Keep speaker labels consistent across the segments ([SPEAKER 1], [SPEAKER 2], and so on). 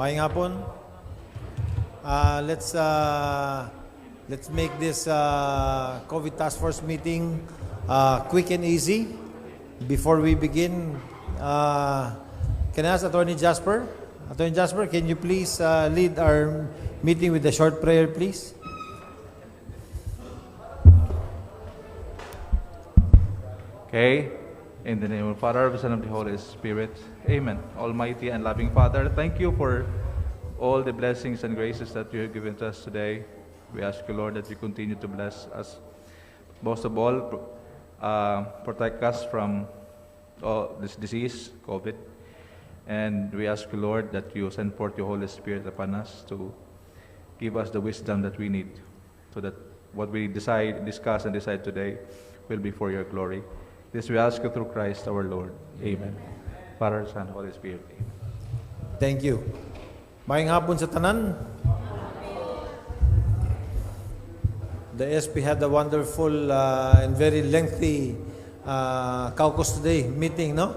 [SPEAKER 1] Maayong hapon. Let's make this COVID Task Force meeting quick and easy. Before we begin, can I ask Attorney Jasper? Attorney Jasper, can you please lead our meeting with a short prayer, please?
[SPEAKER 2] Okay. In the name of the Father, of the Son, of the Holy Spirit. Amen. Almighty and loving Father, thank you for all the blessings and graces that you have given to us today. We ask you, Lord, that you continue to bless us. Most of all, protect us from this disease, COVID. And we ask you, Lord, that you send forth your Holy Spirit upon us to give us the wisdom that we need, so that what we discuss and decide today will be for your glory. This we ask you through Christ our Lord. Amen. Father, Son, Holy Spirit. Amen.
[SPEAKER 1] Thank you. Maayong hapon sa tanan. The SP had a wonderful and very lengthy caucus today meeting, no?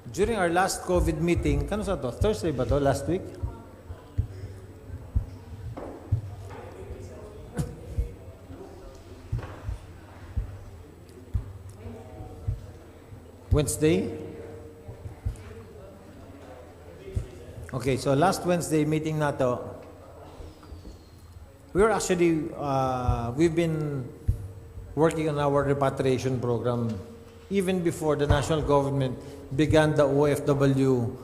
[SPEAKER 1] During our last COVID meeting, kano sa to? Thursday ba to? Last week? Wednesday? Okay, so last Wednesday meeting na to, we've been working on our repatriation program even before the national government began the OFW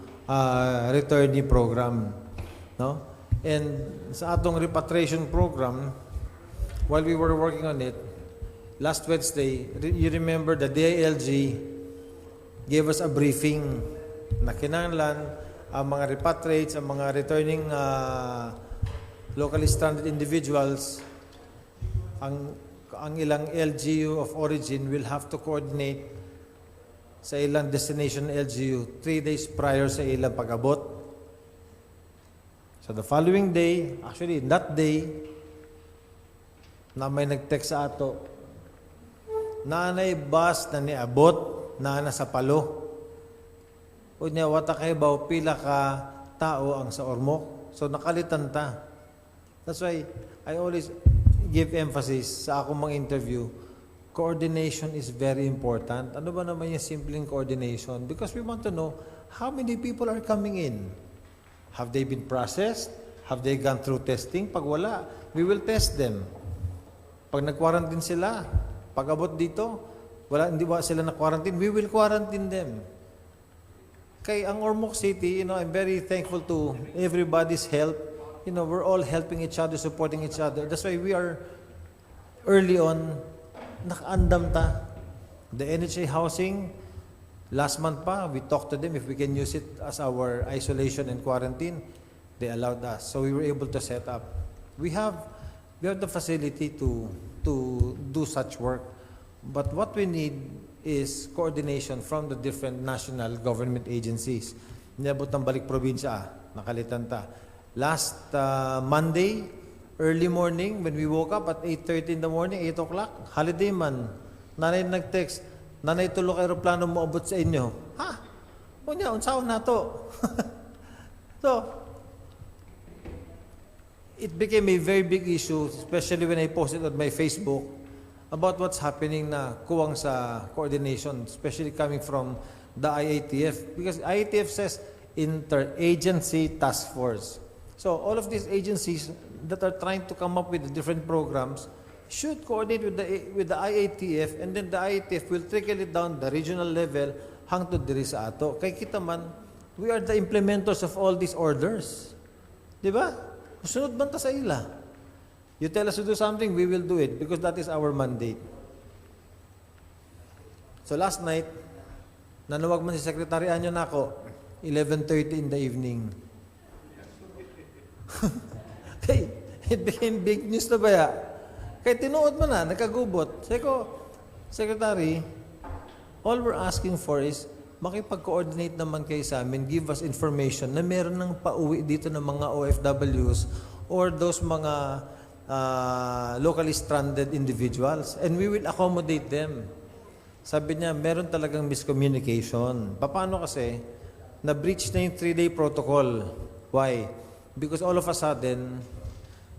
[SPEAKER 1] returnee program. No? And sa atong repatriation program, while we were working on it, last Wednesday, you remember the DILG gave us a briefing na kinahanglan ang mga repatriates, ang mga returning locally stranded individuals, ang ilang LGU of origin will have to coordinate sa ilang destination LGU 3 days prior sa ilang pag-abot. So the following day, actually that day, na may nag-text sa ato, nanay bus na niabot na nasa Palo. O niya, wata kayo ba, pila ka tao ang sa Ormoc. So, nakalitan ta. That's why I always give emphasis sa akong mga interview. Coordination is very important. Ano ba naman yung simpleng coordination? Because we want to know how many people are coming in. Have they been processed? Have they gone through testing? Pag wala, we will test them. Pag nag-quarantine sila, pag abot dito, hindi ba sila na-quarantine? We will quarantine them. Kay ang Ormoc City, I'm very thankful to everybody's help. We're all helping each other, supporting each other. That's why we are early on, nakaandam ta. The NHA housing, last month pa, we talked to them if we can use it as our isolation and quarantine. They allowed us. So we were able to set up. We have the facility to do such work. But what we need is coordination from the different national government agencies. Niabot ng balik probinsya, nakalitan ta. Last Monday, early morning, when we woke up at 8:30 in the morning, 8 o'clock, holiday man, nanay nag-text, nanay tulok aeroplano mo abot sa inyo. Ha? Unya, unsaon na to? So, it became a very big issue, especially when I posted on my Facebook, about what's happening na kuwang sa coordination, especially coming from the IATF. Because IATF says Interagency Task Force. So all of these agencies that are trying to come up with different programs should coordinate with the IATF, and then the IATF will trickle it down the regional level hangtod diri sa ato. Kay kita man, we are the implementers of all these orders. Di ba? Sunod man ta sa ila. You tell us to do something, we will do it because that is our mandate. So last night, nanawag man si Secretary Anyo nako, 11:30 in the evening. Hey, it became big news na baya. Kaya tinuod man na, nagkagubot. Sabi ko, Secretary, all we're asking for is makipag-coordinate naman kayo sa amin, give us information na meron ng pauwi dito ng mga OFWs or those mga locally stranded individuals, and we will accommodate them. Sabi niya, meron talagang miscommunication. Paano kasi, na-breach na yung 3-day protocol. Why? Because all of a sudden,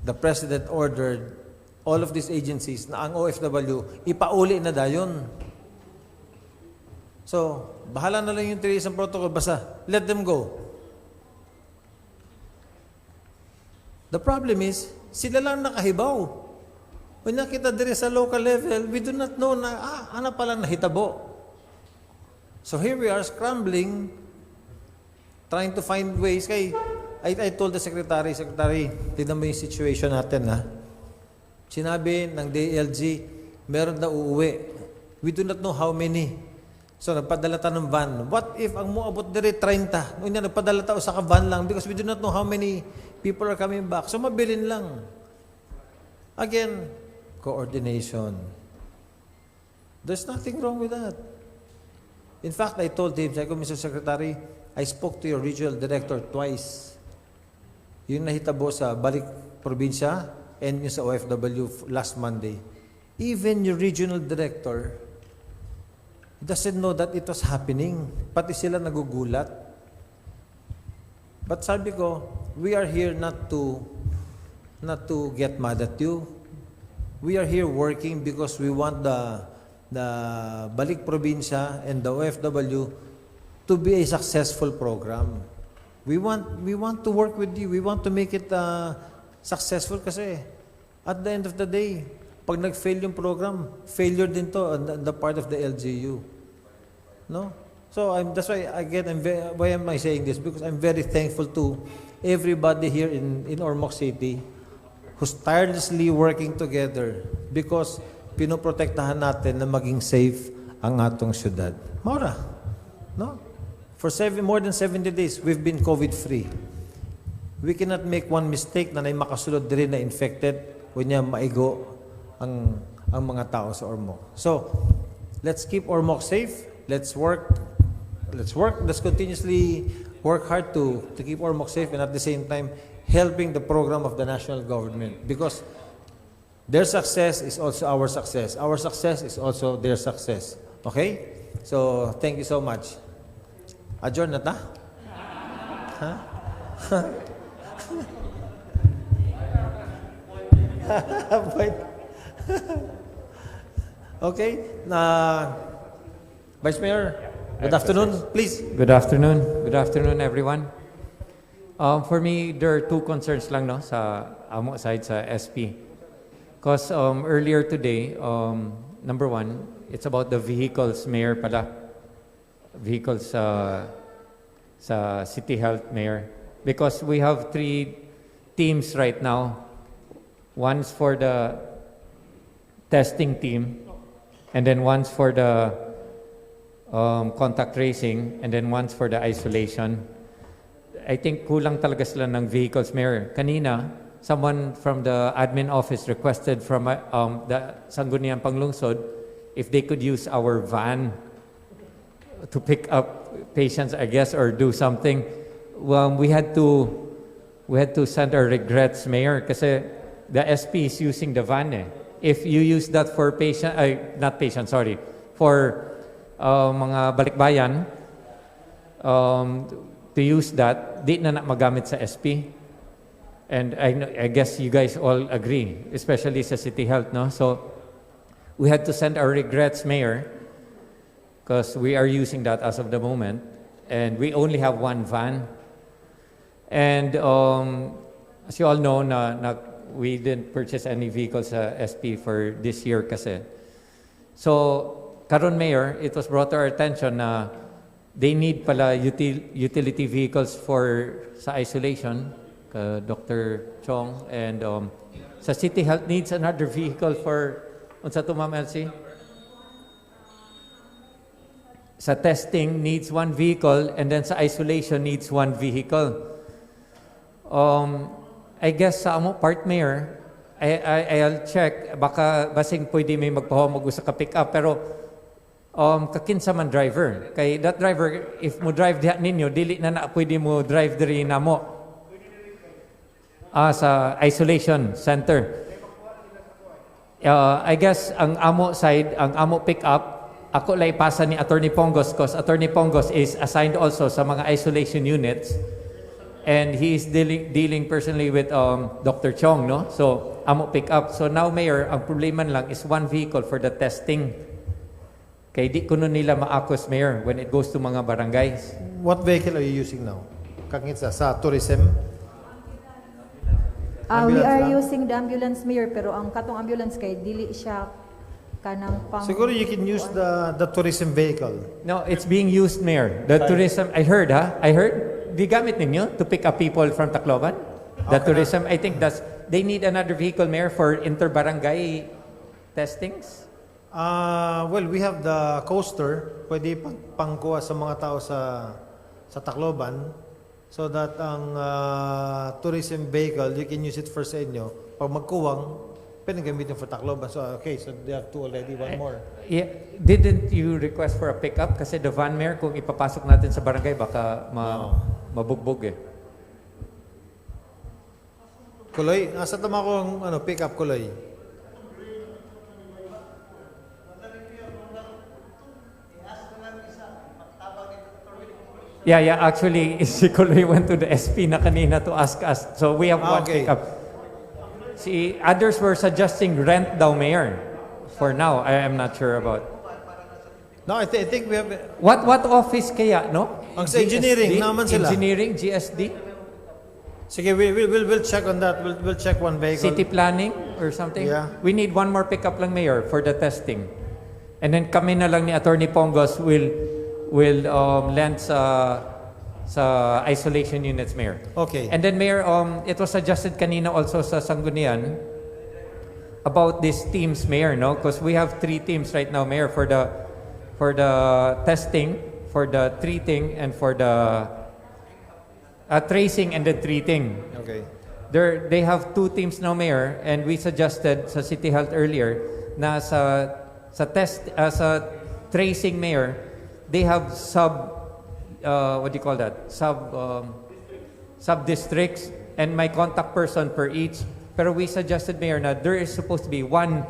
[SPEAKER 1] the President ordered all of these agencies na ang OFW, ipauli na dayon. So, bahala na lang yung 3 days ng protocol, basta let them go. The problem is, sila lang nakahibaw. When nakita dire sa local level, we do not know na, ano palang nahitabo. So here we are scrambling, trying to find ways. I told the Secretary, tignan mo yung situation natin, ha? Sinabi ng DLG, meron na uuwi. We do not know how many. So nagpadala ta ng van. What if ang muabot dire 30? Nung nagpadala ta sa van lang because we do not know how many people are coming back. So mabilin lang. Again, coordination. There's nothing wrong with that. In fact, I told him, sabi ko, Mr. Secretary, I spoke to your regional director twice. Yung nahitabo sa balik probinsya and yung sa OFW last Monday. Even your regional director doesn't know that it was happening. Pati sila nagugulat. But sabi ko, we are here not to get mad at you. We are here working because we want the Balik Probinsya and the OFW to be a successful program. We want to work with you. We want to make it successful kasi at the end of the day, pag nag-fail yung program, failure din to on the part of the LGU. No? So that's why again, why am I saying this? Because I'm very thankful to everybody here in Ormoc City who's tirelessly working together because pinoprotektahan natin na maging safe ang atong syudad. Maura, no? For more than 70 days, we've been COVID-free. We cannot make one mistake na makasulod din na infected o niya maigo ang mga tao sa Ormoc. So, let's keep Ormoc safe. Let's continuously work hard to keep Ormoc safe and at the same time helping the program of the national government because their success is also our success. Our success is also their success. Okay? So, thank you so much. Adjourn na ta? Ha? Okay. Vice Mayor, good afternoon, please.
[SPEAKER 3] Good afternoon. Good afternoon, everyone. For me, there are two concerns lang no sa amo side sa SP. Because earlier today, number one, it's about the vehicles, Mayor pala. Vehicles sa City Health, Mayor. Because we have 3 teams right now. One's for the testing team, and then one's for the contact tracing, and then one's for the isolation. I think kulang talaga sila ng vehicles, Mayor. Kanina, someone from the admin office requested from the Sangguniang Panglungsod if they could use our van to pick up patients, I guess, or do something. We had to send our regrets, Mayor, kasi the SP is using the van. If you use that for for mga balikbayan, to use that, di na magamit sa SP. And I guess you guys all agree, especially sa City Health, no? So, we had to send our regrets, Mayor, because we are using that as of the moment, and we only have one van. And as you all know, we didn't purchase any vehicles sa SP for this year kasi. So, karon Mayor, it was brought to our attention na they need pala utility vehicles sa isolation, Dr. Chong, and sa City Health needs another vehicle for, unsa to Ma'am Elsie? Sa testing needs one vehicle, and then sa isolation needs one vehicle. I guess sa amo part, Mayor, I'll check, baka basing pwede may magpahomog sa ka-pick up, pero kakinsa man driver. Kay that driver, if mo drive diha ninyo, dili na pwede mo drive diri na mo. Sa isolation center. I guess ang amo side, ang amo pick up, ako lang ipasa ni Attorney Pongos because Attorney Pongos is assigned also sa mga isolation units and he is dealing personally with Dr. Chong, no? So, amo pick up. So now, Mayor, ang problema lang is one vehicle for the testing. Kaya di ko nun nila ma-accuse, Mayor, when it goes to mga barangays.
[SPEAKER 1] What vehicle are you using now? Kangitsa, sa tourism?
[SPEAKER 4] We
[SPEAKER 1] Ambulance
[SPEAKER 4] are
[SPEAKER 1] lang?
[SPEAKER 4] using the ambulance, Mayor, pero ang katong ambulance kay dili siya kanang pang...
[SPEAKER 1] Siguro you can use the tourism vehicle.
[SPEAKER 3] No, it's being used, Mayor. The tourism, I heard, di gamit ninyo to pick up people from Tacloban? The tourism, I think they need another vehicle, Mayor, for inter-barangay testings?
[SPEAKER 1] Well, we have the coaster. Pwede pangkuha sa mga tao sa Tacloban so that ang tourism vehicle, you can use it for sa inyo. Pag magkuwang, pwede gamitin for Tacloban. So, okay, so they have two already, one more.
[SPEAKER 3] Yeah, didn't you request for a pickup? Kasi the van, Mayor, kung ipapasok natin sa barangay, baka mabugbog eh.
[SPEAKER 1] Kuloy, nasa tama ko ang pick-up, Kuloy.
[SPEAKER 3] Yeah, actually, si Kuloy went to the SP na kanina to ask us. So we have one
[SPEAKER 1] Okay.
[SPEAKER 3] pickup. See, others were suggesting rent daw, Mayor. For now, I am not sure about.
[SPEAKER 1] No, I think we have...
[SPEAKER 3] What office kaya, no?
[SPEAKER 1] Ang sa engineering,
[SPEAKER 3] GSD?
[SPEAKER 1] naman sila.
[SPEAKER 3] Engineering, GSD?
[SPEAKER 1] Sige, we'll check on that. We'll check one vehicle.
[SPEAKER 3] City planning or something?
[SPEAKER 1] Yeah.
[SPEAKER 3] We need one more pickup lang, Mayor, for the testing. And then kami na lang ni Attorney Pongos will lend sa isolation units, Mayor.
[SPEAKER 1] Okay.
[SPEAKER 3] And then, Mayor, it was suggested kanina also sa Sanggunian about these teams, Mayor, no? Because we have 3 teams right now, Mayor, for the testing, for the treating, and for the tracing and the treating.
[SPEAKER 1] Okay.
[SPEAKER 3] They have 2 teams now, Mayor, and we suggested sa City Health earlier na sa tracing, Mayor, they have what do you call that? Sub-districts and my contact person per each. Pero we suggested, Mayor, na there is supposed to be one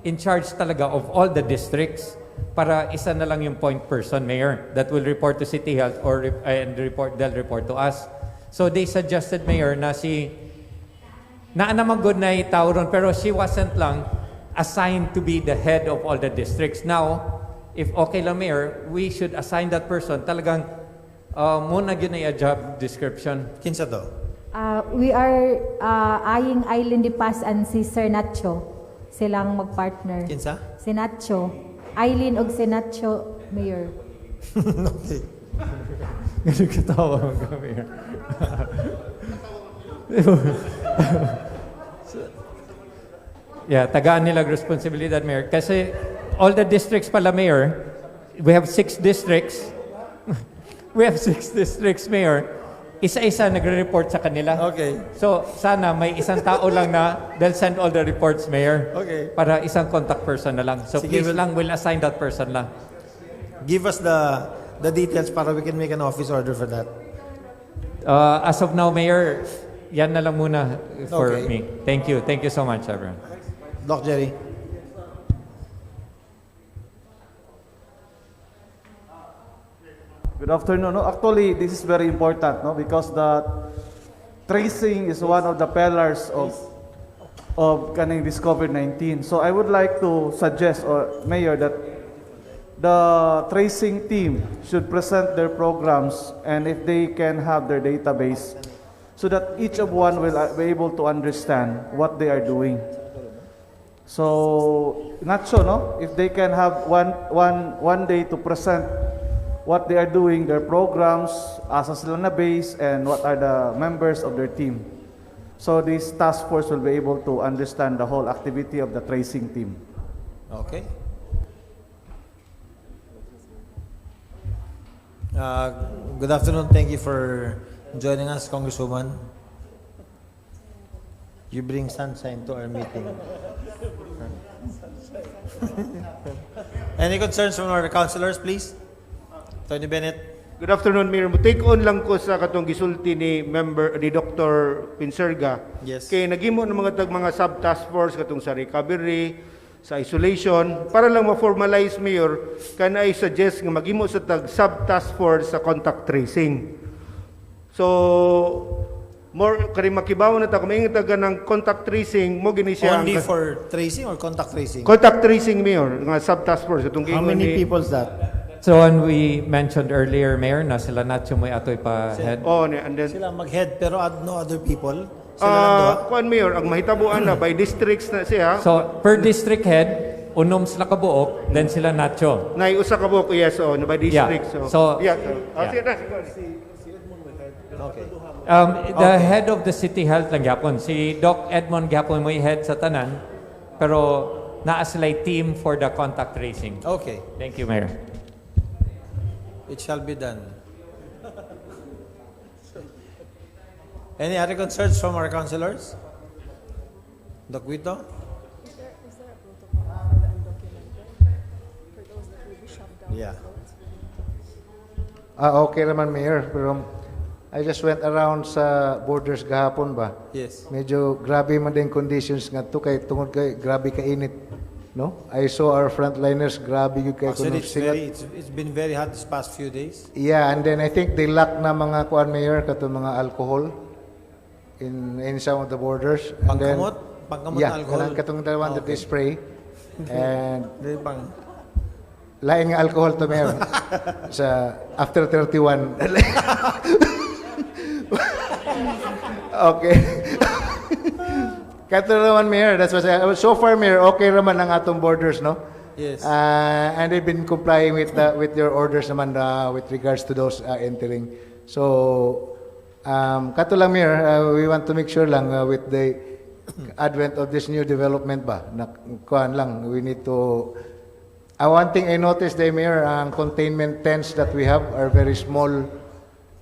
[SPEAKER 3] in charge talaga of all the districts para isa na lang yung point person, Mayor, that will report to City Health they'll report to us. So they suggested, Mayor, na naman good na tao ron, pero she wasn't lang assigned to be the head of all the districts. Now, if okay lang, Mayor, we should assign that person talagang muna yun ay a job description.
[SPEAKER 1] Kinsa to?
[SPEAKER 4] We are eyeing Island Pass and si Sir Nacho. Silang magpartner.
[SPEAKER 1] Kinsa?
[SPEAKER 4] Si Nacho. Eileen og si Nacho, Mayor.
[SPEAKER 1] Okay.
[SPEAKER 3] Ganun katawa mga Mayor. Yeah, tagaan nila responsibilidad, Mayor. Kasi all the districts pala, Mayor, we have 6 districts. We have 6 districts, Mayor. Isa-isa nagre-report sa kanila.
[SPEAKER 1] Okay.
[SPEAKER 3] So, sana may isang tao lang na they'll send all the reports, Mayor.
[SPEAKER 1] Okay.
[SPEAKER 3] Para isang contact person na lang. So,
[SPEAKER 1] Sige,
[SPEAKER 3] please lang, we'll assign that person lang.
[SPEAKER 1] Give us the details para we can make an office order for that.
[SPEAKER 3] As of now, Mayor, yan na lang muna for
[SPEAKER 1] Okay.
[SPEAKER 3] me. Thank you. Thank you so much, everyone.
[SPEAKER 1] Doc Jerry.
[SPEAKER 5] Good afternoon. No, actually, this is very important, no, because the tracing is one of the pillars of kaning this COVID-19. So I would like to suggest, or Mayor, that the tracing team should present their programs and if they can have their database, so that each of one will be able to understand what they are doing. So, not so, no? If they can have one day to present what they are doing, their programs, asa sila na base, and what are the members of their team. So this task force will be able to understand the whole activity of the tracing team.
[SPEAKER 1] Okay. Good afternoon. Thank you for joining us, Congresswoman. You bring sunshine to our meeting. Any concerns from our councilors, please? Tony Bennett.
[SPEAKER 6] Good afternoon, Mayor. Take on lang ko sa katong gisulti ni Dr. Pinserga.
[SPEAKER 1] Yes.
[SPEAKER 6] Kay nagimo ng mga sub-task force katong sa recovery, sa isolation para lang ma-formalize, Mayor, can I suggest nga maghimo sa tag sub-task force sa contact tracing. So, more kani makibaw na ta kung maingit taga ng contact tracing mo gini siya
[SPEAKER 1] Only for tracing or contact tracing?
[SPEAKER 6] contact tracing, Mayor, nga sub-task force itong
[SPEAKER 1] How
[SPEAKER 6] giingon
[SPEAKER 1] many
[SPEAKER 6] ni-
[SPEAKER 1] people is that?
[SPEAKER 3] So when we mentioned earlier, Mayor, na sila Nacho may atoy pa head.
[SPEAKER 6] Oh, and then
[SPEAKER 1] Sila mag-head pero no other people? Sila lang doon?
[SPEAKER 6] kuan, Mayor, ang mahitabuan na by districts na siya.
[SPEAKER 3] So per district head, unom sila kabuok, then sila Nacho.
[SPEAKER 6] Nay usa ka buok, yes, by district.
[SPEAKER 3] Yeah.
[SPEAKER 6] So,
[SPEAKER 3] So-
[SPEAKER 6] yeah.
[SPEAKER 3] yeah.
[SPEAKER 6] Sige na.
[SPEAKER 1] Okay.
[SPEAKER 3] The head of the city health lang gyapon, si Doc Edmond gyapon mo head sa tanan, pero naa sila team for the contact tracing.
[SPEAKER 1] Okay.
[SPEAKER 3] Thank you, Mayor.
[SPEAKER 1] It shall be done. Any other concerns from our councilors? Doc Vito? Yeah.
[SPEAKER 7] Okay naman, Mayor. Pero I just went around sa borders gahapon ba.
[SPEAKER 1] Yes.
[SPEAKER 7] Medyo grabe man din conditions nga to kay tungod kay grabe ka init. No? I saw our frontliners grabe yung kay
[SPEAKER 1] Actually,
[SPEAKER 7] kuno
[SPEAKER 1] it's been very hot this past few days.
[SPEAKER 7] Yeah, and then I think they lack na mga kuan, Mayor, kato mga alcohol in some of the borders. And then,
[SPEAKER 1] Pangkamot
[SPEAKER 7] yeah,
[SPEAKER 1] na alcohol.
[SPEAKER 7] katong dalawang that they spray. And
[SPEAKER 1] Hindi pang...
[SPEAKER 7] lain nga alcohol to, Mayor. Sa after 31. Okay. Kato naman, Mayor. That's what so far, Mayor, okay naman ang atong borders, no?
[SPEAKER 1] Yes.
[SPEAKER 7] And they've been complying with your orders naman with regards to those entering. So, kato lang, Mayor, we want to make sure lang with the advent of this new development ba, na kuan lang, we need to... one thing I noticed there, Mayor, ang containment tents that we have are very small.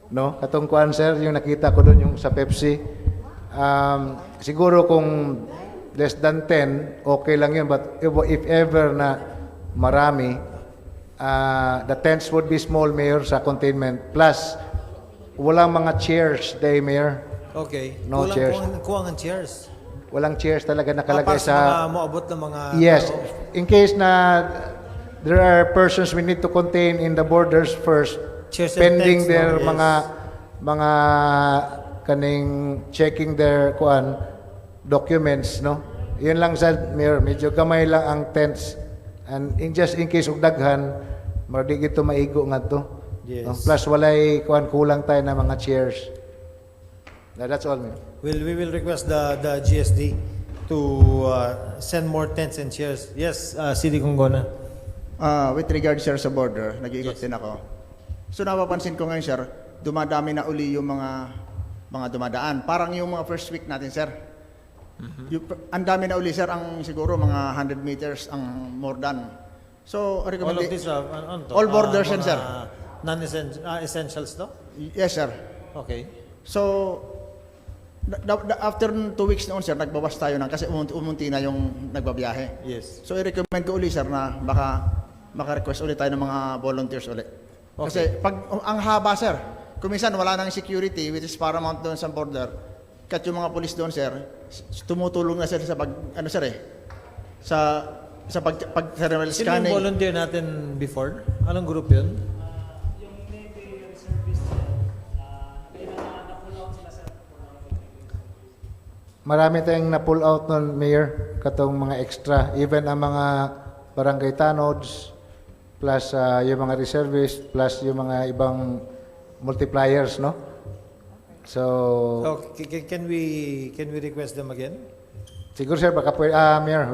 [SPEAKER 7] No? Katong kuan, sir, yung nakita ko doon, yung sa Pepsi. Siguro kung less than 10, okay lang yun. But if ever na marami, the tents would be small, Mayor, sa containment. Plus, walang mga chairs there, Mayor.
[SPEAKER 1] Okay.
[SPEAKER 7] No chairs.
[SPEAKER 1] Kuwang ang chairs.
[SPEAKER 7] Walang chairs talaga nakalagay
[SPEAKER 1] Para sa
[SPEAKER 7] sa...
[SPEAKER 1] mga moabot ng mga...
[SPEAKER 7] Yes.
[SPEAKER 1] tao.
[SPEAKER 7] In case na there are persons we need to contain in the borders first,
[SPEAKER 1] Chairs and
[SPEAKER 7] pending
[SPEAKER 1] tents,
[SPEAKER 7] their
[SPEAKER 1] no? Yes.
[SPEAKER 7] mga kaning checking their documents, no? Yun lang sa Mayor, medyo gamay lang ang tents. And just in case ug daghan, mardi gito maigo nga to.
[SPEAKER 1] Yes.
[SPEAKER 7] No? Plus walay kulang tayo na mga chairs. That's all, Mayor.
[SPEAKER 1] We will request the GSD to send more tents and chairs. Yes, City Conggona.
[SPEAKER 8] With regard, sir, sa border, nag-iikot din ako. So napapansin ko ngayon, sir, dumadami na uli yung mga dumadaan. Parang yung mga first week natin, sir. Ang dami na uli, sir, ang siguro mga 100 meters ang more than. So,
[SPEAKER 1] All of these ano to?
[SPEAKER 8] All borders yan,
[SPEAKER 1] mga
[SPEAKER 8] sir.
[SPEAKER 1] Non-essentials to?
[SPEAKER 8] Yes, sir.
[SPEAKER 1] Okay.
[SPEAKER 8] So, after 2 weeks noon, sir, nagbabas tayo na kasi umunti na yung nagbabiyahe.
[SPEAKER 1] Yes.
[SPEAKER 8] So, i-recommend ko uli, sir, na baka maka-request ulit tayo ng mga volunteers ulit. Kasi pag ang haba, sir, kung minsan wala nang security, which is paramount doon sa border, kat yung mga police doon, sir, tumutulong na sir sa pag thermal
[SPEAKER 1] Sino yung
[SPEAKER 8] scanning.
[SPEAKER 1] volunteer natin before? Anong group yun?
[SPEAKER 7] Marami tayong na-pull out nun, Mayor, katong mga extra. Even ang mga barangay tanods, plus yung mga reservists, plus yung mga ibang multipliers, no? So,
[SPEAKER 1] Can we request them again?
[SPEAKER 7] siguro sir, baka pwede, Mayor,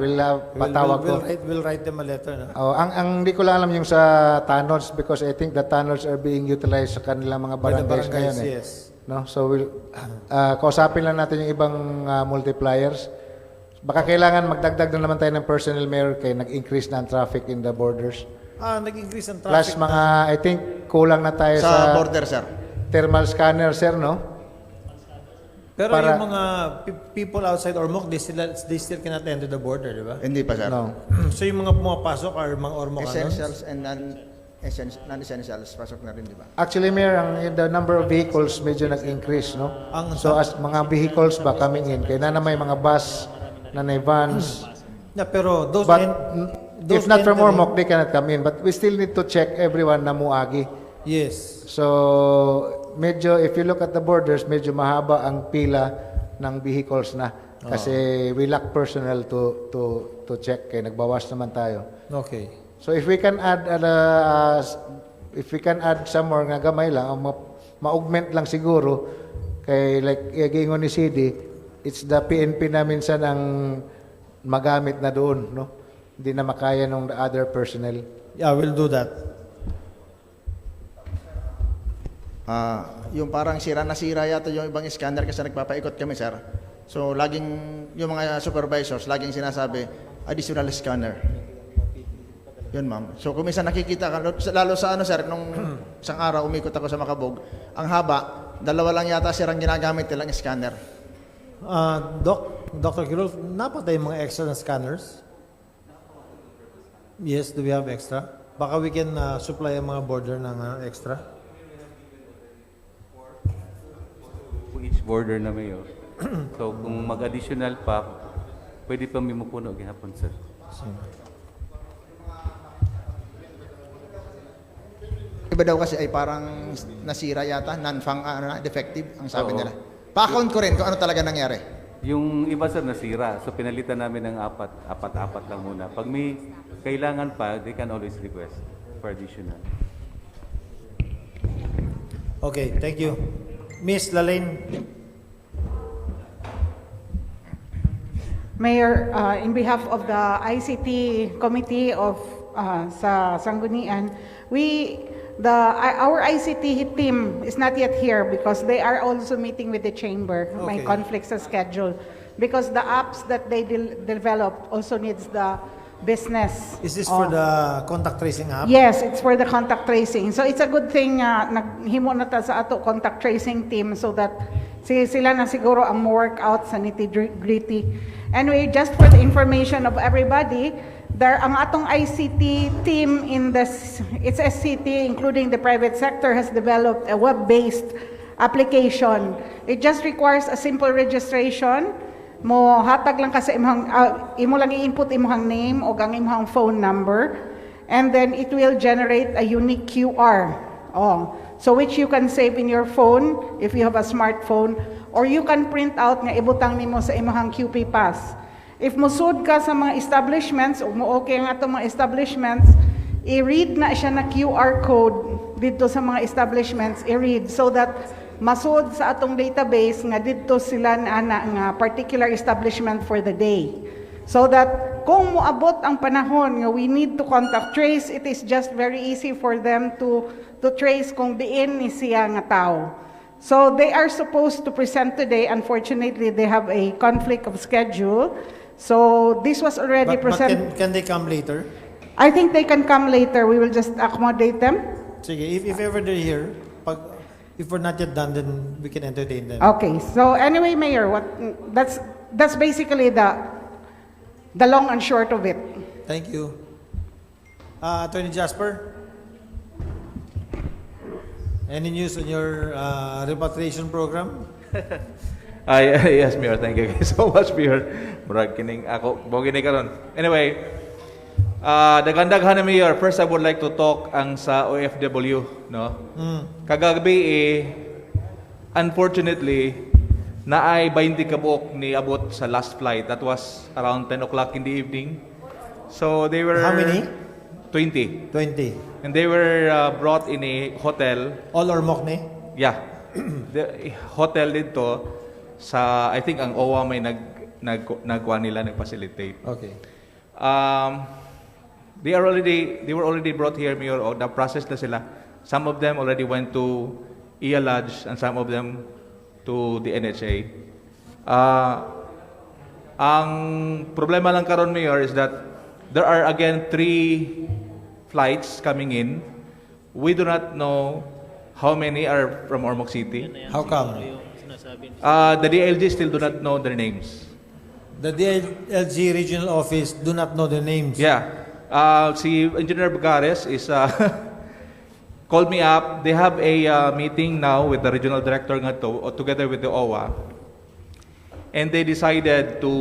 [SPEAKER 7] patawag ko.
[SPEAKER 1] We'll write them a letter, no?
[SPEAKER 7] Ang hindi ko lang alam yung sa tanods because I think the tanods are being utilized sa kanilang mga
[SPEAKER 1] By the
[SPEAKER 7] barangays ngayon.
[SPEAKER 1] yes.
[SPEAKER 7] No? So, kausapin lang natin yung ibang multipliers. Baka kailangan magdagdag na naman tayo ng personnel, Mayor, kaya nag-increase na ang traffic in the borders.
[SPEAKER 1] Nag-increase ang traffic.
[SPEAKER 7] Plus mga, I think, kulang na tayo
[SPEAKER 8] Sa border, sir.
[SPEAKER 7] thermal scanner, sir, no?
[SPEAKER 1] Pero
[SPEAKER 7] para-
[SPEAKER 1] yung mga people outside Ormoc, they still cannot enter the border, di ba?
[SPEAKER 8] Hindi pa, sir.
[SPEAKER 7] No.
[SPEAKER 1] So yung mga pumapasok are mga Ormoc
[SPEAKER 8] Essentials and non-essentials, pasok na rin, di ba?
[SPEAKER 7] Actually, Mayor, the number of vehicles medyo nag-increase, no?
[SPEAKER 1] Ang-
[SPEAKER 7] So, as mga vehicles ba coming in, kaya na may mga bus, na vans,
[SPEAKER 1] Yeah, pero those
[SPEAKER 7] But
[SPEAKER 1] those
[SPEAKER 7] if not from
[SPEAKER 1] entering-
[SPEAKER 7] Ormoc, they cannot come in. But we still need to check everyone na muagi.
[SPEAKER 1] Yes.
[SPEAKER 7] So, medyo, if you look at the borders, medyo mahaba ang pila ng vehicles na. Kasi we lack personnel to check. Kaya nagbawas naman tayo.
[SPEAKER 1] Okay.
[SPEAKER 7] So, if we can add some more nga gamay lang, ma-augment lang siguro, kay like giingon ni CD, it's the PNP na minsan ang magamit na doon, no? Hindi na makaya ng other personnel.
[SPEAKER 1] Yeah, we'll do that.
[SPEAKER 8] Yung parang sira na sira yata yung ibang scanner kasi nagpapaikot kami, sir. So, laging, yung mga supervisors, laging sinasabi, additional scanner. Yun, ma'am. So, kung minsan nakikita ka, lalo sa ano, sir, nung isang araw umikot ako sa Makabog, ang haba, dalawa lang yata sir ang ginagamit nilang scanner.
[SPEAKER 1] Dr. Kirol, napatay yung mga extra na scanners? Yes, do we have extra? Baka we can supply ang mga border ng extra?
[SPEAKER 9] Each border na mayor. So kung mag-additional pa, pwede pa may mapuno gihapon, sir.
[SPEAKER 8] Iba daw kasi ay parang nasira yata, defective, ang sabi nila. Pa-account ko rin kung ano talaga nangyari.
[SPEAKER 9] Yung iba, sir, nasira. So pinalitan namin ng apat lang muna. Pag may kailangan pa, they can always request for additional.
[SPEAKER 1] Okay, thank you. Miss Lalaine.
[SPEAKER 10] Mayor, in behalf of the ICT Committee of sa Sanggunian, our ICT team is not yet here because they are also meeting with the chamber. May
[SPEAKER 1] Okay.
[SPEAKER 10] conflicts sa schedule because the apps that they developed also needs the business.
[SPEAKER 1] Is this for the contact tracing app?
[SPEAKER 10] Yes, it's for the contact tracing. So it's a good thing naghimo na ta sa ato contact tracing team so that sila na siguro ang workout sa nitty-gritty. Anyway, just for the information of everybody, ang atong ICT team it's SCT, including the private sector, has developed a web-based application. It just requires a simple registration. Mo hatag lang kasi imo lang i-input imong name o ang imong phone number, and then it will generate a unique QR. So which you can save in your phone if you have a smartphone, or you can print out nga ibutang nimo sa imong QP pass. If musud ka sa mga establishments o mo okay nga itong mga establishments, i-read na siya na QR code dito sa mga establishments, i-read so that masud sa atong database nga dito sila na nga particular establishment for the day. So that kung moabot ang panahon nga we need to contact trace, it is just very easy for them to trace kung diin ni siya nga tao. So they are supposed to present today. Unfortunately, they have a conflict of schedule. So this was already
[SPEAKER 1] But
[SPEAKER 10] presented.
[SPEAKER 1] can they come later?
[SPEAKER 10] I think they can come later. We will just accommodate them.
[SPEAKER 1] Sige, if ever they're here, if we're not yet done, then we can entertain them.
[SPEAKER 10] Okay. So anyway, Mayor, that's basically the long and short of it.
[SPEAKER 1] Thank you. Attorney Jasper? Any news on your repatriation program?
[SPEAKER 2] Yes, Mayor. Thank you guys so much, Mayor. Murag kining ako, bogi ni karon. Anyway, dagandaghan na Mayor. First, I would like to talk ang sa OFW, no? Kagabi unfortunately, naay 20 kabuok ni abot sa last flight. That was around 10 o'clock in the evening. So they were
[SPEAKER 1] How many?
[SPEAKER 2] 20.
[SPEAKER 1] 20.
[SPEAKER 2] And they were brought in a hotel.
[SPEAKER 1] All Ormoc ni?
[SPEAKER 2] Yeah. The hotel dito sa, I think ang OWA may nagkuha nila, nag-facilitate.
[SPEAKER 1] Okay.
[SPEAKER 2] They were already brought here, Mayor. O, na-process na sila. Some of them already went to Ia Lodge and some of them to the NHA. Ang problema lang karon, Mayor, is that there are again 3 flights coming in. We do not know how many are from Ormoc City.
[SPEAKER 1] How come?
[SPEAKER 2] The DLG still do not know their names.
[SPEAKER 1] The DLG regional office do not know the names.
[SPEAKER 2] Yeah. Si Engineer Bagares is called me up. They have a meeting now with the regional director nga to, together with the OWA. And they decided to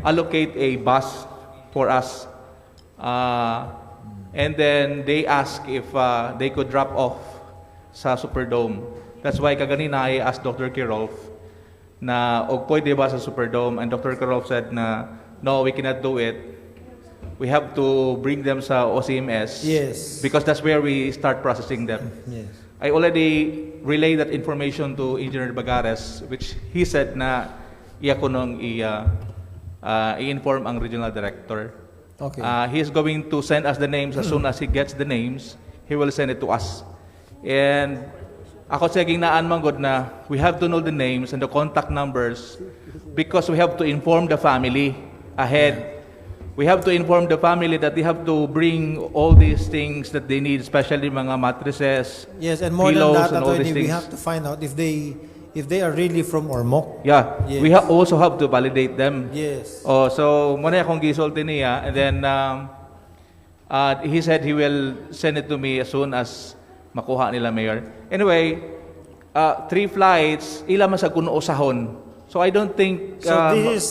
[SPEAKER 2] allocate a bus for us. And then they asked if they could drop off sa Superdome. That's why kaganina I asked Dr. Kirolf na og pwede ba sa Superdome, and Dr. Kirolf said na no, we cannot do it. We have to bring them sa OCMS.
[SPEAKER 1] Yes.
[SPEAKER 2] Because that's where we start processing them.
[SPEAKER 1] Yes.
[SPEAKER 2] I already relayed that information to Engineer Bagares, which he said na iya ko nung i-inform ang regional director.
[SPEAKER 1] Okay.
[SPEAKER 2] He is going to send us the names. As soon as he gets the names, he will send it to us. And ako saging naan manggod na we have to know the names and the contact numbers because we have to inform the family ahead. We have to inform the family that they have to bring all these things that they need, especially mga mattresses,
[SPEAKER 1] Yes, and more than
[SPEAKER 2] pillows,
[SPEAKER 1] that,
[SPEAKER 2] and all
[SPEAKER 1] attorney,
[SPEAKER 2] these
[SPEAKER 1] we
[SPEAKER 2] things.
[SPEAKER 1] have to find out if they are really from Ormoc.
[SPEAKER 2] Yeah,
[SPEAKER 1] Yes.
[SPEAKER 2] we also have to validate them.
[SPEAKER 1] Yes.
[SPEAKER 2] Oh, so muna akong gisulti niya, and then he said he will send it to me as soon as makuha nila, Mayor. Anyway, 3 flights, ila man sa kuno usahon. So I don't think...
[SPEAKER 1] So this is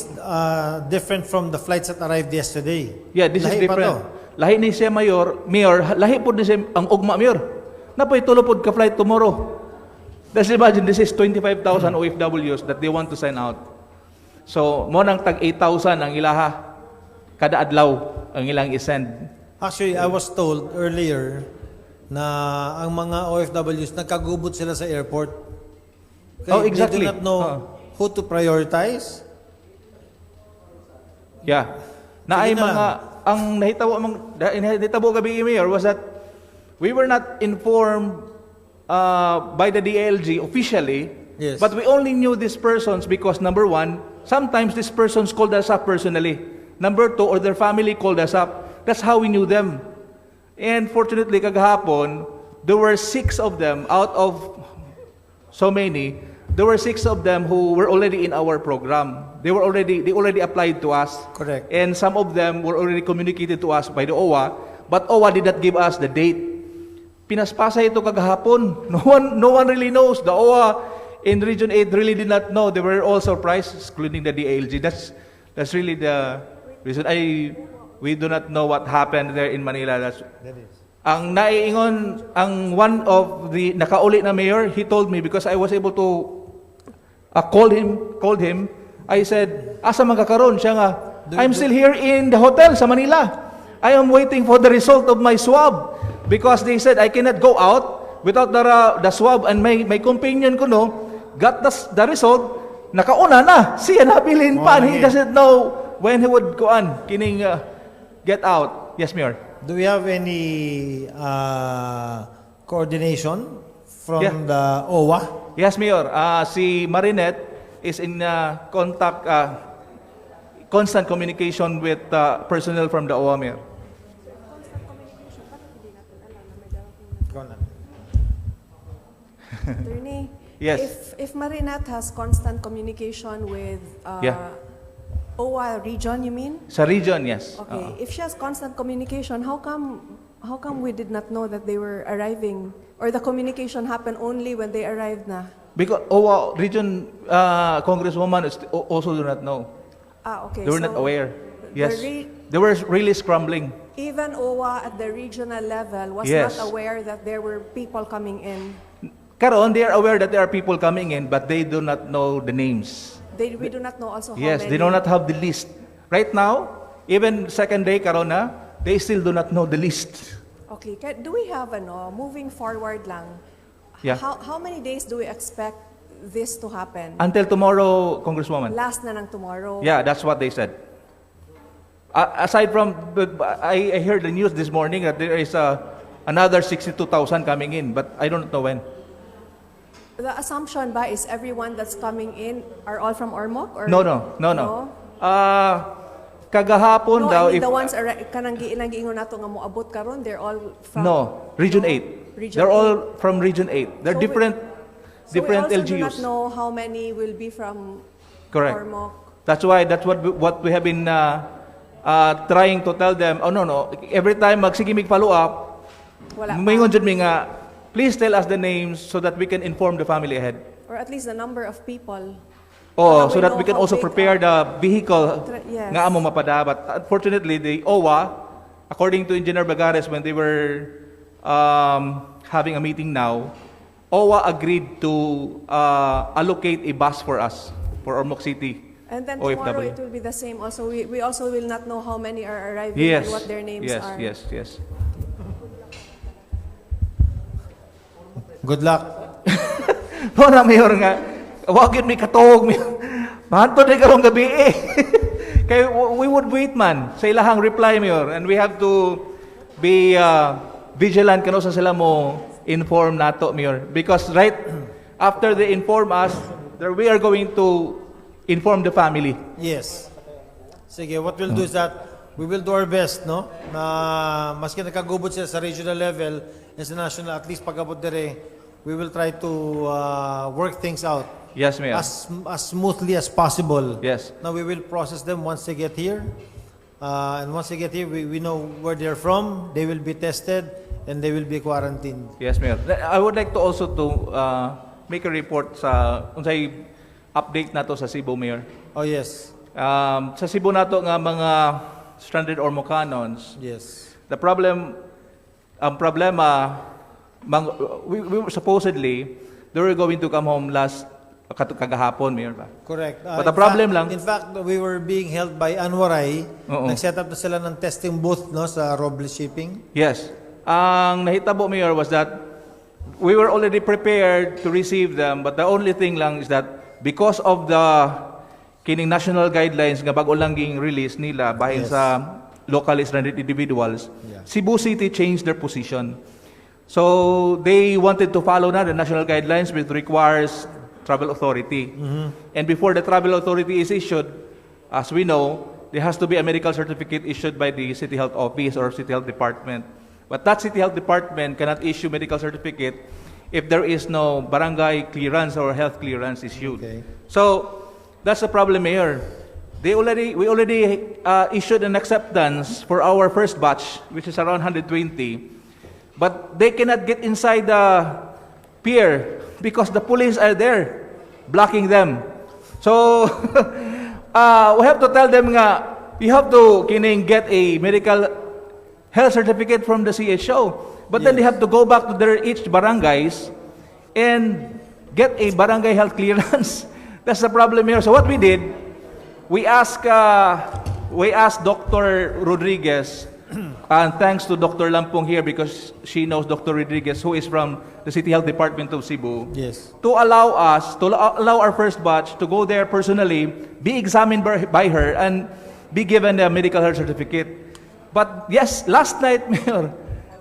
[SPEAKER 1] different from the flights that arrived yesterday.
[SPEAKER 2] Yeah, this is
[SPEAKER 1] Lahi pa
[SPEAKER 2] different.
[SPEAKER 1] to.
[SPEAKER 2] Lahi ni siya, Mayor, lahi po ni siya ang ugma, Mayor. Napoy tulopod ka flight tomorrow. Let's imagine this is 25,000 OFWs that they want to send out. So, mo nang tag 8,000 ang ilaha. Kada adlaw ang ilang isend.
[SPEAKER 1] Actually, I was told earlier na ang mga OFWs nagkagubot sila sa airport.
[SPEAKER 2] Oh, exactly.
[SPEAKER 1] They do not know who to prioritize.
[SPEAKER 2] Yeah. Na ay
[SPEAKER 1] Sige na
[SPEAKER 2] mga ang nahitabo gabi, Mayor, was that we were not informed by the DLG officially,
[SPEAKER 1] Yes.
[SPEAKER 2] but we only knew these persons because number 1, sometimes these persons called us up personally. Number 2, or their family called us up. That's how we knew them. And fortunately, kagahapon, there were 6 of them out of so many. There were 6 of them who were already in our program. They already applied to us.
[SPEAKER 1] Correct.
[SPEAKER 2] And some of them were already communicated to us by the OWA, but OWA did not give us the date. Pinaspasa ito kagahapon. No one really knows. The OWA in Region 8 really did not know. They were all surprised, including the DALG. That's really the reason. We do not know what happened there in Manila. Ang naiingon, ang one of the nakauli na mayor, he told me because I was able to called him. I said, asa magkakaroon? Siya nga, I'm still here in the hotel sa Manila. I am waiting for the result of my swab because they said I cannot go out without the swab, and my companion ko got the result. Nakauna na, siya nabilin pa. He doesn't know when he would go on, get out. Yes, Mayor.
[SPEAKER 1] Do we have any coordination from the OWA?
[SPEAKER 2] Yes, Mayor. Si Marinette is in constant communication with personnel from the OWA, Mayor.
[SPEAKER 11] Attorney,
[SPEAKER 2] Yes.
[SPEAKER 11] if Marinette has constant communication with OWA region, you mean?
[SPEAKER 2] Sa region, yes.
[SPEAKER 11] Okay. If she has constant communication, how come we did not know that they were arriving, or the communication happened only when they arrived na?
[SPEAKER 2] Because OWA region Congresswoman also do not know.
[SPEAKER 11] Okay.
[SPEAKER 2] They were
[SPEAKER 11] so
[SPEAKER 2] not aware. Yes.
[SPEAKER 11] the
[SPEAKER 2] They were really scrambling.
[SPEAKER 11] Even OWA at the regional level was
[SPEAKER 2] Yes.
[SPEAKER 11] not aware that there were people coming in.
[SPEAKER 2] Karon, they are aware that there are people coming in, but they do not know the names.
[SPEAKER 11] We do not know also how
[SPEAKER 2] Yes,
[SPEAKER 11] many.
[SPEAKER 2] they do not have the list. Right now, even second day, karon na, they still do not know the list.
[SPEAKER 11] Okay. Do we have moving forward lang?
[SPEAKER 2] Yeah.
[SPEAKER 11] How many days do we expect this to happen?
[SPEAKER 2] Until tomorrow, Congresswoman.
[SPEAKER 11] Last na ng tomorrow.
[SPEAKER 2] Yeah, that's what they said. Aside from, I heard the news this morning that there is another 62,000 coming in, but I don't know when.
[SPEAKER 11] The assumption ba is everyone that's coming in are all from Ormoc? Or
[SPEAKER 2] No. Kagahapon
[SPEAKER 11] No,
[SPEAKER 2] daw,
[SPEAKER 11] I mean
[SPEAKER 2] if
[SPEAKER 11] the ones kanang giingon nato nga moabot karon, they're all from
[SPEAKER 2] Region 8.
[SPEAKER 11] Region
[SPEAKER 2] They're
[SPEAKER 11] 8.
[SPEAKER 2] all from Region 8. They're
[SPEAKER 11] So
[SPEAKER 2] different
[SPEAKER 11] we also
[SPEAKER 2] LGUs.
[SPEAKER 11] do not know how many will be from
[SPEAKER 2] Correct.
[SPEAKER 11] Ormoc.
[SPEAKER 2] That's what we have been trying to tell them. Oh no. Every time magsigimig follow up,
[SPEAKER 11] Wala pa.
[SPEAKER 2] mingon jud mi nga, please tell us the names so that we can inform the family ahead.
[SPEAKER 11] Or at least the number of people.
[SPEAKER 2] Oh,
[SPEAKER 11] Baka
[SPEAKER 2] so
[SPEAKER 11] we
[SPEAKER 2] that
[SPEAKER 11] know
[SPEAKER 2] we can
[SPEAKER 11] how
[SPEAKER 2] also
[SPEAKER 11] big
[SPEAKER 2] prepare the vehicle
[SPEAKER 11] Yes.
[SPEAKER 2] nga amo mapada. But unfortunately, the OWA, according to Engineer Bagares, when they were having a meeting now, OWA agreed to allocate a bus for us, for Ormoc City.
[SPEAKER 11] And then tomorrow
[SPEAKER 2] OFW.
[SPEAKER 11] it will be the same also. We also will not know how many are arriving
[SPEAKER 2] Yes.
[SPEAKER 11] and what their names
[SPEAKER 2] yes,
[SPEAKER 11] are.
[SPEAKER 2] Yes, yes,
[SPEAKER 1] Good luck.
[SPEAKER 2] No na, Mayor nga. Wagin mi katog. Mahanto na karong gabi eh. Kaya we would wait man sa ilahang reply, Mayor. And we have to be vigilant kano sa sila mo inform nato, Mayor. Because right after they inform us, we are going to inform the family.
[SPEAKER 1] Yes. Sige, what we'll do is that we will do our best, no? Na maski nakagubot sila sa regional level and sa national, at least pag-abot dire, we will try to work things out
[SPEAKER 2] Yes, Mayor.
[SPEAKER 1] as smoothly as possible.
[SPEAKER 2] Yes.
[SPEAKER 1] Now we will process them once they get here. And once they get here, we know where they're from. They will be tested and they will be quarantined.
[SPEAKER 2] Yes, Mayor. I would like to also to make a report sa unsay update nato sa Cebu, Mayor.
[SPEAKER 1] Oh, yes.
[SPEAKER 2] Sa Cebu nato nga mga stranded Ormocanons,
[SPEAKER 1] Yes.
[SPEAKER 2] the problem, ang problema, we were supposedly, they were going to come home last kagahapon, Mayor ba?
[SPEAKER 1] Correct.
[SPEAKER 2] But the problem lang,
[SPEAKER 1] In fact, we were being held by Anwaray.
[SPEAKER 2] Oo.
[SPEAKER 1] Nag-set up na sila ng testing booth, no, sa Roble Shipping.
[SPEAKER 2] yes, ang nahitabo, Mayor, was that we were already prepared to receive them, but the only thing lang is that because of the kining national guidelines nga bago lang ging release nila bahin
[SPEAKER 1] Yes.
[SPEAKER 2] sa locally stranded individuals,
[SPEAKER 1] Yeah.
[SPEAKER 2] Cebu City changed their position. So they wanted to follow na the national guidelines which requires travel authority. And before the travel authority is issued, as we know, there has to be a medical certificate issued by the City Health Office or City Health Department. But that City Health Department cannot issue medical certificate if there is no barangay clearance or health clearance issued.
[SPEAKER 1] Okay.
[SPEAKER 2] So that's the problem, Mayor. We already issued an acceptance for our first batch, which is around 120, but they cannot get inside the pier because the police are there blocking them. So we have to tell them nga you have to get a medical health certificate from the CHO, but then they have to go back to their each barangays and get a barangay health clearance. That's the problem here. So what we did, we asked Dr. Rodriguez, and thanks to Dr. Lampong here because she knows Dr. Rodriguez, who is from the City Health Department of Cebu,
[SPEAKER 1] Yes.
[SPEAKER 2] to allow our first batch to go there personally, be examined by her, and be given a medical health certificate. But yes, last night, Mayor,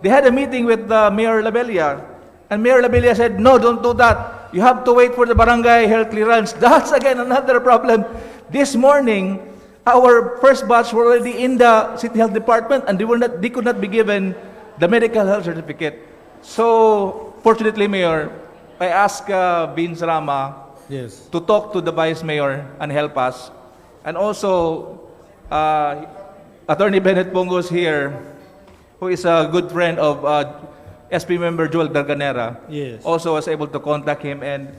[SPEAKER 2] they had a meeting with Mayor Labella, and Mayor Labella said, no, don't do that. You have to wait for the barangay health clearance. That's again another problem. This morning, our first batch were already in the City Health Department, and they could not be given the medical health certificate. So, fortunately, Mayor, I asked Vince Rama
[SPEAKER 1] Yes.
[SPEAKER 2] to talk to the Vice Mayor and help us. And also, Attorney Bennett Pongos here, who is a good friend of SP member Joel Darganera,
[SPEAKER 1] Yes.
[SPEAKER 2] also was able to contact him. And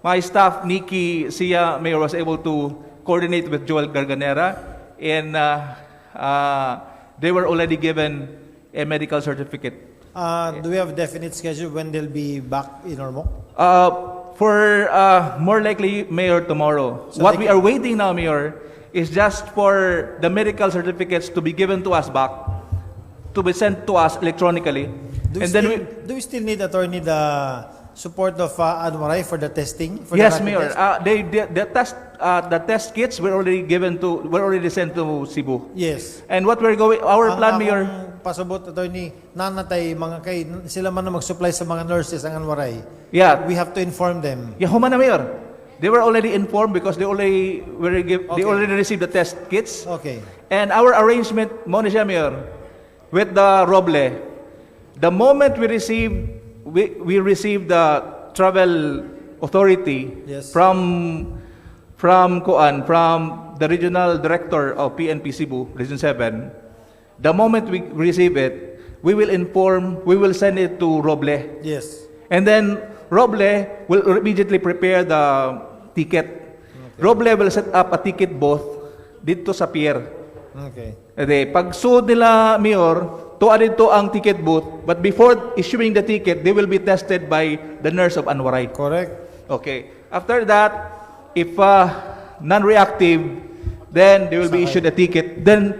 [SPEAKER 2] my staff, Nikki Sia, Mayor, was able to coordinate with Joel Darganera. And they were already given a medical certificate.
[SPEAKER 1] Do we have a definite schedule when they'll be back in Ormoc?
[SPEAKER 2] For more likely, Mayor, tomorrow.
[SPEAKER 1] So
[SPEAKER 2] What
[SPEAKER 1] they
[SPEAKER 2] we are waiting now, Mayor, is just for the medical certificates to be given to us back, to be sent to us electronically.
[SPEAKER 1] Do we still need, attorney, the support of Anwaray for the testing? For
[SPEAKER 2] Yes,
[SPEAKER 1] the rapid
[SPEAKER 2] Mayor.
[SPEAKER 1] test?
[SPEAKER 2] The test kits were already sent to Cebu.
[SPEAKER 1] Yes.
[SPEAKER 2] And what our plan, Mayor,
[SPEAKER 1] Pasabot, attorney, nanatay mga kay sila man na mag-supply sa mga nurses ang Anwaray.
[SPEAKER 2] yeah,
[SPEAKER 1] We have to inform them.
[SPEAKER 2] yeah, human na, Mayor. They were already informed because they already received the test kits.
[SPEAKER 1] Okay.
[SPEAKER 2] And our arrangement, Monisha, Mayor, with the Roble, the moment we received the travel authority
[SPEAKER 1] Yes.
[SPEAKER 2] from the regional director of PNP Cebu, Region 7, the moment we receive it, we will send it to Roble.
[SPEAKER 1] Yes.
[SPEAKER 2] And then Roble will immediately prepare the ticket. Grove Level set up a ticket booth dito sa pier.
[SPEAKER 1] Okay.
[SPEAKER 2] Ede, pag suod nila, Mayor, tuwa dito ang ticket booth, but before issuing the ticket, they will be tested by the nurse of Anwaray.
[SPEAKER 1] Correct.
[SPEAKER 2] Okay. After that, if non-reactive, then they will be issued a ticket. Then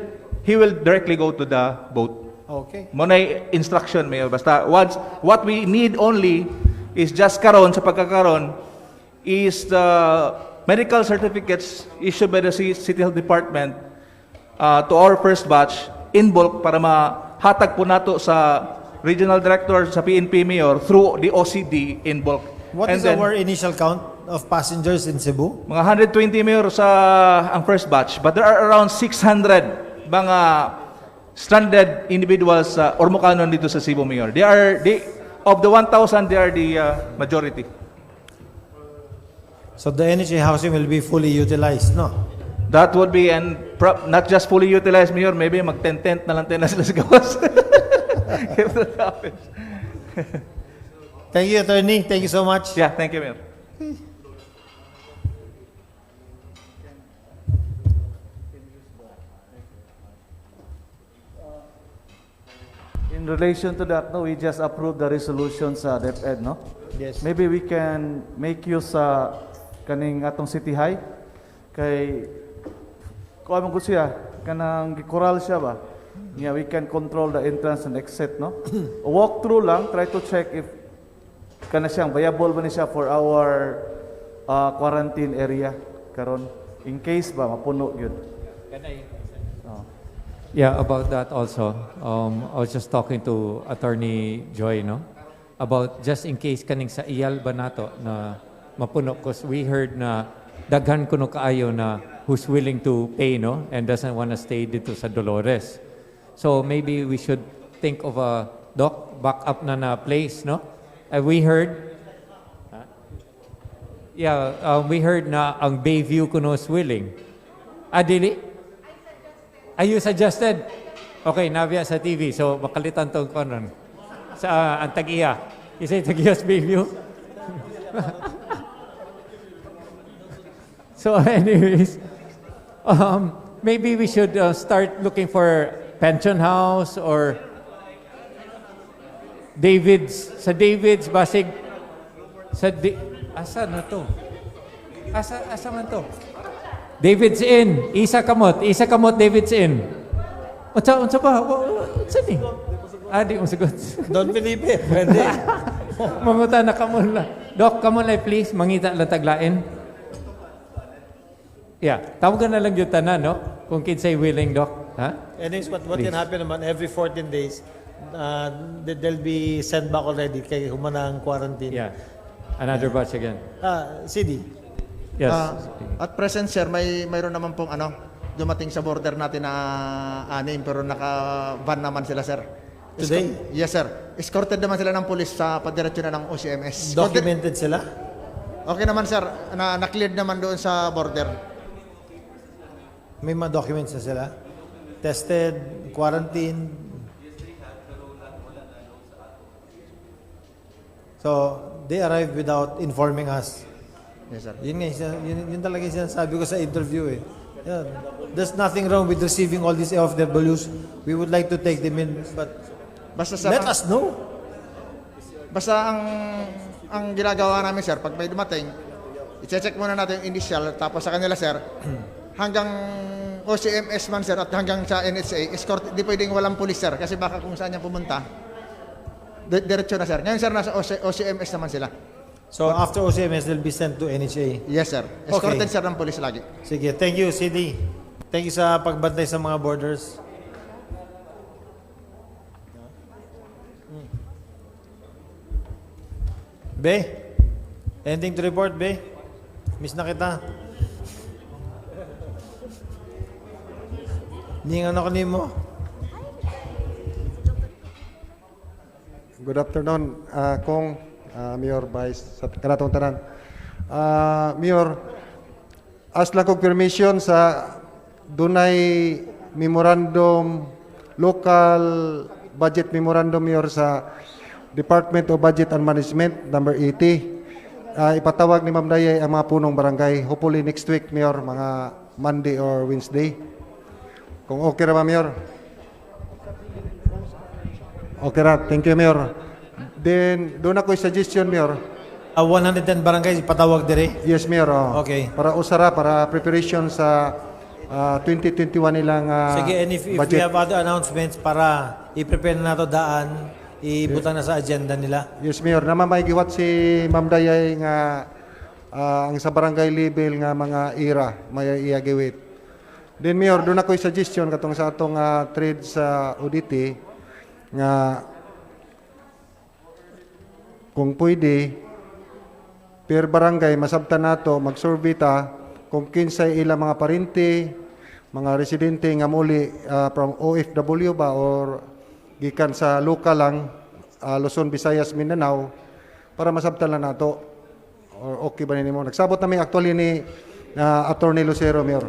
[SPEAKER 2] he will directly go to the boat.
[SPEAKER 1] Okay.
[SPEAKER 2] Muna instruction, Mayor. Basta once, what we need only is just karon sa pagkakaron is the medical certificates issued by the City Health Department to our first batch in bulk para mahatag po nato sa regional director sa PNP Mayor through the OCD in bulk.
[SPEAKER 1] What is our initial count of passengers in Cebu?
[SPEAKER 2] Mga 120 Mayor sa ang first batch, but there are around 600 mga stranded individuals sa Ormocanon dito sa Cebu Mayor. Of the 1,000, they are the majority.
[SPEAKER 1] So the NHA housing will be fully utilized, no?
[SPEAKER 2] That would be, and not just fully utilized, Mayor, maybe mag-tent na lang tayo na sila sa gawas. If that happens.
[SPEAKER 1] Thank you, Attorney. Thank you so much.
[SPEAKER 2] Yeah, thank you, Mayor.
[SPEAKER 5] In relation to that, no, we just approved the resolution sa DepEd, no?
[SPEAKER 1] Yes.
[SPEAKER 5] Maybe we can make use sa kaning atong City High kay ko among siya kanang gikoral siya ba? Yeah, we can control the entrance and exit, no? Walk through lang, try to check if kana siyang viable ba ni siya for our quarantine area karon in case ba mapuno gyud.
[SPEAKER 3] Yeah, about that also. I was just talking to Attorney Joy, no? About just in case kaning sa iyal ba nato na mapuno, because we heard na daghan kuno kaayo na who's willing to pay, no? And doesn't want to stay dito sa Dolores. So maybe we should think of a backup na place, no? We heard, we heard na ang Bayview kuno is willing. Dili? You suggested? Okay, nabiya sa TV. So, makalitan to konon. Sa ang Tag-iya. You say Tag-iya's Bayview? So, anyways, maybe we should start looking for pension house or David's. Sa David's, basig. Asa na to? Asa man to? David's Inn. Isa kamot, David's Inn. Unsa ba? Unsa ni? Di mo sagot.
[SPEAKER 1] Don Felipe, pwede.
[SPEAKER 3] Manguta na kamon la. Doc, kamon la please, mangita lang taglain. Yeah, tawagan na lang yung tanan, no? Kung kinsay willing, Doc. Ha?
[SPEAKER 1] And it's what can happen naman, every 14 days, they'll be sent back already kay humanang quarantine.
[SPEAKER 3] Yeah. Another batch again.
[SPEAKER 1] CD.
[SPEAKER 3] Yes.
[SPEAKER 8] At present, sir, mayroon naman pong dumating sa border natin na 6 pero naka-van naman sila, sir.
[SPEAKER 1] Today?
[SPEAKER 8] Yes, sir. Escorted naman sila ng pulis sa padiretso na ng OCMS.
[SPEAKER 1] Documented sila?
[SPEAKER 8] Okay naman, sir. Na-cleared naman doon sa border.
[SPEAKER 1] May mga documents na sila? Tested, quarantine? So, they arrived without informing us.
[SPEAKER 8] Yes, sir.
[SPEAKER 1] Yun talaga yung sinasabi ko sa interview eh. Yeah. There's nothing wrong with receiving all these AFWs. We would like to take them in, but
[SPEAKER 8] basta, sir,
[SPEAKER 1] let us know.
[SPEAKER 8] Basta ang ginagawa namin, sir, pag may dumating, i-check muna natin yung initial, tapos sa kanila, sir, hanggang OCMS man, sir, at hanggang sa NHA, escort, di pwedeng walang pulis, sir, kasi baka kung saan niya pumunta, diretso na, sir. Ngayon, sir, nasa OCMS naman sila.
[SPEAKER 1] So after OCMS, they'll be sent to NHA?
[SPEAKER 8] Yes, sir. Escorted, sir, ng police lagi.
[SPEAKER 1] Sige, thank you, CD. Thank you sa pagbantay sa mga borders. Be, anything to report, Be? Miss na kita. Ningan ako nimo.
[SPEAKER 12] Good afternoon, Kong, Mayor Vice, sa kanatong tanan. Mayor, as lang kong permission sa dunay memorandum, local budget memorandum, Mayor, sa Department of Budget and Management, number 80. ipatawag ni Ma'am Dayay ang mga punong barangay. Hopefully next week, Mayor, mga Monday or Wednesday. Kung okay ra ba, Mayor? Okay ra. Thank you, Mayor. Then, doon ako yung suggestion, Mayor.
[SPEAKER 1] 110 barangay patawag dire.
[SPEAKER 12] Yes, Mayor.
[SPEAKER 1] Okay.
[SPEAKER 12] Para usara, para preparation sa 2021 nilang
[SPEAKER 1] Sige, and if we
[SPEAKER 12] budget.
[SPEAKER 1] have other announcements para i-prepare na nato daan, ibutang na sa agenda nila.
[SPEAKER 12] Yes, Mayor. Namamagiwat si Ma'am Dayay nga ang sa barangay level nga mga ira may iyagiwit. Then, Mayor, doon ako yung suggestion katong sa atong trade sa UDT nga kung pwede, per barangay, masabtan nato, mag-survey ta kung kinsay ilang mga parente, mga residente nga muli from OFW ba or gikan sa local lang, Luzon, Visayas, Mindanao, para masabtan lang nato. Or okay ba nimo? Nagsabot namin actually ni Attorney Lucero, Mayor.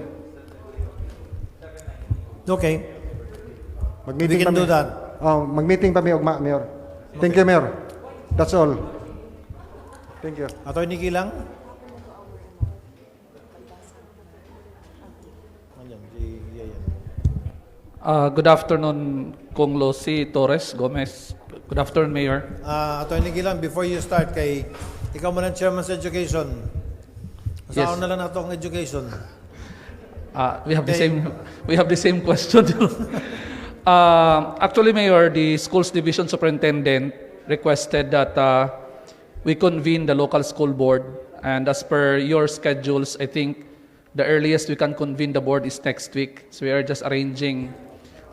[SPEAKER 1] Okay.
[SPEAKER 12] Mag-meeting
[SPEAKER 1] We can do that.
[SPEAKER 12] Mag-meeting pa mi ugma, Mayor. Thank you, Mayor. That's all. Thank you.
[SPEAKER 1] Attorney Kilang.
[SPEAKER 13] Good afternoon, Kong Louie, Torres, Gomez. Good afternoon, Mayor.
[SPEAKER 1] Attorney Kilang, before you start, kay ikaw mo ng chairman sa education. Saan na lang nato ang education?
[SPEAKER 13] We have the same question. Actually, Mayor, the schools division superintendent requested that we convene the local school board, and as per your schedules, I think the earliest we can convene the board is next week. So we are just arranging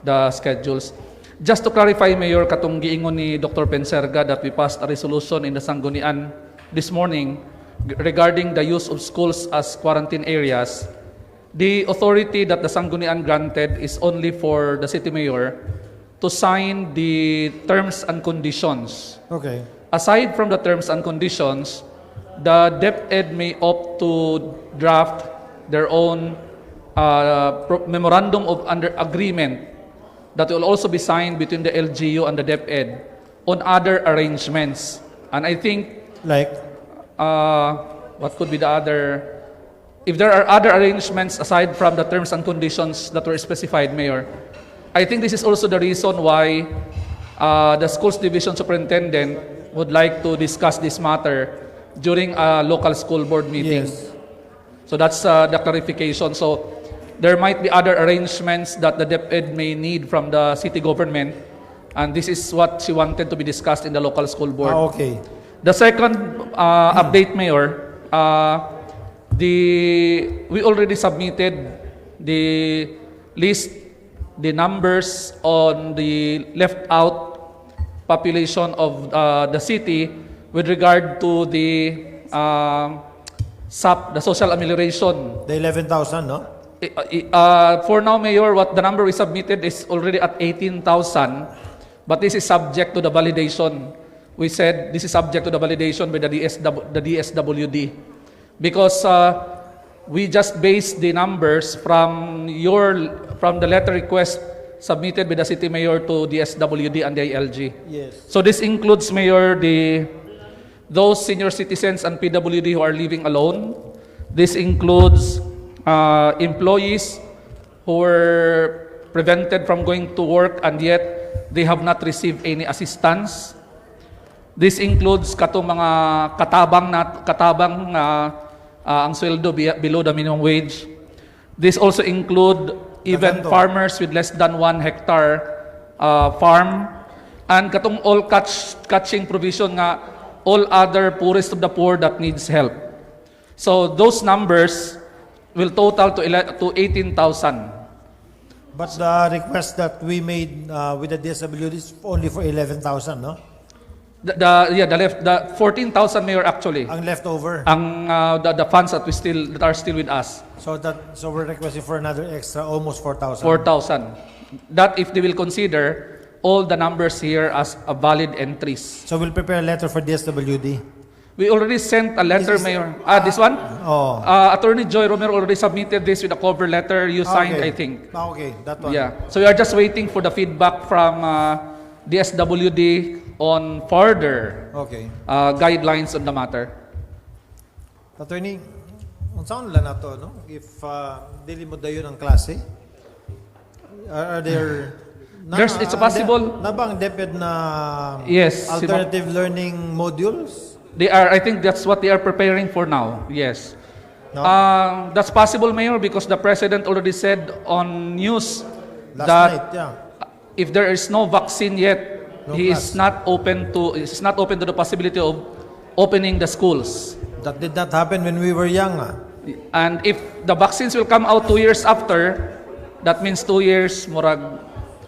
[SPEAKER 13] the schedules. Just to clarify, Mayor, katong giingon ni Dr. Penserga that we passed a resolution in the Sanggunian this morning regarding the use of schools as quarantine areas. The authority that the Sanggunian granted is only for the city mayor to sign the terms and conditions.
[SPEAKER 1] Okay.
[SPEAKER 13] Aside from the terms and conditions, the DepEd may opt to draft their own memorandum of agreement that will also be signed between the LGU and the DepEd on other arrangements. And I think,
[SPEAKER 1] like,
[SPEAKER 13] what could be the other? If there are other arrangements aside from the terms and conditions that were specified, Mayor, I think this is also the reason why the schools division superintendent would like to discuss this matter during a local school board meeting.
[SPEAKER 1] Yes.
[SPEAKER 13] So that's the clarification. So there might be other arrangements that the DepEd may need from the city government, and this is what she wanted to be discussed in the local school board.
[SPEAKER 1] Okay.
[SPEAKER 13] The second update, Mayor, we already submitted the list, the numbers on the left out population of the city with regard to the SAP, the social amelioration.
[SPEAKER 1] The 11,000, no?
[SPEAKER 13] For now, Mayor, what the number we submitted is already at 18,000, but this is subject to the validation. We said this is subject to the validation by the DSWD, because we just based the numbers from the letter request submitted by the city mayor to DSWD and the ILG.
[SPEAKER 1] Yes.
[SPEAKER 13] So this includes, Mayor, those senior citizens and PWD who are living alone. This includes employees who were prevented from going to work and yet they have not received any assistance. This includes katong mga katabang ang sweldo below the minimum wage. This also include even farmers with less than 1 hectare farm, and katong all catching provision nga all other poorest of the poor that needs help. So those numbers will total to 18,000.
[SPEAKER 1] But the request that we made with the DSWD is only for 11,000, no?
[SPEAKER 13] The 14,000, Mayor, actually.
[SPEAKER 1] Ang leftover.
[SPEAKER 13] The funds that are still with us.
[SPEAKER 1] So we're requesting for another extra almost 4,000.
[SPEAKER 13] 4,000. That if they will consider all the numbers here as valid entries.
[SPEAKER 1] So we'll prepare a letter for DSWD.
[SPEAKER 13] We already sent a letter, Mayor. This one?
[SPEAKER 1] Oh.
[SPEAKER 13] Attorney Joy Romero already submitted this with a cover letter you signed,
[SPEAKER 1] okay.
[SPEAKER 13] I think.
[SPEAKER 1] Okay, that one.
[SPEAKER 13] Yeah. So we are just waiting for the feedback from DSWD on further
[SPEAKER 1] Okay.
[SPEAKER 13] guidelines on the matter.
[SPEAKER 1] Attorney, unsaon lang nato, no? If dili mo dayon ang klase, are there
[SPEAKER 13] It's possible.
[SPEAKER 1] Na bang DepEd na
[SPEAKER 13] Yes,
[SPEAKER 1] alternative learning modules?
[SPEAKER 13] They are, I think that's what they are preparing for now. Yes.
[SPEAKER 1] No?
[SPEAKER 13] That's possible, Mayor, because the President already said on news
[SPEAKER 1] Last
[SPEAKER 13] that
[SPEAKER 1] night, yeah.
[SPEAKER 13] if there is no vaccine yet,
[SPEAKER 1] No
[SPEAKER 13] he
[SPEAKER 1] class.
[SPEAKER 13] is not open to the possibility of opening the schools.
[SPEAKER 1] That did not happen when we were young.
[SPEAKER 13] And if the vaccines will come out 2 years after, that means 2 years, murag,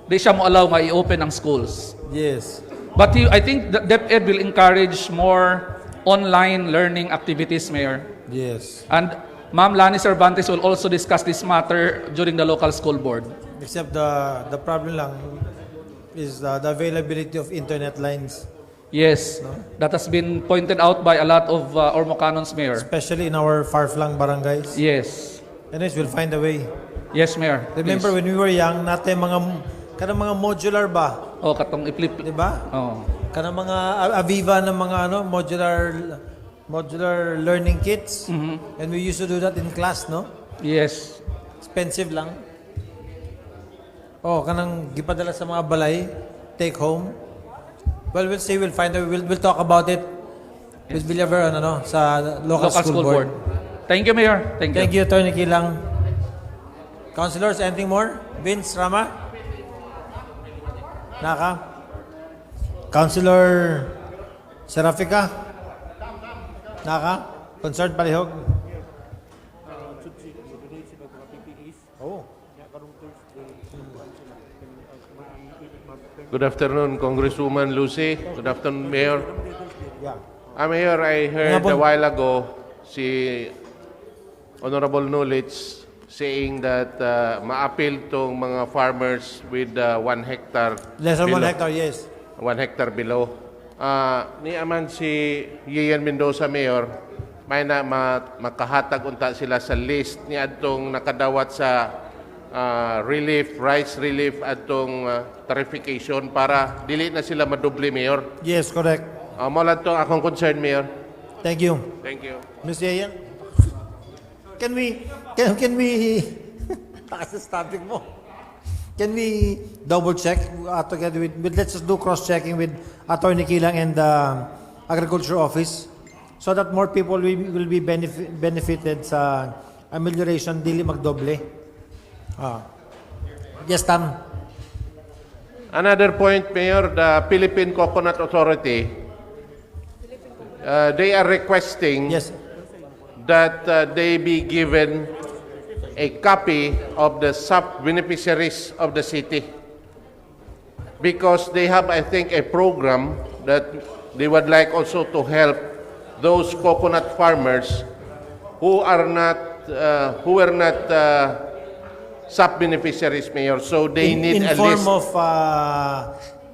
[SPEAKER 13] di siya mo allow nga i-open ang schools.
[SPEAKER 1] Yes.
[SPEAKER 13] But I think that DepEd will encourage more online learning activities, Mayor.
[SPEAKER 1] Yes.
[SPEAKER 13] And Ma'am Lani Cervantes will also discuss this matter during the local school board.
[SPEAKER 1] Except the problem lang is the availability of internet lines.
[SPEAKER 13] Yes, that has been pointed out by a lot of Ormocanons, Mayor.
[SPEAKER 1] Especially in our far-flung barangays.
[SPEAKER 13] Yes.
[SPEAKER 1] Anyways, we'll find a way.
[SPEAKER 13] Yes, Mayor.
[SPEAKER 1] Remember
[SPEAKER 13] Please.
[SPEAKER 1] when we were young, natin kanang mga modular ba?
[SPEAKER 13] Oh, katong i-flip.
[SPEAKER 1] Di ba?
[SPEAKER 13] Oh.
[SPEAKER 1] Kanang mga Aviva ng mga modular learning kits. And we used to do that in class, no?
[SPEAKER 13] Yes.
[SPEAKER 1] Expensive lang. Oh, kanang gipadala sa mga balay, take home. Well, we'll see, we'll find out, we'll talk about it with Villaver sa local school board.
[SPEAKER 13] Thank you, Mayor. Thank you.
[SPEAKER 1] Thank you, Attorney Kilang. Councilors, anything more? Vince, Rama? Naka? Councilor Serafika? Naka? Concerned Palihog? Oh.
[SPEAKER 14] Good afternoon, Congresswoman Lucy. Good afternoon, Mayor.
[SPEAKER 1] Yeah.
[SPEAKER 14] Mayor, I heard a while ago si Honorable Knowledge saying that ma-appeal tong mga farmers with 1 hectare.
[SPEAKER 1] Less than 1
[SPEAKER 14] below.
[SPEAKER 1] hectare, yes.
[SPEAKER 14] 1 hectare below. Ni aman si Yian Mendoza, Mayor, may na makahatag unta sila sa list ni adtong nakadawat sa relief, rice relief atong tarification para dili na sila madoble, Mayor.
[SPEAKER 1] Yes, correct.
[SPEAKER 14] Mo lang to akong concern, Mayor.
[SPEAKER 1] Thank you.
[SPEAKER 14] Thank you.
[SPEAKER 1] Ms. Yayan, can we takas sa topic mo. Can we double check together with let's just do cross checking with Attorney Kilang and the Agriculture Office so that more people will be benefited sa amelioration, dili magdoble. Yes, Tam.
[SPEAKER 14] Another point, Mayor, the Philippine Coconut Authority, they are requesting that they be given a copy of the sub-beneficiaries of the city because they have, I think, a program that they would like also to help those coconut farmers who are not sub-beneficiaries, Mayor. So they need a list.
[SPEAKER 1] In form of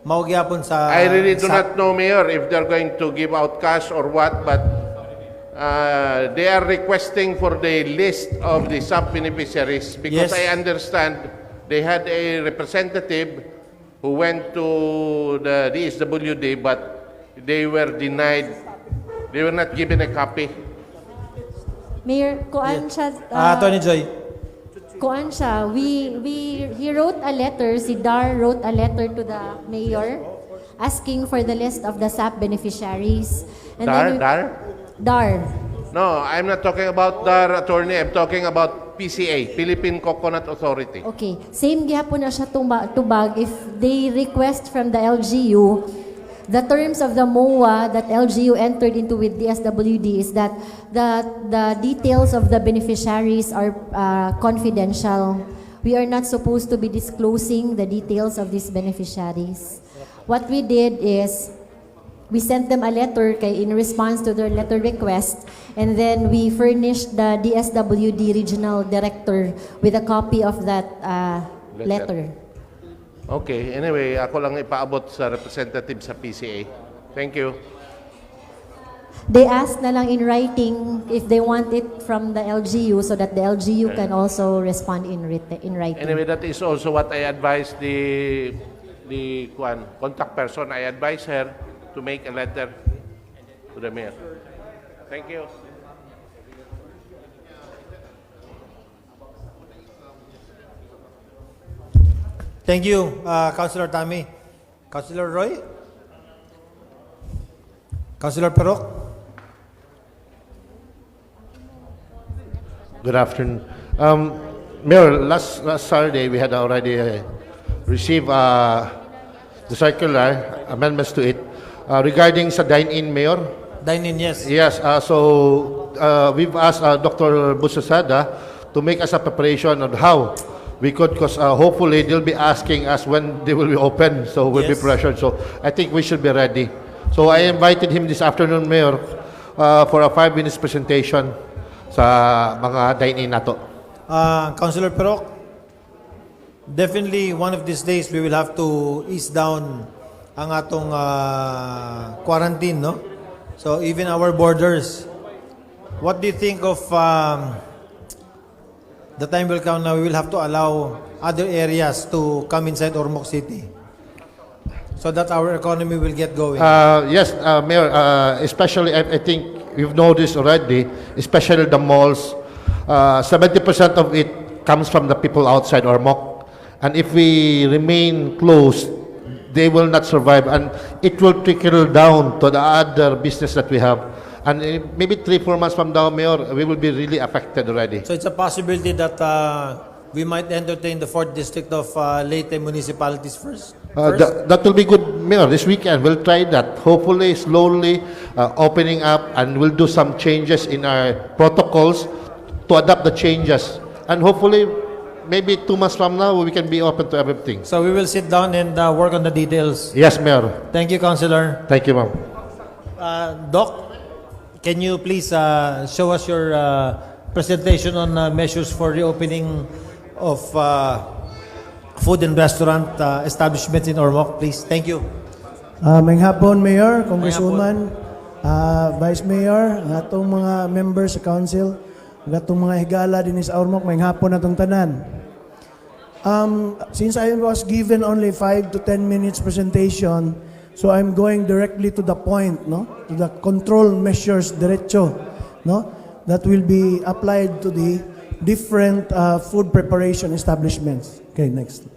[SPEAKER 1] maugyapon sa...
[SPEAKER 14] I really do not know, Mayor, if they're going to give out cash or what, but they are requesting for the list of the sub-beneficiaries because I understand they had a representative who went to the DSWD, but they were denied. They were not given a copy.
[SPEAKER 4] Mayor, kuan siya...
[SPEAKER 1] Attorney Joy.
[SPEAKER 4] Kuan siya, he wrote a letter, si Dar wrote a letter to the mayor asking for the list of the SAP beneficiaries. And Dar.
[SPEAKER 14] No, I'm not talking about Dar, Attorney. I'm talking about PCA, Philippine Coconut Authority.
[SPEAKER 4] Okay, same gyapon na siya tubag if they request from the LGU the terms of the MOA that LGU entered into with DSWD is that the details of the beneficiaries are confidential. We are not supposed to be disclosing the details of these beneficiaries. What we did is we sent them a letter in response to their letter request, and then we furnished the DSWD regional director with a copy of that letter.
[SPEAKER 14] Okay, anyway, ako lang ipaabot sa representative sa PCA. Thank you.
[SPEAKER 4] They asked na lang in writing if they want it from the LGU so that the LGU can also respond in writing.
[SPEAKER 14] Anyway, that is also what I advise the contact person. I advise her to make a letter to the mayor. Thank you.
[SPEAKER 1] Thank you, Councilor Tammy. Councilor Roy? Councilor Perok?
[SPEAKER 15] Good afternoon. Mayor, last Saturday we had already received the circular amendments to it regarding sa dine-in, Mayor.
[SPEAKER 1] Dine-in, yes.
[SPEAKER 15] Yes, so we've asked Dr. Busasada to make us a preparation on how we could, because hopefully they'll be asking us when they will be open, so we'll be pressured. So I think we should be ready. So I invited him this afternoon, Mayor, for a 5 minutes presentation sa mga dine-in nato.
[SPEAKER 1] Councilor Perok, definitely one of these days we will have to ease down ang atong quarantine, no? So even our borders. What do you think of the time will come now we will have to allow other areas to come inside Ormoc City so that our economy will get going?
[SPEAKER 15] Yes, Mayor, especially I think you've noticed already, especially the malls, 70% of it comes from the people outside Ormoc. And if we remain closed, they will not survive, and it will trickle down to the other business that we have. And maybe 3-4 months from now, Mayor, we will be really affected already.
[SPEAKER 1] So it's a possibility that we might entertain the 4th district of Leyte municipalities first?
[SPEAKER 15] That will be good, Mayor. This weekend, we'll try that. Hopefully, slowly opening up, and we'll do some changes in our protocols to adapt the changes. And hopefully, maybe 2 months from now, we can be open to everything.
[SPEAKER 1] So we will sit down and work on the details.
[SPEAKER 15] Yes, Mayor.
[SPEAKER 1] Thank you, Councilor.
[SPEAKER 15] Thank you, ma'am.
[SPEAKER 1] Doc, can you please show us your presentation on measures for reopening of food and restaurant establishments in Ormoc, please? Thank you.
[SPEAKER 16] May hapon, Mayor, Congresswoman, Vice Mayor, ang atong mga members sa council, ang atong mga higala din sa Ormoc, may hapon atong tanan. Since I was given only 5 to 10 minutes presentation, so I'm going directly to the point, no? To the control measures derecho, no? That will be applied to the different food preparation establishments. Okay, next.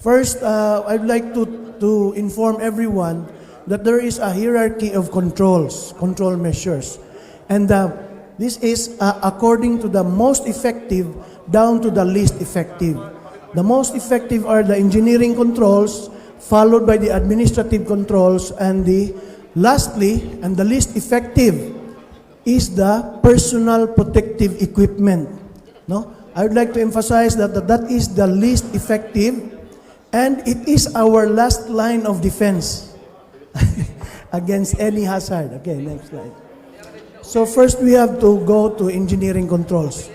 [SPEAKER 16] First, I'd like to inform everyone that there is a hierarchy of control measures. And this is according to the most effective down to the least effective. The most effective are the engineering controls, followed by the administrative controls, and lastly, and the least effective is the personal protective equipment. No? I would like to emphasize that is the least effective, and it is our last line of defense against any hazard. Okay, next slide. So first we have to go to engineering controls.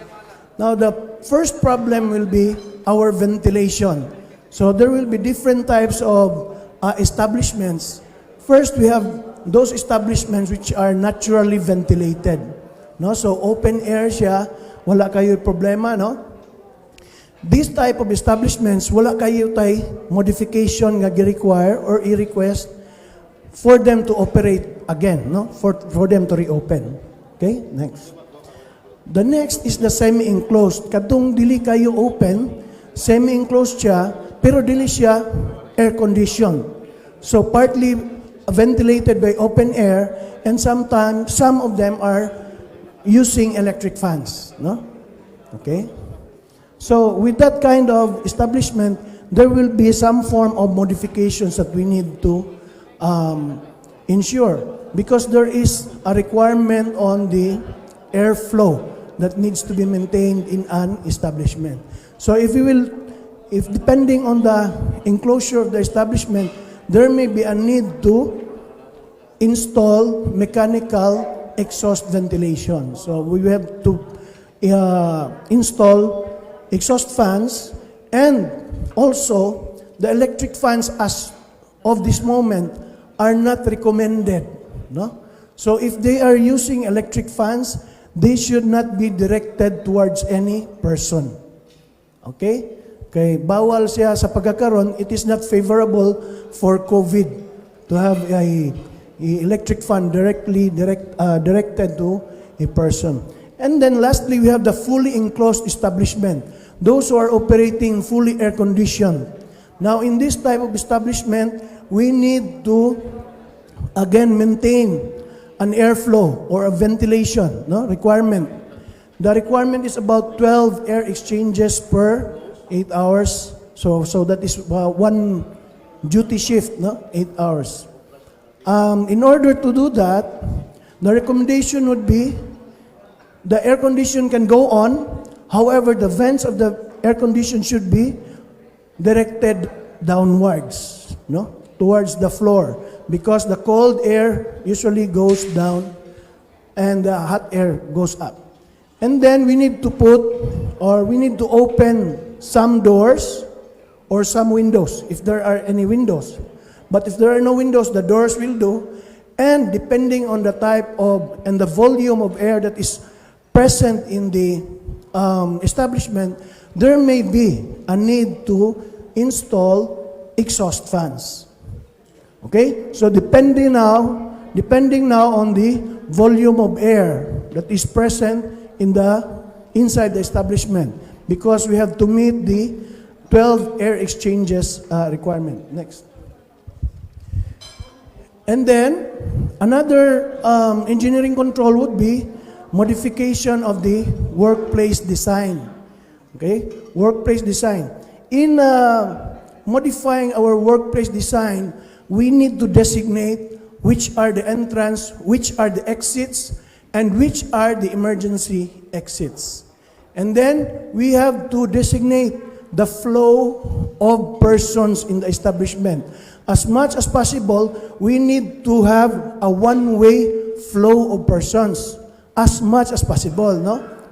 [SPEAKER 16] Now the first problem will be our ventilation. So there will be different types of establishments. First, we have those establishments which are naturally ventilated. No? So open air siya, wala kayo problema, no? This type of establishments, wala kayo tay modification nga gi-require or i-request for them to operate again, no? For them to reopen. Okay, next. The next is the semi-enclosed. Kadtong dili kayo open, semi-enclosed siya, pero dili siya air-conditioned. So partly ventilated by open air, and sometimes some of them are using electric fans, no? Okay? So with that kind of establishment, there will be some form of modifications that we need to ensure, because there is a requirement on the airflow that needs to be maintained in an establishment. So if depending on the enclosure of the establishment, there may be a need to install mechanical exhaust ventilation. So we have to install exhaust fans, and also the electric fans as of this moment are not recommended. No? So if they are using electric fans, they should not be directed towards any person. Okay? Okay, bawal siya sa pagkakaroon. It is not favorable for COVID to have a electric fan directed to a person. And then lastly, we have the fully enclosed establishment. Those who are operating fully air-conditioned. Now, in this type of establishment, we need to, again, maintain an airflow or a ventilation requirement. The requirement is about 12 air exchanges per 8 hours. So that is one duty shift, 8 hours. In order to do that, the recommendation would be the air condition can go on. However, the vents of the air condition should be directed downwards, towards the floor, because the cold air usually goes down and the hot air goes up. And then we need to open some doors or some windows if there are any windows. But if there are no windows, the doors will do. And depending on the type of and the volume of air that is present in the establishment, there may be a need to install exhaust fans. Okay? So depending now on the volume of air that is present inside the establishment, because we have to meet the 12 air exchanges requirement. Next. And then another engineering control would be modification of the workplace design. Okay? Workplace design. In modifying our workplace design, we need to designate which are the entrance, which are the exits, and which are the emergency exits. And then we have to designate the flow of persons in the establishment. As much as possible, we need to have a one-way flow of persons. As much as possible,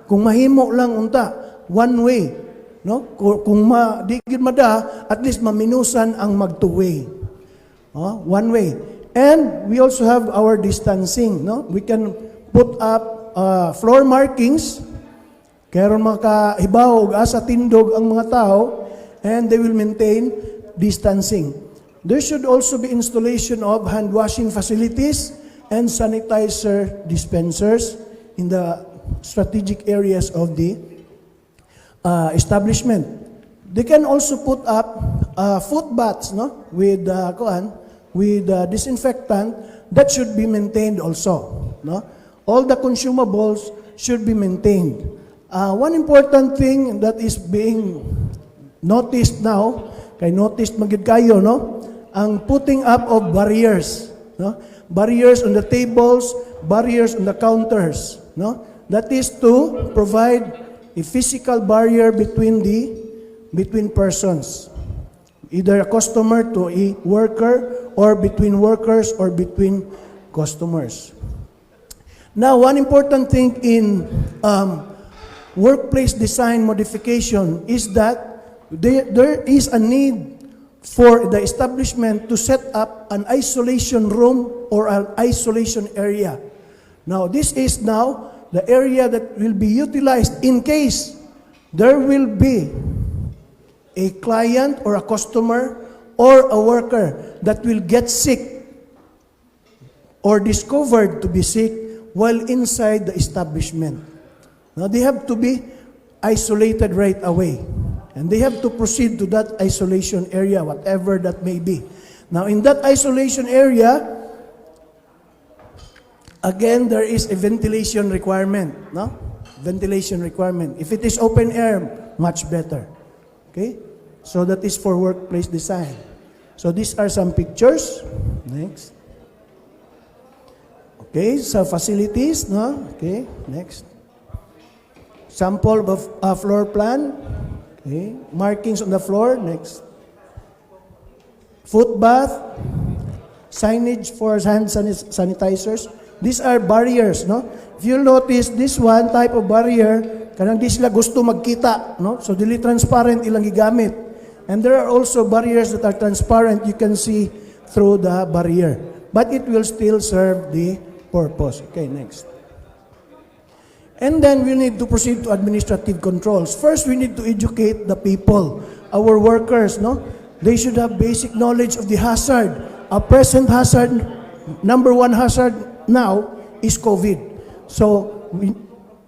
[SPEAKER 16] Kung mahimo lang unta, one way, Kung di gid mada, at least maminusan ang mag-two-way. One way. And we also have our distancing, We can put up floor markings, karon makahibaw asa tindog ang mga tao, and they will maintain distancing. There should also be installation of hand washing facilities and sanitizer dispensers in the strategic areas of the establishment. They can also put up foot baths, with disinfectant that should be maintained also, All the consumables should be maintained. One important thing that is being noticed now, kay noticed magid kayo, ang putting up of barriers, barriers on the tables, barriers on the counters, That is to provide a physical barrier between persons, either a customer to a worker, or between workers, or between customers. Now, one important thing in workplace design modification is that there is a need for the establishment to set up an isolation room or an isolation area. Now, this is now the area that will be utilized in case there will be a client or a customer or a worker that will get sick or discovered to be sick while inside the establishment. Now, they have to be isolated right away. And they have to proceed to that isolation area, whatever that may be. Now, in that isolation area, again, there is a ventilation requirement, Ventilation requirement. If it is open air, much better. Okay? So that is for workplace design. So these are some pictures. Next. Okay, so facilities, Okay, next. Sample of floor plan. Okay, markings on the floor. Next. Foot bath. Signage for hand sanitizers. These are barriers, If you'll notice, this one type of barrier, kanang di sila gusto magkita, So dili transparent ilang gigamit. And there are also barriers that are transparent. You can see through the barrier. But it will still serve the purpose. Okay, next. And then we need to proceed to administrative controls. First, we need to educate the people, our workers, They should have basic knowledge of the hazard. A present hazard, number one hazard now is COVID. So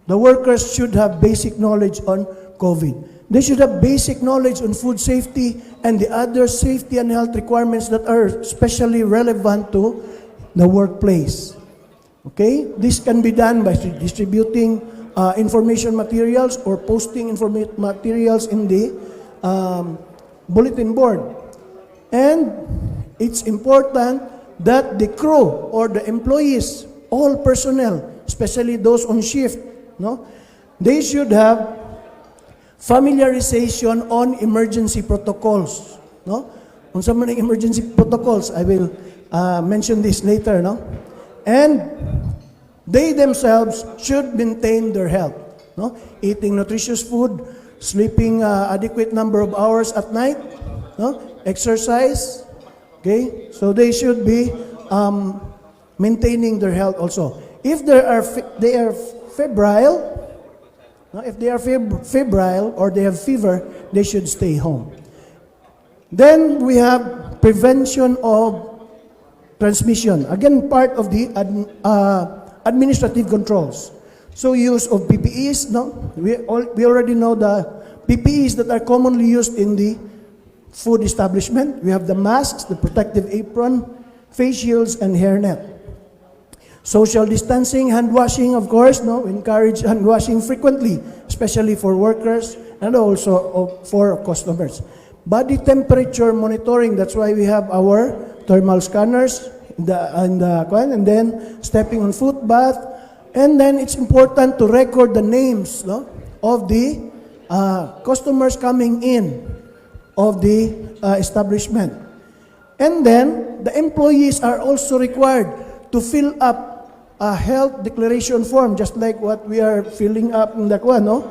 [SPEAKER 16] the workers should have basic knowledge on COVID. They should have basic knowledge on food safety and the other safety and health requirements that are especially relevant to the workplace. Okay? This can be done by distributing information materials or posting materials in the bulletin board. And it's important that the crew or the employees, all personnel, especially those on shift, no, they should have familiarization on emergency protocols, no? On some emergency protocols, I will mention this later, no? And they themselves should maintain their health, no? Eating nutritious food, sleeping adequate number of hours at night, no? Exercise, okay? So they should be maintaining their health also. If they are febrile, no, if they are febrile or they have fever, they should stay home. Then we have prevention of transmission. Again, part of the administrative controls. So use of PPEs, no? We already know the PPEs that are commonly used in the food establishment. We have the masks, the protective apron, face shields, and hairnet. Social distancing, hand washing, of course, no? Encourage hand washing frequently, especially for workers and also for customers. Body temperature monitoring, that's why we have our thermal scanners and then stepping on foot bath. And then it's important to record the names, no, of the customers coming in of the establishment. And then the employees are also required to fill up a health declaration form, just like what we are filling up in the Quin, no?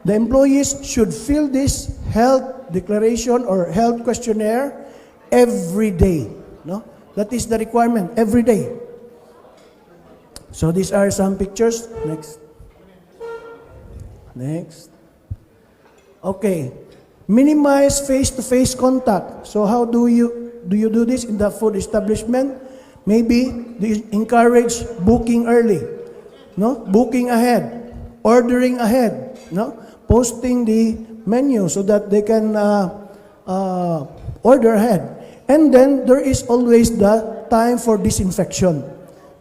[SPEAKER 16] The employees should fill this health declaration or health questionnaire every day, no? That is the requirement, every day. So these are some pictures. Next. Next. Okay. Minimize face-to-face contact. So how do you do this in the food establishment? Maybe encourage booking early, no? Booking ahead, ordering ahead, no? Posting the menu so that they can order ahead. And then there is always the time for disinfection.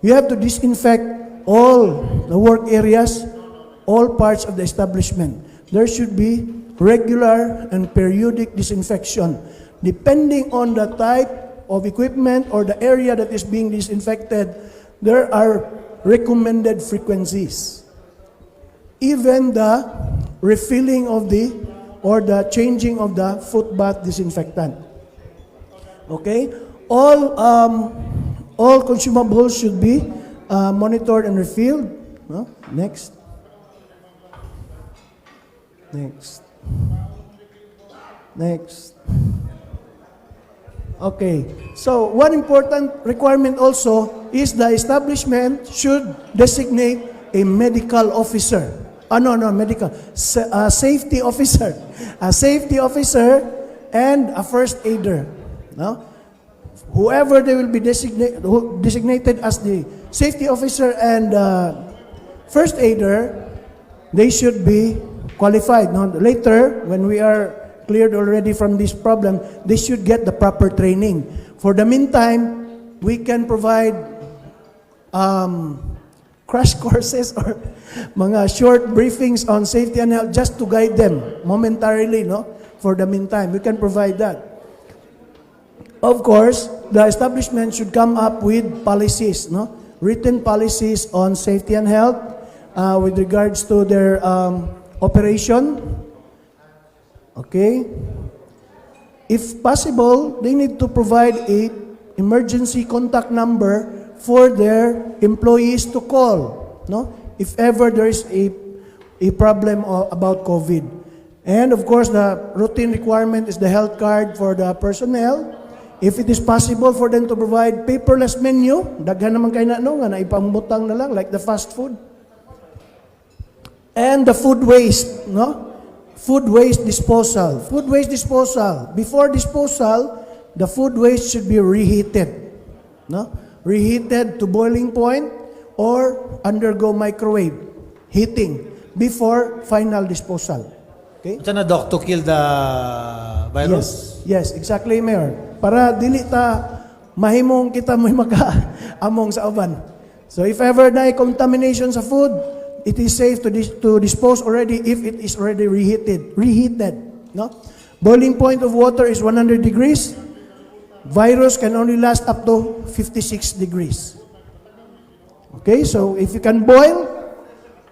[SPEAKER 16] You have to disinfect all the work areas, all parts of the establishment. There should be regular and periodic disinfection depending on the type of equipment or the area that is being disinfected. There are recommended frequencies. Even the refilling of the changing of the foot bath disinfectant. Okay? All consumables should be monitored and refilled. No? Next. Next. Next. Okay. So one important requirement also is the establishment should designate a medical officer. Safety officer. A safety officer and a first aider. No? Whoever they will be designated as the safety officer and first aider, they should be qualified. Now, later, when we are cleared already from this problem, they should get the proper training. For the meantime, we can provide crash courses or mga short briefings on safety and health just to guide them momentarily, no? For the meantime, we can provide that. Of course, the establishment should come up with policies, no? Written policies on safety and health with regards to their operation. Okay? If possible, they need to provide a emergency contact number for their employees to call, no? If ever there is a problem about COVID. And of course, the routine requirement is the health card for the personnel. If it is possible for them to provide paperless menu, daghan naman kayo na nga naipambutang na lang, like the fast food. And the food waste, no? Food waste disposal. Food waste disposal. Before disposal, the food waste should be reheated, no? Reheated to boiling point or undergo microwave heating before final disposal. Okay?
[SPEAKER 1] Ito na, Doc, to kill the virus?
[SPEAKER 16] Yes, exactly, Mayor. Para dili ta mahimong kita mo among sa uban. So if ever na contamination sa food, it is safe to dispose already if it is already reheated. No? Boiling point of water is 100 degrees. Virus can only last up to 56 degrees. Okay, so if you can boil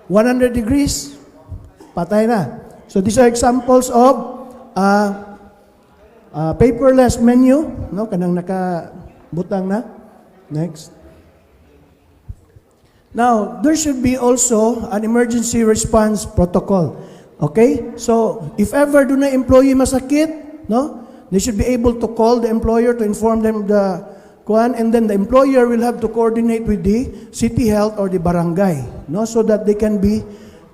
[SPEAKER 16] 100 degrees, patay na. So these are examples of paperless menu, no? Kanang nakabutang na. Next. Now, there should be also an emergency response protocol. Okay? So, if ever do na employee masakit, no? They should be able to call the employer to inform them the kuan, and then the employer will have to coordinate with the city health or the barangay, no? So that they can be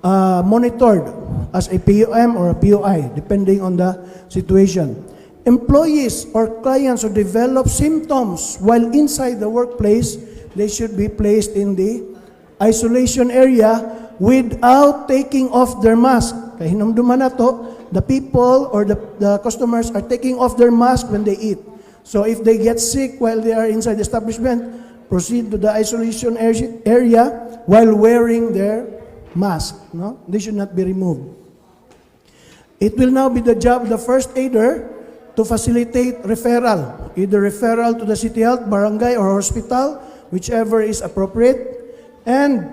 [SPEAKER 16] monitored as a POM or a POI, depending on the situation. Employees or clients who develop symptoms while inside the workplace, they should be placed in the isolation area without taking off their mask. Kaya hinumduman na to, the people or the customers are taking off their mask when they eat. So if they get sick while they are inside the establishment, proceed to the isolation area while wearing their mask. No? They should not be removed. It will now be the job of the first aider to facilitate referral, either referral to the city health, barangay, or hospital, whichever is appropriate. And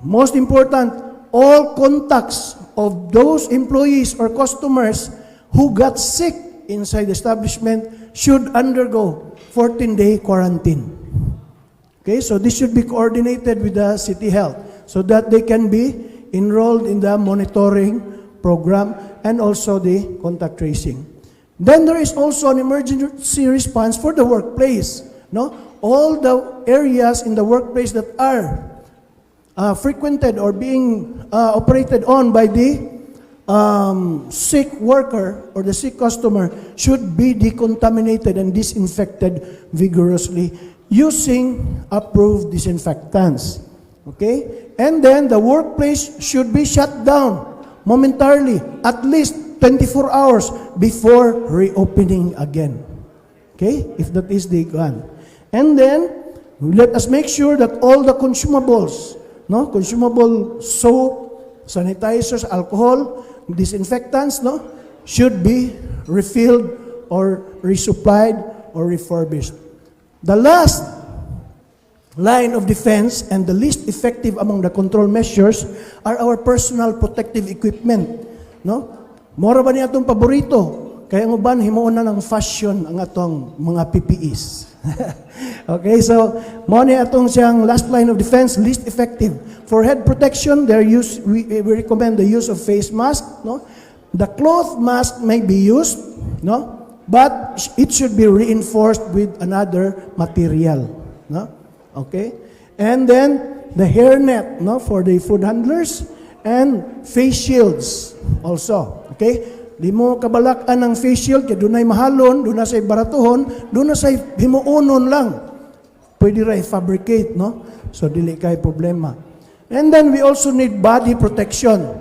[SPEAKER 16] most important, all contacts of those employees or customers who got sick inside the establishment should undergo 14-day quarantine. Okay, so this should be coordinated with the city health so that they can be enrolled in the monitoring program and also the contact tracing. Then there is also an emergency response for the workplace. No, all the areas in the workplace that are frequented or being operated on by the sick worker or the sick customer should be decontaminated and disinfected vigorously using approved disinfectants. Okay? And then the workplace should be shut down momentarily, at least 24 hours before reopening again. Okay? If that is the one. And then, let us make sure that all the consumables, no, consumable soap, sanitizers, alcohol, disinfectants, no, should be refilled or resupplied or refurbished. The last line of defense and the least effective among the control measures are our personal protective equipment. No? Mora ba niya itong paborito? Kaya ang uban, himuon na ng fashion ang atong mga PPEs. Okay, so mo ni atong siyang last line of defense, least effective. For head protection, we recommend the use of face mask. No? The cloth mask may be used, no? But it should be reinforced with another material. No? Okay? And then the hairnet, no, for the food handlers, and face shields also. Okay? Di mo kabalakan ng face shield, kaya dunay mahalon, dunay say baratuhon, dunay say himuunon lang. Pwede ra i-fabricate, no? So, dili kay problema. And then, we also need body protection.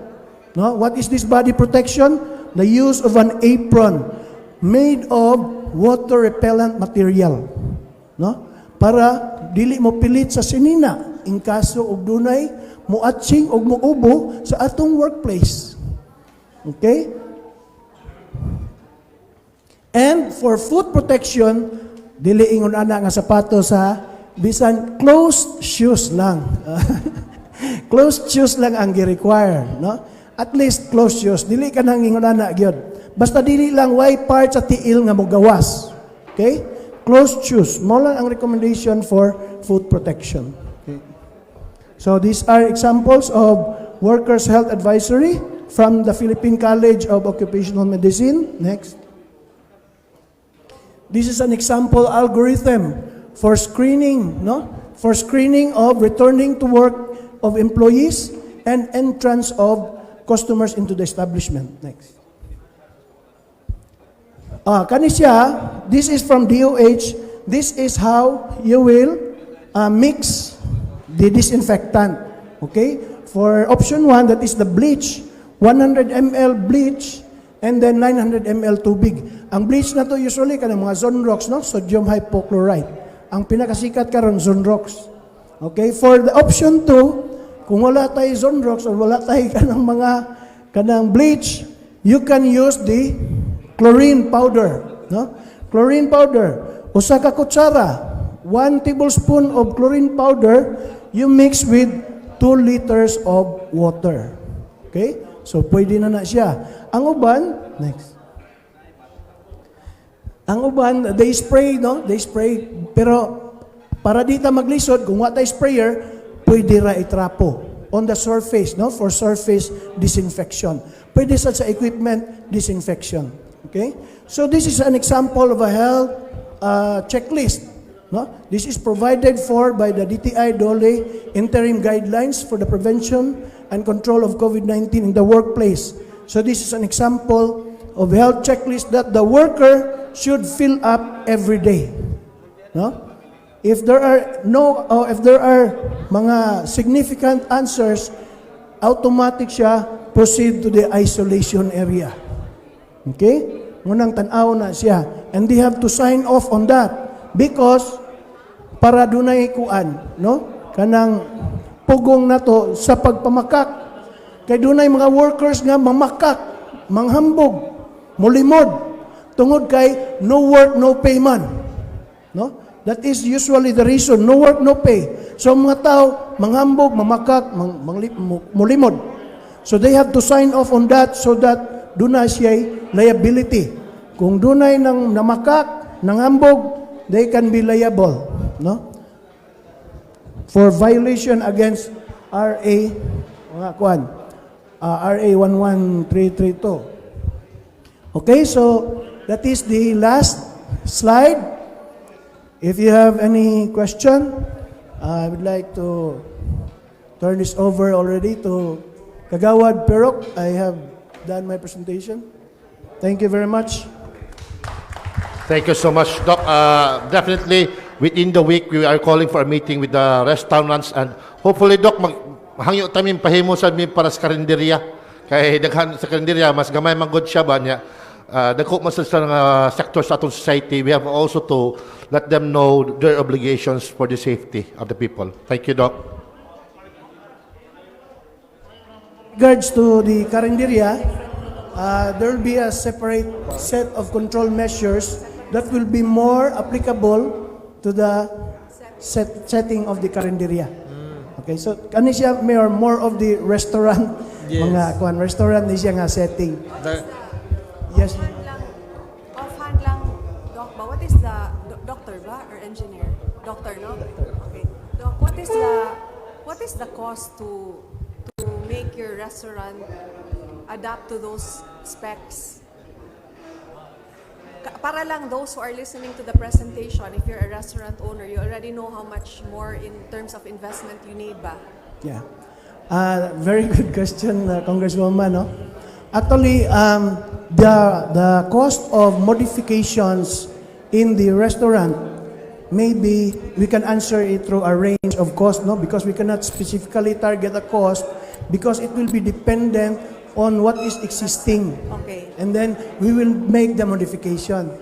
[SPEAKER 16] No? What is this body protection? The use of an apron made of water-repellent material. No? Para dili mo pilit sa sinina in kaso og dunay muatsing og muubo sa atong workplace. Okay? And for foot protection, dili ingon ana nga sapatos sa bisan closed shoes lang. Closed shoes lang ang gi-require, no? At least closed shoes. Dili ka nang ingon ana gyud. Basta dili lang way part sa tiil nga mogawas. Okay? Closed shoes. Mo lang ang recommendation for foot protection. Okay. So these are examples of Workers' Health Advisory from the Philippine College of Occupational Medicine. Next. This is an example algorithm for screening, no? For screening of returning to work of employees and entrance of customers into the establishment. Next. Kanisya, this is from DOH. This is how you will mix the disinfectant. Okay? For option 1, that is the bleach, 100 ml bleach, and then 900 ml tubig. Ang bleach na to usually kanang mga Zonrox, no? Sodium hypochlorite. Ang pinakasikat karon Zonrox. Okay, for the option 2, kung wala tayo Zonrox or wala tayo kanang bleach, you can use the chlorine powder, no? Chlorine powder, usa ka kutsara, 1 tablespoon of chlorine powder, you mix with 2 liters of water. Okay? So pwede na siya. Ang uban, next. Ang uban, they spray, no? They spray, pero para di ta maglisod, kung wala tayo sprayer, pwede ra itrapo on the surface, no? For surface disinfection. Pwede sa equipment disinfection. Okay? So this is an example of a health checklist. No? This is provided for by the DTI DOLE interim guidelines for the prevention and control of COVID-19 in the workplace. So this is an example of health checklist that the worker should fill up every day. No? If there are mga significant answers, automatic siya proceed to the isolation area. Okay? Munang tanaw na siya. And they have to sign off on that because para dunay kuan, no? Kanang pugong nato sa pagpamakak. Kay dunay mga workers nga mamakak, manghambog, mulimod tungod kay no work no pay man. No? That is usually the reason, no work no pay. So mga tao manghambog, mamakak, mulimod. So they have to sign off on that so that dunay siya liability. Kung dunay nang namakak, nanghambog, they can be liable, no? For violation against RA RA 11332. Okay, so that is the last slide. If you have any question, I would like to turn this over already to Kagawad Perok. I have done my presentation. Thank you very much.
[SPEAKER 15] Thank you so much, Doc. Definitely, within the week, we are calling for a meeting with the restaurants and hopefully, Doc, hangyo tamin pahimo sa mi para sa karinderya. Kay daghan sa karinderya, mas gamay magod siya ba niya. Dagko mas sa sectors sa atong society, we have also to let them know their obligations for the safety of the people. Thank you, Doc.
[SPEAKER 16] Regards to the karinderya, there will be a separate set of control measures that will be more applicable to the setting of the karinderya. Okay, so kani siya Mayor, more of the restaurant,
[SPEAKER 1] Yes.
[SPEAKER 16] mga restaurant ni siya nga setting. Yes.
[SPEAKER 11] Offhand lang, Doc, ba, what is the, doctor ba, or engineer? Doctor, no? Okay. Doc, what is the cost to make your restaurant adapt to those specs? Para lang those who are listening to the presentation, if you're a restaurant owner, you already know how much more in terms of investment you need ba?
[SPEAKER 16] Yeah. Very good question, Congresswoman. No? Actually, the cost of modifications in the restaurant, maybe we can answer it through a range of cost, no? Because we cannot specifically target a cost because it will be dependent on what is existing.
[SPEAKER 11] Okay.
[SPEAKER 16] And then we will make the modification.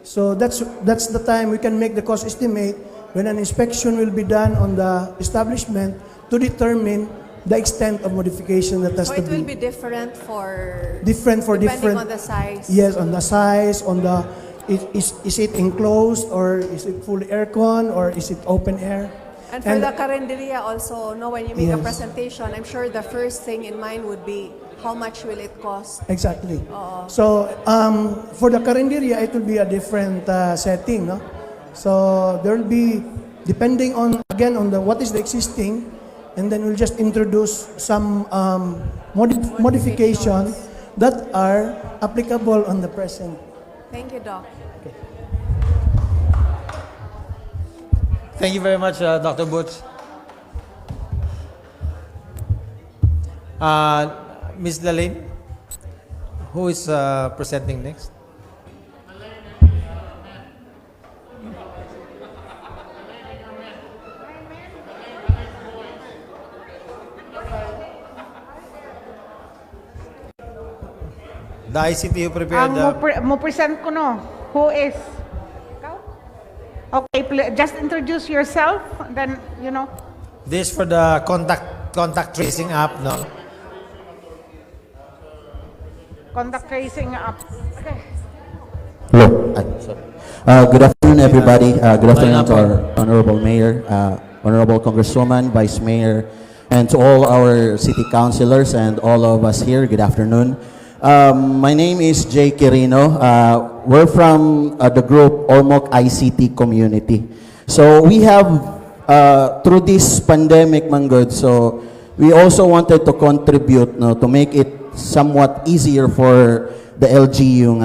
[SPEAKER 16] So that's the time we can make the cost estimate when an inspection will be done on the establishment to determine the extent of modification that has
[SPEAKER 11] So
[SPEAKER 16] to
[SPEAKER 11] it will be different for
[SPEAKER 16] depending
[SPEAKER 11] on the size.
[SPEAKER 16] Yes, on the size, on the is it enclosed or is it fully aircon or is it open air?
[SPEAKER 11] And for the karinderya also, no, when you make a
[SPEAKER 16] Yes.
[SPEAKER 11] presentation, I'm sure the first thing in mind would be how much will it cost?
[SPEAKER 16] Exactly.
[SPEAKER 11] Oo.
[SPEAKER 16] So, for the karinderya, it will be a different setting, no? So, there will be, depending on, again, on what is the existing, and then we'll just introduce some modifications that are applicable on the present.
[SPEAKER 11] Thank you, Doc.
[SPEAKER 1] Thank you very much, Dr. Butch. Ms. Lalaine, who is presenting next? The ICTU prepared
[SPEAKER 10] Ang mo present ko no. Who is? Ikaw? Okay, just introduce yourself, then, you know.
[SPEAKER 1] this for the contact tracing app, no?
[SPEAKER 10] Contact tracing up. Okay.
[SPEAKER 17] Hello. Sorry. Good afternoon, everybody. Good afternoon to our Honorable Mayor, Honorable Congresswoman, Vice Mayor, and to all our city councilors and all of us here. Good afternoon. My name is Jay Quirino. We're from the group Ormoc ICT Community. So we have, through this pandemic, Manggod, so we also wanted to contribute to make it somewhat easier for the LGU.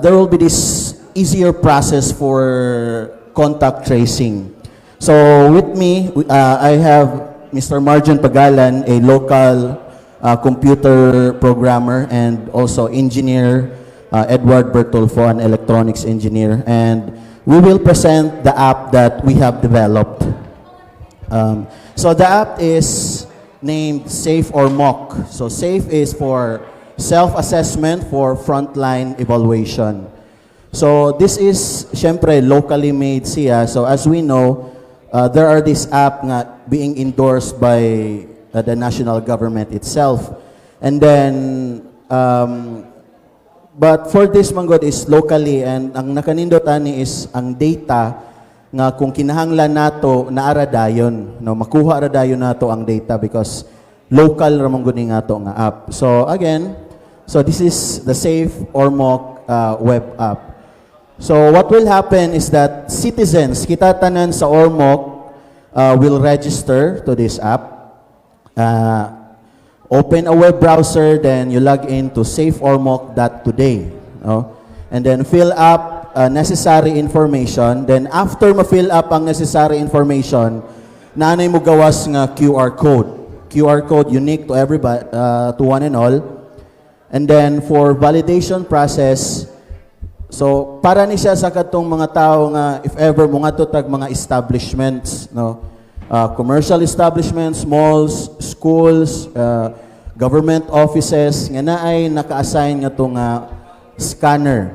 [SPEAKER 17] There will be this easier process for contact tracing. So with me, I have Mr. Marjon Pagalan, a local computer programmer, and also engineer Edward Bertolfo, an electronics engineer, and we will present the app that we have developed. So the app is named Safe Ormoc. So Safe is for self-assessment for frontline evaluation. So this is syempre locally made siya. So as we know, there are this app nga being endorsed by the national government itself. And then, but for this Manggod is locally, and ang nakanindot ani is ang data nga kung kinahanglan nato naara dayon, no, makuha ra dayon nato ang data because local ra man gud nga to nga app. So again, so this is the Safe Ormoc web app. So what will happen is that citizens, kita tanan sa Ormoc, will register to this app. Open a web browser, then you log in to safeormoc.today, no? And then fill up necessary information. Then after ma-fill up ang necessary information, naanay mo gawas nga QR code. QR code unique to everybody, to one and all. And then for validation process, so para ni siya sa katong mga tao nga if ever mo nga tag mga establishments, no? Commercial establishments, malls, schools, government offices, nga na ay naka-assign nga itong scanner.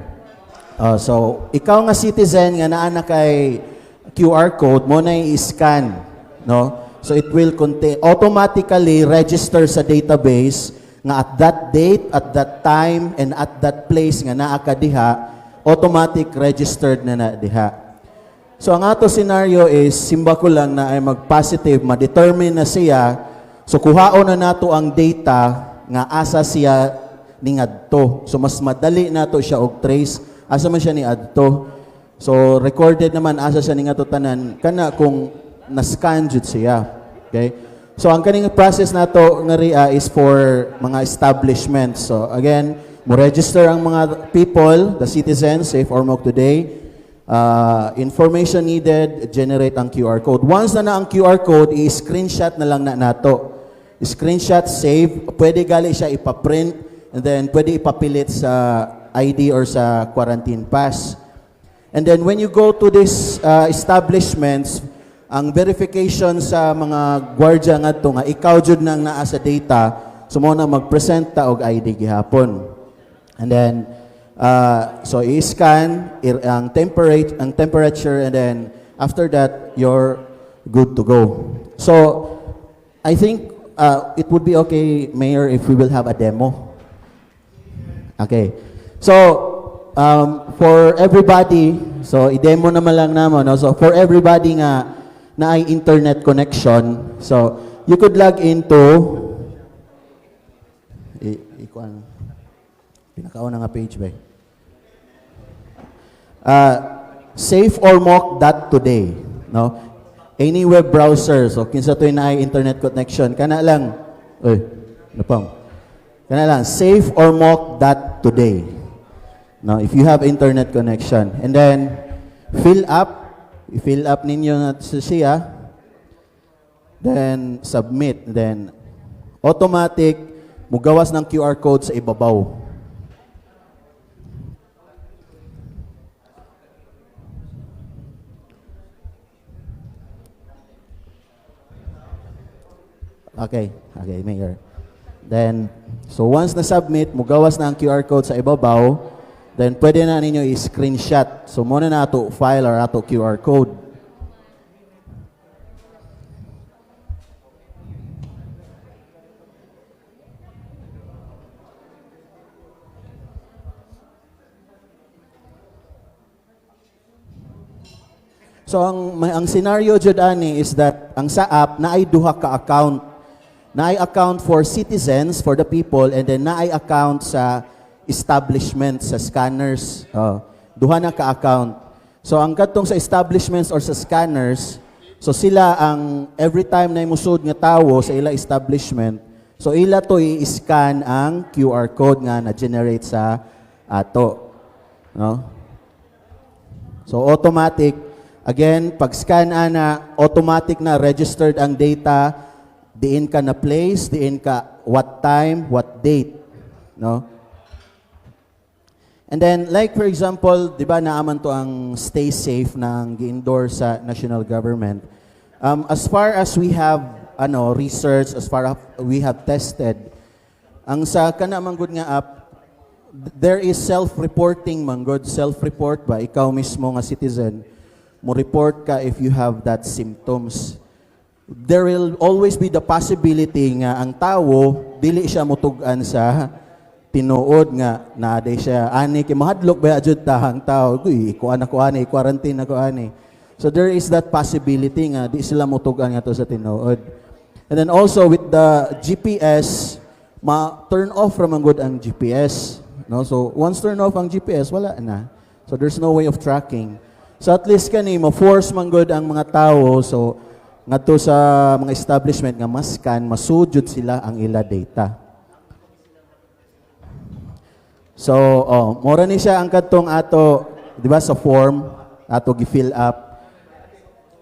[SPEAKER 17] So, ikaw nga citizen nga naa na kay QR code, mo na i-scan. No? So, it will contain, automatically register sa database nga at that date, at that time, and at that place nga naa ka diha, automatic registered na diha. So ang ato scenario is simba ko lang na ay mag-positive, ma-determine na siya. So kuhaon na nato ang data nga asa siya ni adto. So mas madali nato siya og trace asa man siya ni adto. So recorded naman asa siya ni adto tanan kana kung na-scan jud siya. Okay? So ang kaning process nato nga ria is for mga establishments. So again, mo register ang mga people, the citizens, Safe Ormoc today. Information needed, generate ang QR code. Once na ang QR code, i-screenshot na lang na nato. Screenshot, save, pwede gali siya ipaprint, and then pwede ipapilit sa ID or sa quarantine pass. And then when you go to these establishments, ang verification sa mga gwardiya nga to nga ikaw jud nang naa sa data, so mo na mag-present ta og ID gihapon. And then so i-scan ang temperature, and then after that you're good to go. So I think it would be okay, Mayor, if we will have a demo. Okay. So for everybody, so i-demo naman lang naman, no? So for everybody nga na ay internet connection, so you could log into pinakauna nga page ba? Safeormoc.today, no? Any web browser, so kinsa to na ay internet connection, kana lang, napang, kana lang, safeormoc.today. No, if you have internet connection. And then, fill up ninyo na siya, then submit, then automatic, mugawas ng QR code sa ibabaw. Okay, Mayor. Then, so once na-submit, mugawas na ang QR code sa ibabaw, then pwede na ninyo i-screenshot. So muna na ato file or ato QR code. So ang scenario jud ani is that ang sa app naay duha ka account. Naay account for citizens, for the people, and then naay account sa establishment, sa scanners. Duha na ka account. So ang katong sa establishments or sa scanners, so sila ang every time na musud nga tawo sa ila establishment, so ila to i-scan ang QR code nga na-generate sa ato. No? So automatic. Again, pag scan ana, automatic na registered ang data, diin ka na place, diin ka what time, what date, no? And then, like for example, di ba naaman to ang stay safe ng gi-endorse sa national government. As far as we have research, as far as we have tested, ang sa kana manggod nga app, there is self-reporting manggod, self-report ba, ikaw mismo nga citizen, mo report ka if you have that symptoms. There will always be the possibility nga ang tawo dili siya motugan sa tinuod nga naaday siya ani kay mahadlok ba jud tahang tawo kuan ako ani quarantine ako ani. So there is that possibility nga di sila motugan nga to sa tinuod. And then also with the GPS, turn off ra man gud ang GPS, no? So once turn off ang GPS, wala na. So there's no way of tracking. So at least kani ma-force man gud ang mga tawo so ngadto sa mga establishment nga maskan masudjud sila ang ila data. So mora ni siya ang kadtong ato di ba sa form ato gi-fill up.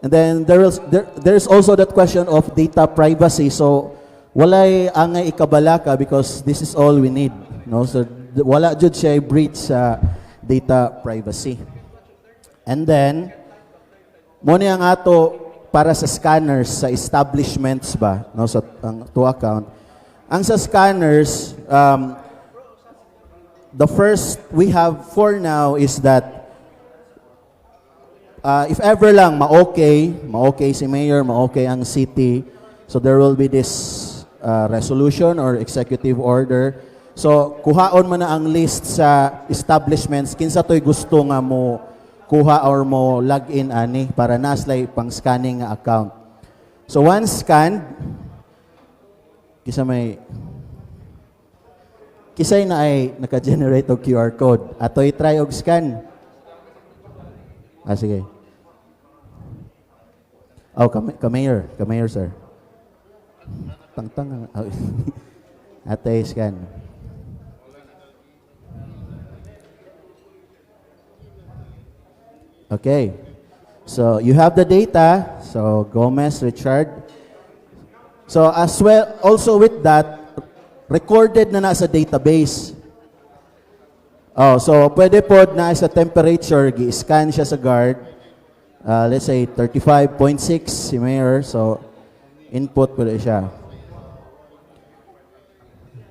[SPEAKER 17] And then there's also that question of data privacy. So walay angay ikabalaka because this is all we need, no? So wala jud siya breach sa data privacy. And then, muna ang ato para sa scanners, sa establishments ba, no, sa to account. Ang sa scanners, the first we have for now is that if ever lang ma-okay si mayor, ma-okay ang city, so there will be this resolution or executive order. So, kuhaon man na ang list sa establishments, kinsa to'y gusto nga mo kuha or mo login ani para naslay pang scanning nga account. So once scanned, kisay na ay naka-generate og QR code. Atoy try og scan. Sige. Ka-mayor sir. Tang-tang. Atoy scan. Okay, so you have the data, so Gomez, Richard. So as well, also with that, recorded na sa database. So pwede po na sa temperature, gi-scan siya sa guard. Let's say 35.6 si Mayor, so input pwede siya.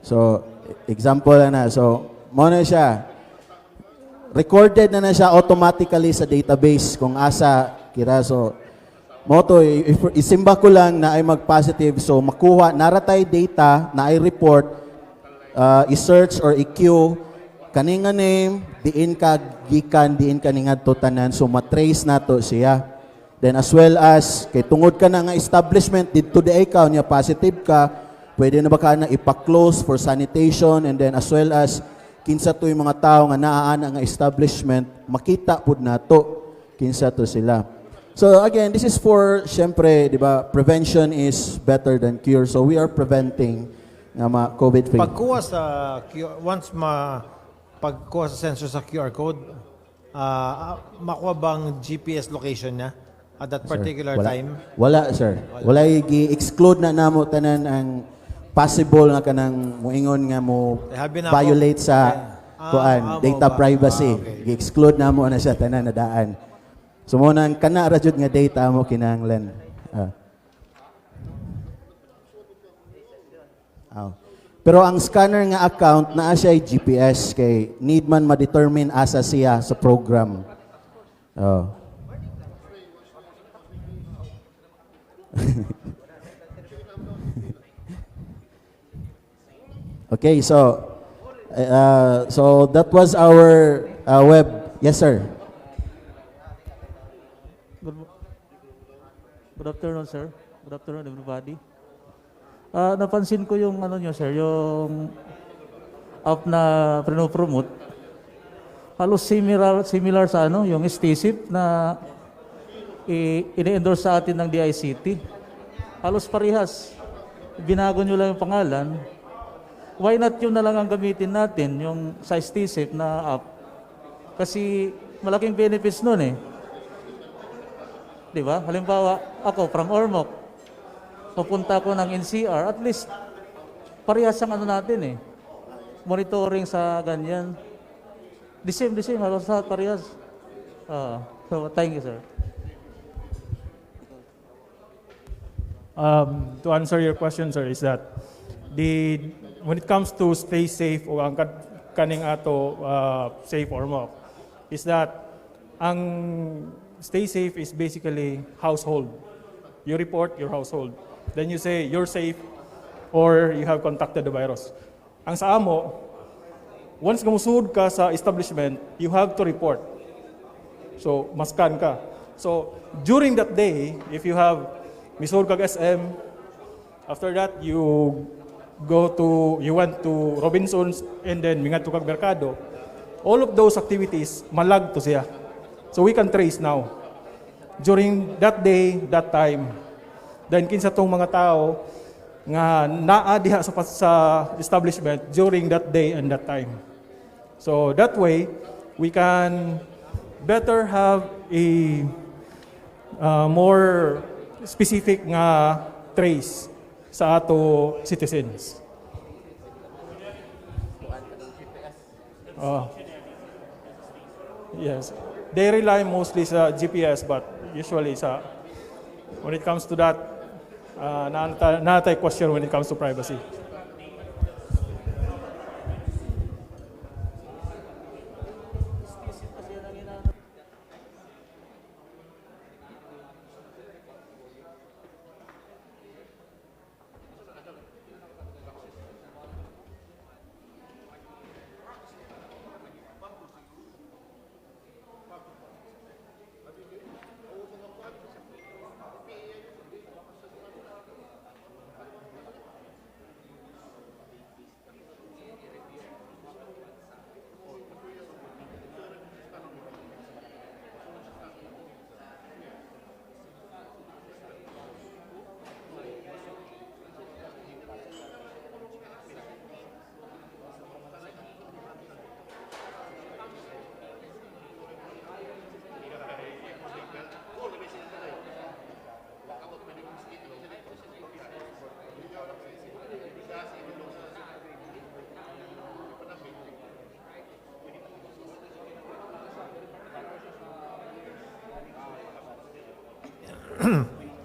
[SPEAKER 17] So example na, so muna siya. Recorded na siya automatically sa database kung asa kira. So, moto, isimba ko lang na ay mag-positive. So, makuha, naratay data, na ay report, i-search or i-queue, kaninga name, diin ka gikan, diin ka ningad to tanan. So, matrace na to siya. Then, as well as, kay tungod ka na nga establishment, dito di ikaw niya positive ka, pwede na ba ka na ipa-close for sanitation, and then as well as, kinsa to yung mga tao nga naaan ang establishment, makita pud nato kinsa to sila. So again, this is for, syempre, di ba, prevention is better than cure. So we are preventing nga COVID-free.
[SPEAKER 1] Pagkuha sa pagkuha sa sensor sa QR code, makuha bang GPS location niya at that particular time?
[SPEAKER 17] Wala, sir. Wala gi-exclude na namo tanan ang possible nga kanang moingon nga mo violate sa data privacy.
[SPEAKER 1] Okay.
[SPEAKER 17] Gi-exclude na mo na siya tanan na daan. So mo nang kana ra jud nga data mo kinahanglan. Pero ang scanner nga account naa siya GPS kay need man ma-determine asa siya sa program. Oh. Okay, so that was our web. Yes, sir.
[SPEAKER 18] Good afternoon, sir. Good afternoon, everybody. Napansin ko yung ano nyo, sir, yung app na promote. Halos similar sa ano, yung STSIP na ini-endorse sa atin ng DICT. Halos parehas. Binago nyo lang yung pangalan. Why not yun na lang ang gamitin natin, yung sa STSIP na app? Kasi malaking benefits nun eh. Di ba? Halimbawa, ako from Ormoc, pupunta ko ng NCR, at least parehas ang ano natin eh. Monitoring sa ganyan. The same, halos lahat parehas. So, thank you, sir.
[SPEAKER 19] To answer your question, sir, is that when it comes to stay safe o ang kaning ato safe Ormoc, is that ang stay safe is basically household. You report your household. Then you say you're safe or you have contacted the virus. Ang sa amo, once gamusud ka sa establishment, you have to report. So, maskan ka. So, during that day, if you have misud kag SM, after that, you went to Robinsons and then mingat to kag Mercado, all of those activities, malag to siya. So, we can trace now. During that day, that time, then kinsa tong mga tao nga naa diha sa establishment during that day and that time. So that way, we can better have a more specific nga trace sa ato citizens. Yes, they rely mostly sa GPS, but usually when it comes to that, natay question when it comes to privacy.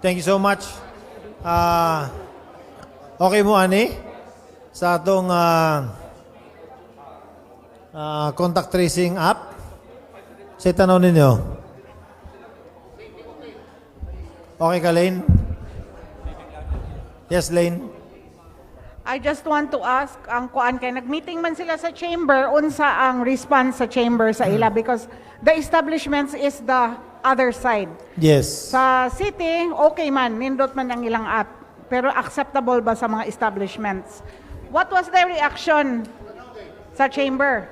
[SPEAKER 1] Thank you so much. Okay mo, ani? Sa atong contact tracing app? Sa tanaw ninyo. Okay ka, Lane? Yes, Lane?
[SPEAKER 10] I just want to ask, ang kuan kay nagmeeting man sila sa chamber, unsa ang response sa chamber sa ila? Because the establishments is the other side.
[SPEAKER 1] Yes.
[SPEAKER 10] Sa city, okay man, nindot man ang ilang app. Pero acceptable ba sa mga establishments? What was the reaction sa chamber?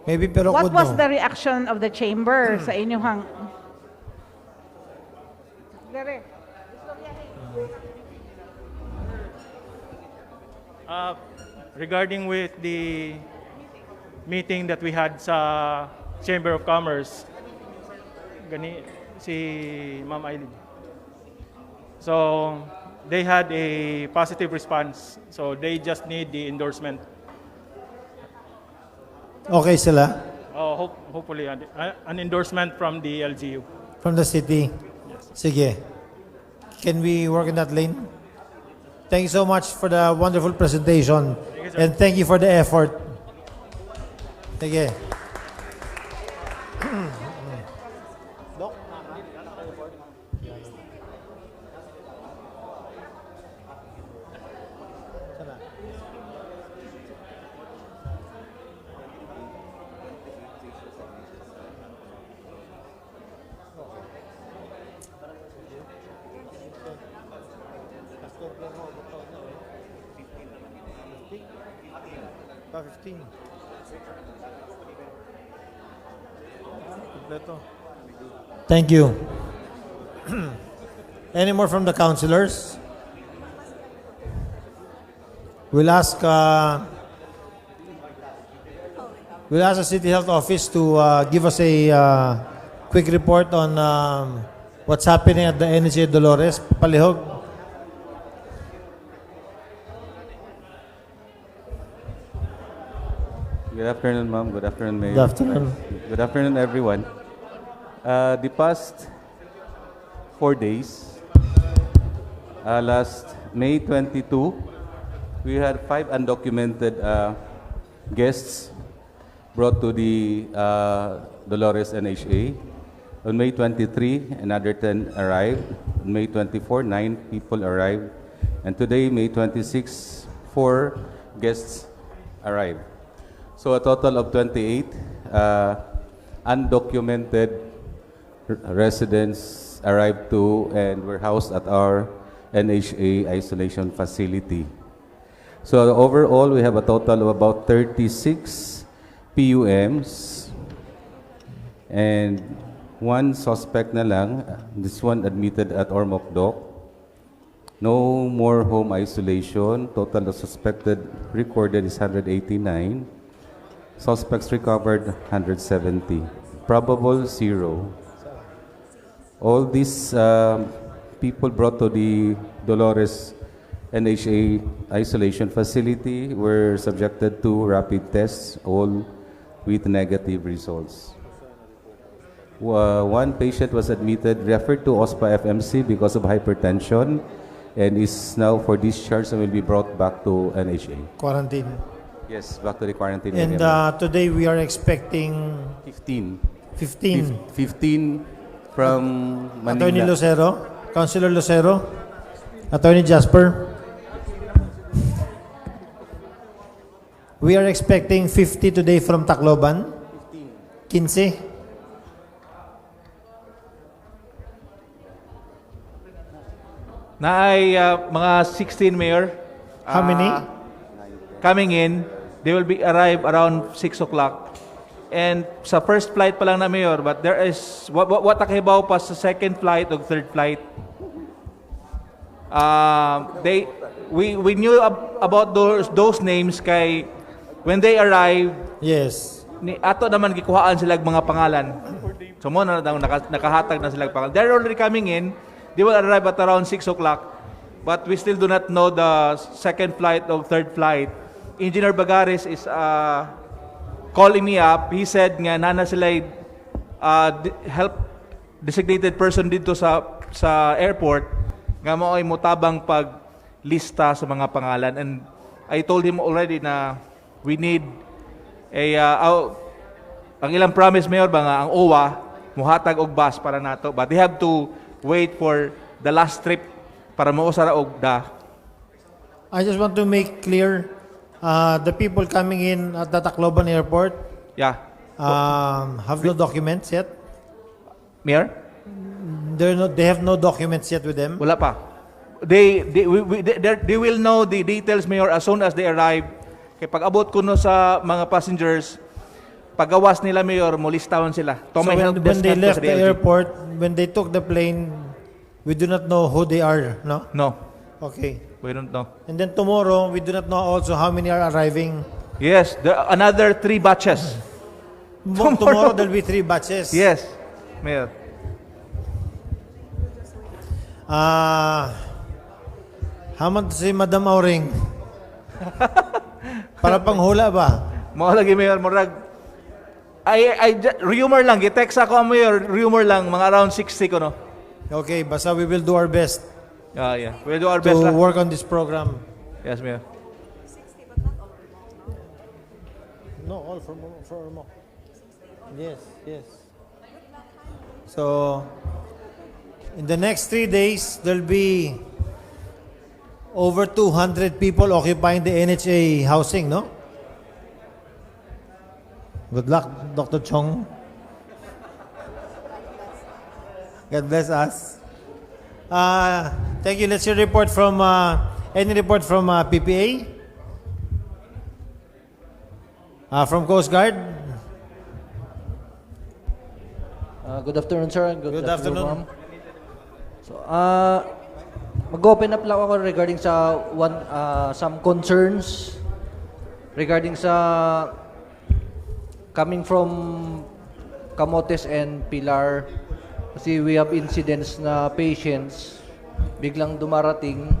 [SPEAKER 1] Maybe pero
[SPEAKER 10] What
[SPEAKER 1] could
[SPEAKER 10] was
[SPEAKER 1] no.
[SPEAKER 10] the reaction of the chamber sa inyong Dere.
[SPEAKER 19] Regarding with the meeting that we had sa Chamber of Commerce, si Ma'am Aileen. So, they had a positive response. So, they just need the endorsement.
[SPEAKER 1] Okay sila?
[SPEAKER 19] Hopefully, an endorsement from the LGU.
[SPEAKER 1] From the city?
[SPEAKER 19] Yes.
[SPEAKER 1] Sige. Can we work in that lane? Thank you so much for the wonderful presentation. And thank you for the effort. Thank you. Thank you. Any more from the councilors? We'll ask the City Health Office to give us a quick report on what's happening at the NHA Dolores. Palihog.
[SPEAKER 9] Good afternoon, ma'am. Good afternoon, Mayor.
[SPEAKER 1] Good afternoon.
[SPEAKER 9] Good afternoon, everyone. The past 4 days, last May 22, we had 5 undocumented guests brought to the Dolores NHA. On May 23, another 10 arrived. On May 24, 9 people arrived. And today, May 26, 4 guests arrived. So a total of 28 undocumented residents arrived to and were housed at our NHA isolation facility. So overall, we have a total of about 36 PUMs and 1 suspect na lang, this one admitted at Ormoc Doc. No more home isolation. Total of suspected recorded is 189. Suspects recovered 170. Probable 0. All these people brought to the Dolores NHA isolation facility were subjected to rapid tests, all with negative results. One patient was admitted, referred to OSPA FMC because of hypertension, and is now for discharge and will be brought back to NHA.
[SPEAKER 1] Quarantine.
[SPEAKER 9] Yes, back to the quarantine.
[SPEAKER 1] And today we are expecting
[SPEAKER 9] 15.
[SPEAKER 1] 15
[SPEAKER 9] from Manila.
[SPEAKER 1] Attorney Lucero, Councilor Lucero, Attorney Jasper. We are expecting 50 today from Tacloban. 15.
[SPEAKER 2] Na ay mga 16, Mayor.
[SPEAKER 1] How many?
[SPEAKER 2] Coming in, they will be arrive around 6 o'clock. And sa first flight pa lang na, Mayor, but there is, what nakahibaw pa sa second flight o third flight. We knew about those names kay when they arrived,
[SPEAKER 1] yes,
[SPEAKER 2] ni ato naman gikuhaan sila mga pangalan. So mo na nakahatag na sila pangalan. They're already coming in. They will arrive at around 6 o'clock. But we still do not know the second flight or third flight. Engineer Bagares is calling me up. He said nga nana sila help designated person dito sa airport nga mo ay mutabang paglista sa mga pangalan. And I told him already na we need ang ilang promise, Mayor, ba nga ang OWA muhatag og bus para nato, but they have to wait for the last trip para mausara og da.
[SPEAKER 1] I just want to make clear the people coming in at the Tacloban Airport have no documents yet.
[SPEAKER 2] Mayor?
[SPEAKER 1] They have no documents yet with them.
[SPEAKER 2] Wala pa. They will know the details, Mayor, as soon as they arrive. Kaya pag abot ko no sa mga passengers, pagawas nila, Mayor, mulistawan sila.
[SPEAKER 1] So when they left the airport, when they took the plane, we do not know who they are, no?
[SPEAKER 2] No.
[SPEAKER 1] Okay.
[SPEAKER 2] We don't know.
[SPEAKER 1] And then tomorrow, we do not know also how many are arriving.
[SPEAKER 2] Yes, there are another 3 batches.
[SPEAKER 1] Tomorrow there'll be 3 batches.
[SPEAKER 2] Yes, Mayor.
[SPEAKER 1] Haman si Madam Auring. Para panghula ba?
[SPEAKER 2] Mao lagi, Mayor, murag rumor lang, gitext ako, Mayor, rumor lang, mga around 60 ko, no?
[SPEAKER 1] Okay, basta we will do our best.
[SPEAKER 2] Yeah. We'll do our
[SPEAKER 1] to
[SPEAKER 2] best lang.
[SPEAKER 1] work on this program.
[SPEAKER 2] Yes, Mayor.
[SPEAKER 1] No, all for Ormoc. Yes. So, in the next 3 days, there'll be over 200 people occupying the NHA housing, no? Good luck, Dr. Chong. God bless us. Thank you. Let's hear report from any report from PPA? From Coast Guard?
[SPEAKER 20] Good afternoon, sir. And
[SPEAKER 1] Good afternoon.
[SPEAKER 20] ma'am. So, mag-open up lang ako regarding sa some concerns regarding sa coming from Camotes and Pilar. Kasi we have incidents na patients biglang dumarating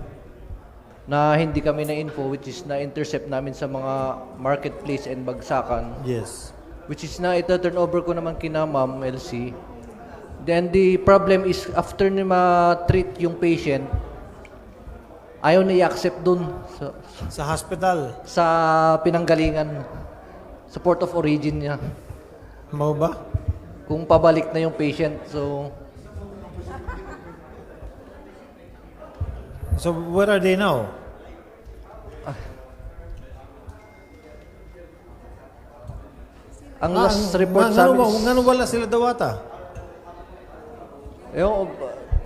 [SPEAKER 20] na hindi kami na-info, which is na-intercept namin sa mga marketplace and bagsakan.
[SPEAKER 1] Yes.
[SPEAKER 20] Which is na ito-turn over ko naman kina Ma'am LC. Then the problem is after ni ma-treat yung patient, ayaw na i-accept dun.
[SPEAKER 1] Sa hospital?
[SPEAKER 20] Sa pinanggalingan. Sa port of origin niya.
[SPEAKER 1] Mau ba?
[SPEAKER 20] Kung pabalik na yung patient.
[SPEAKER 1] So where are they now?
[SPEAKER 20] Ang last report sa amin is...
[SPEAKER 1] Ngano wala sila dawata?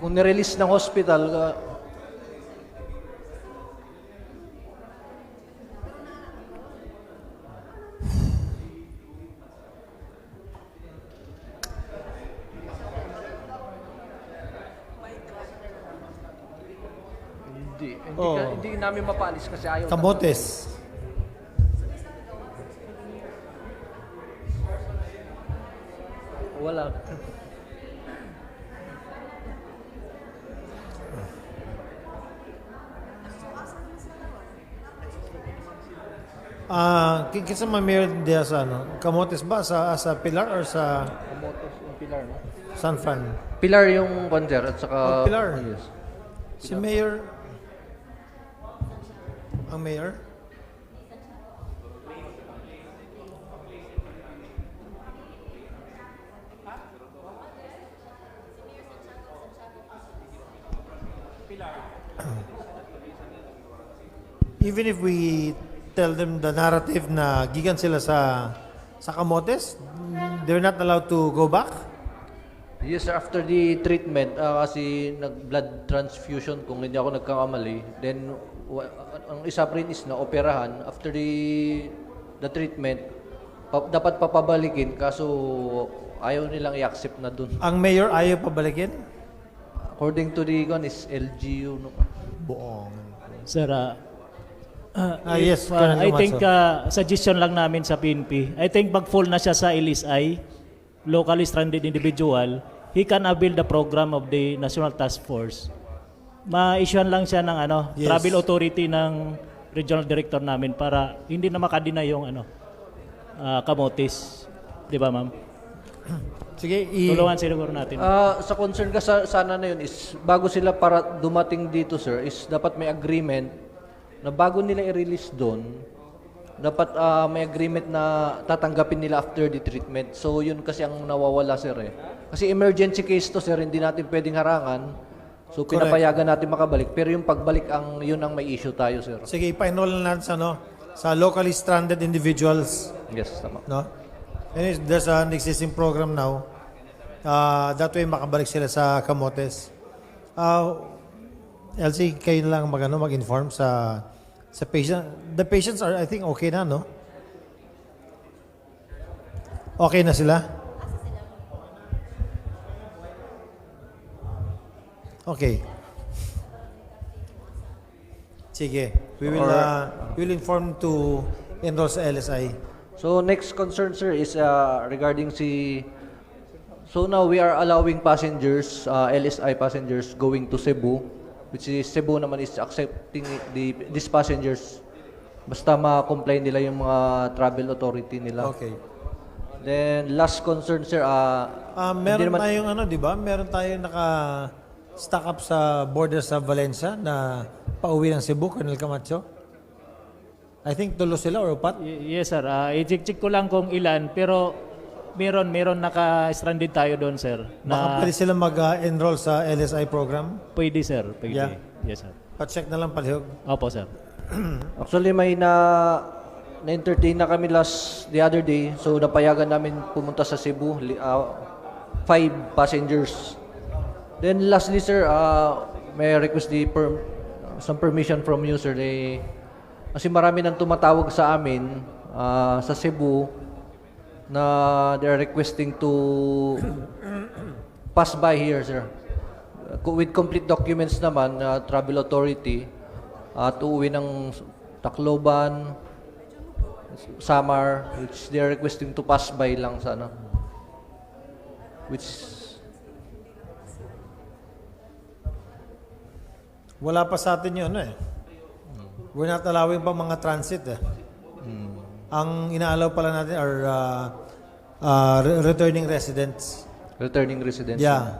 [SPEAKER 20] Kung nirelease ng hospital, hindi namin mapaalis kasi ayaw.
[SPEAKER 1] Camotes.
[SPEAKER 20] Wala.
[SPEAKER 1] Kinsa man mayor diya sa Camotes ba sa Pilar or sa
[SPEAKER 20] Camotes yung Pilar, no?
[SPEAKER 1] San Fran?
[SPEAKER 20] Pilar yung konser at saka
[SPEAKER 1] Pilar.
[SPEAKER 20] Yes.
[SPEAKER 1] Si Mayor ang mayor? Even if we tell them the narrative na gigan sila sa Camotes, they're not allowed to go back?
[SPEAKER 20] Yes, sir. After the treatment, kasi nag-blood transfusion kung hindi ako nagkakamali. Then, ang isa pa rin is na operahan. After the treatment, dapat papabalikin kaso ayaw nilang i-accept na dun.
[SPEAKER 1] Ang mayor ayaw pabalikin?
[SPEAKER 20] According to the is LGU. No?
[SPEAKER 1] Buong.
[SPEAKER 21] Sir,
[SPEAKER 1] yes,
[SPEAKER 21] I think suggestion lang namin sa PNP. I think pag full na siya sa LSI, locally stranded individual, he can avail the program of the National Task Force. Ma-issuean lang siya ng
[SPEAKER 1] Yes.
[SPEAKER 21] travel authority ng regional director namin para hindi na makadina yung Camotes. Di ba, ma'am?
[SPEAKER 1] Sige,
[SPEAKER 21] tulungan siguro natin.
[SPEAKER 20] Sa concern ka sana na yun is bago sila para dumating dito, sir, is dapat may agreement na bago nila i-release doon, dapat may agreement na tatanggapin nila after the treatment. So yun kasi ang nawawala, sir eh. Kasi emergency case to, sir, hindi natin pwedeng harangan. So pinapayagan natin makabalik. Pero yung pagbalik, yun ang may issue tayo, sir.
[SPEAKER 1] Sige, ipa-enroll na natin sa locally stranded individuals.
[SPEAKER 20] Yes, tama.
[SPEAKER 1] No? And there's an existing program now. That way makabalik sila sa Camotes. LC, kayo na lang mag-inform sa patient. The patients are, I think, okay na, no? Okay na sila? Okay. Sige. We will inform to enroll sa LSI.
[SPEAKER 20] So next concern, sir, is regarding so now we are allowing passengers, LSI passengers going to Cebu, which is Cebu naman is accepting these passengers basta ma-comply nila yung mga travel authority nila.
[SPEAKER 1] Okay.
[SPEAKER 20] Then last concern, sir,
[SPEAKER 1] meron tayong di ba? Meron tayong stock up sa border sa Valencia na pauwi ng Cebu, Colonel Camacho? I think tulo sila or upat?
[SPEAKER 21] Yes sir, i-check ko lang kung ilan, pero meron naka-stranded tayo doon sir.
[SPEAKER 1] Baka pwede sila mag-enroll sa LSI program?
[SPEAKER 21] Pwede sir, pwede.
[SPEAKER 1] Yeah.
[SPEAKER 21] Yes sir.
[SPEAKER 1] Pa-check na lang palihog.
[SPEAKER 21] Opo sir.
[SPEAKER 20] Actually, may na-entertain na kami the other day. So, napayagan namin pumunta sa Cebu. 5 passengers. Then, lastly, sir, may I request some permission from you, sir. Kasi marami nang tumatawag sa amin sa Cebu na they're requesting to pass by here, sir. With complete documents naman, travel authority, at uuwi ng Tacloban, Samar, which they're requesting to pass by lang sa which
[SPEAKER 1] wala pa sa atin yun We're not allowing pa mga transit Ang inaalaw pala natin are returning residents.
[SPEAKER 20] Returning residents.
[SPEAKER 1] Yeah.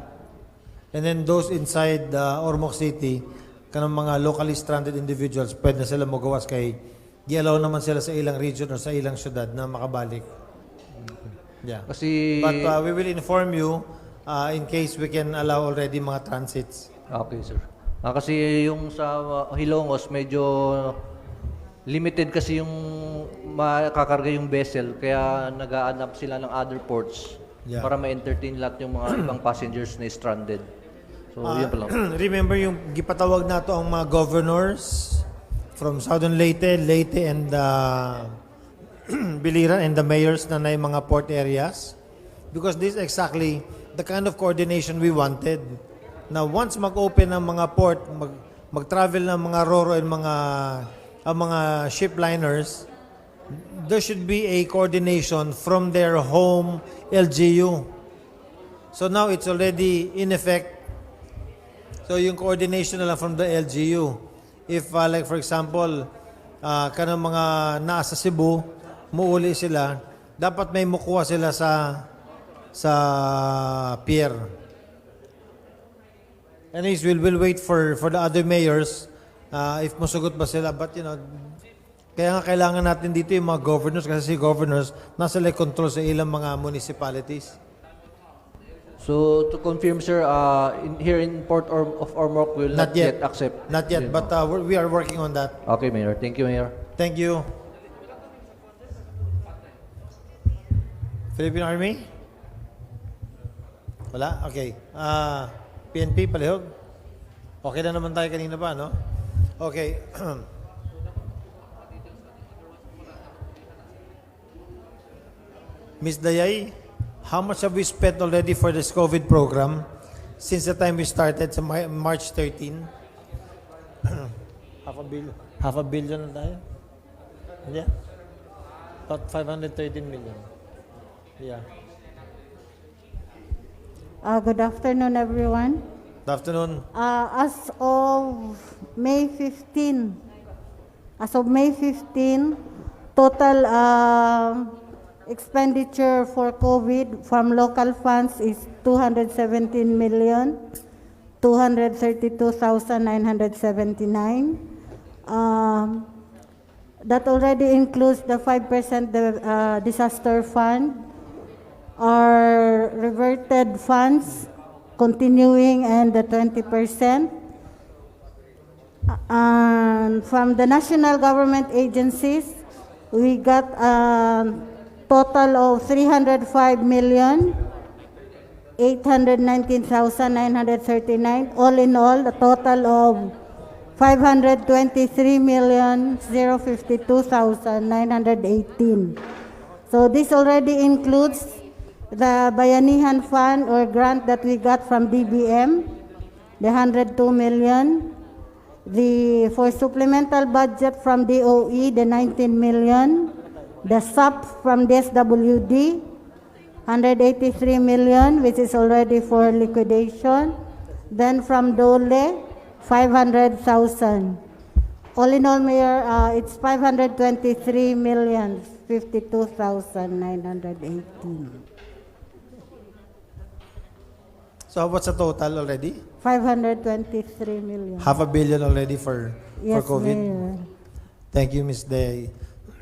[SPEAKER 1] And then those inside Ormoc City, kanang mga locally stranded individuals, pwede na sila magawas kay di-allow naman sila sa ilang region o sa ilang syudad na makabalik. Yeah.
[SPEAKER 20] Kasi
[SPEAKER 1] But we will inform you in case we can allow already mga transits.
[SPEAKER 20] Okay, sir. Kasi yung sa Hilongos, medyo limited kasi yung makakarga yung vessel, kaya nag-a-adapt sila ng other ports para ma-entertain lahat yung mga ibang passengers na stranded. So, yun pa lang.
[SPEAKER 1] Remember yung gipatawag na to ang mga governors from Southern Leyte and Biliran and the mayors na yung mga port areas? Because this is exactly the kind of coordination we wanted. Now, once mag-open ang mga port, mag-travel ng mga Roro and mga ship liners, there should be a coordination from their home LGU. So now it's already in effect. So yung coordination na lang from the LGU. If like for example, kanang mga nasa Cebu, muuli sila, dapat may mukuha sila sa pier. Anyways, we'll wait for the other mayors if masugot ba sila. But kaya nga kailangan natin dito yung mga governors kasi si governors nasa control sa ilang mga municipalities.
[SPEAKER 20] So, to confirm, sir, here in Port of Ormoc will not yet accept.
[SPEAKER 1] Not yet, but we are working on that.
[SPEAKER 20] Okay, Mayor. Thank you, Mayor.
[SPEAKER 1] Thank you. Philippine Army? Wala? Okay. PNP, palihog? Okay na naman tayo kanina pa, no? Okay. Ms. Dayay, how much have we spent already for this COVID program since the time we started sa March 13? Half a billion na tayo? Yeah. About 513 million. Yeah.
[SPEAKER 6] Good afternoon, everyone.
[SPEAKER 1] Good afternoon.
[SPEAKER 6] As of May 15, total expenditure for COVID from local funds is 217,232,979. That already includes the 5% disaster fund, our reverted funds continuing, and the 20%. And from the national government agencies, we got a total of 305,819,939. All in all, a total of 523,052,918. So this already includes the Bayanihan Fund or grant that we got from DBM, the 102 million. For supplemental budget from DOE, the 19 million. The SAP from DSWD, 183 million, which is already for liquidation. Then from DOLE, 500,000. All in all, Mayor, it's 523,052,918.
[SPEAKER 1] So what's the total already?
[SPEAKER 6] 523 million.
[SPEAKER 1] Half a billion already for
[SPEAKER 6] Yes,
[SPEAKER 1] COVID.
[SPEAKER 6] Mayor.
[SPEAKER 1] Thank you, Ms. Day.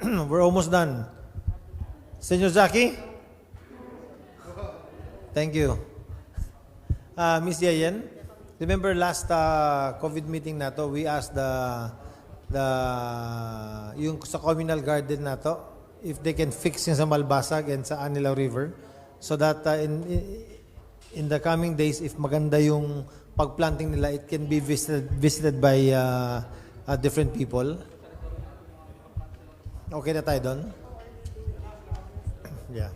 [SPEAKER 1] We're almost done. Senyor Zaki? Thank you. Ms. Yayen, remember last COVID meeting nato, we asked yung sa communal garden nato, if they can fix yung sa Malbasag and sa Anilaw River, so that in the coming days, if maganda yung pagplanting nila, it can be visited by different people. Okay na tayo doon? Yeah.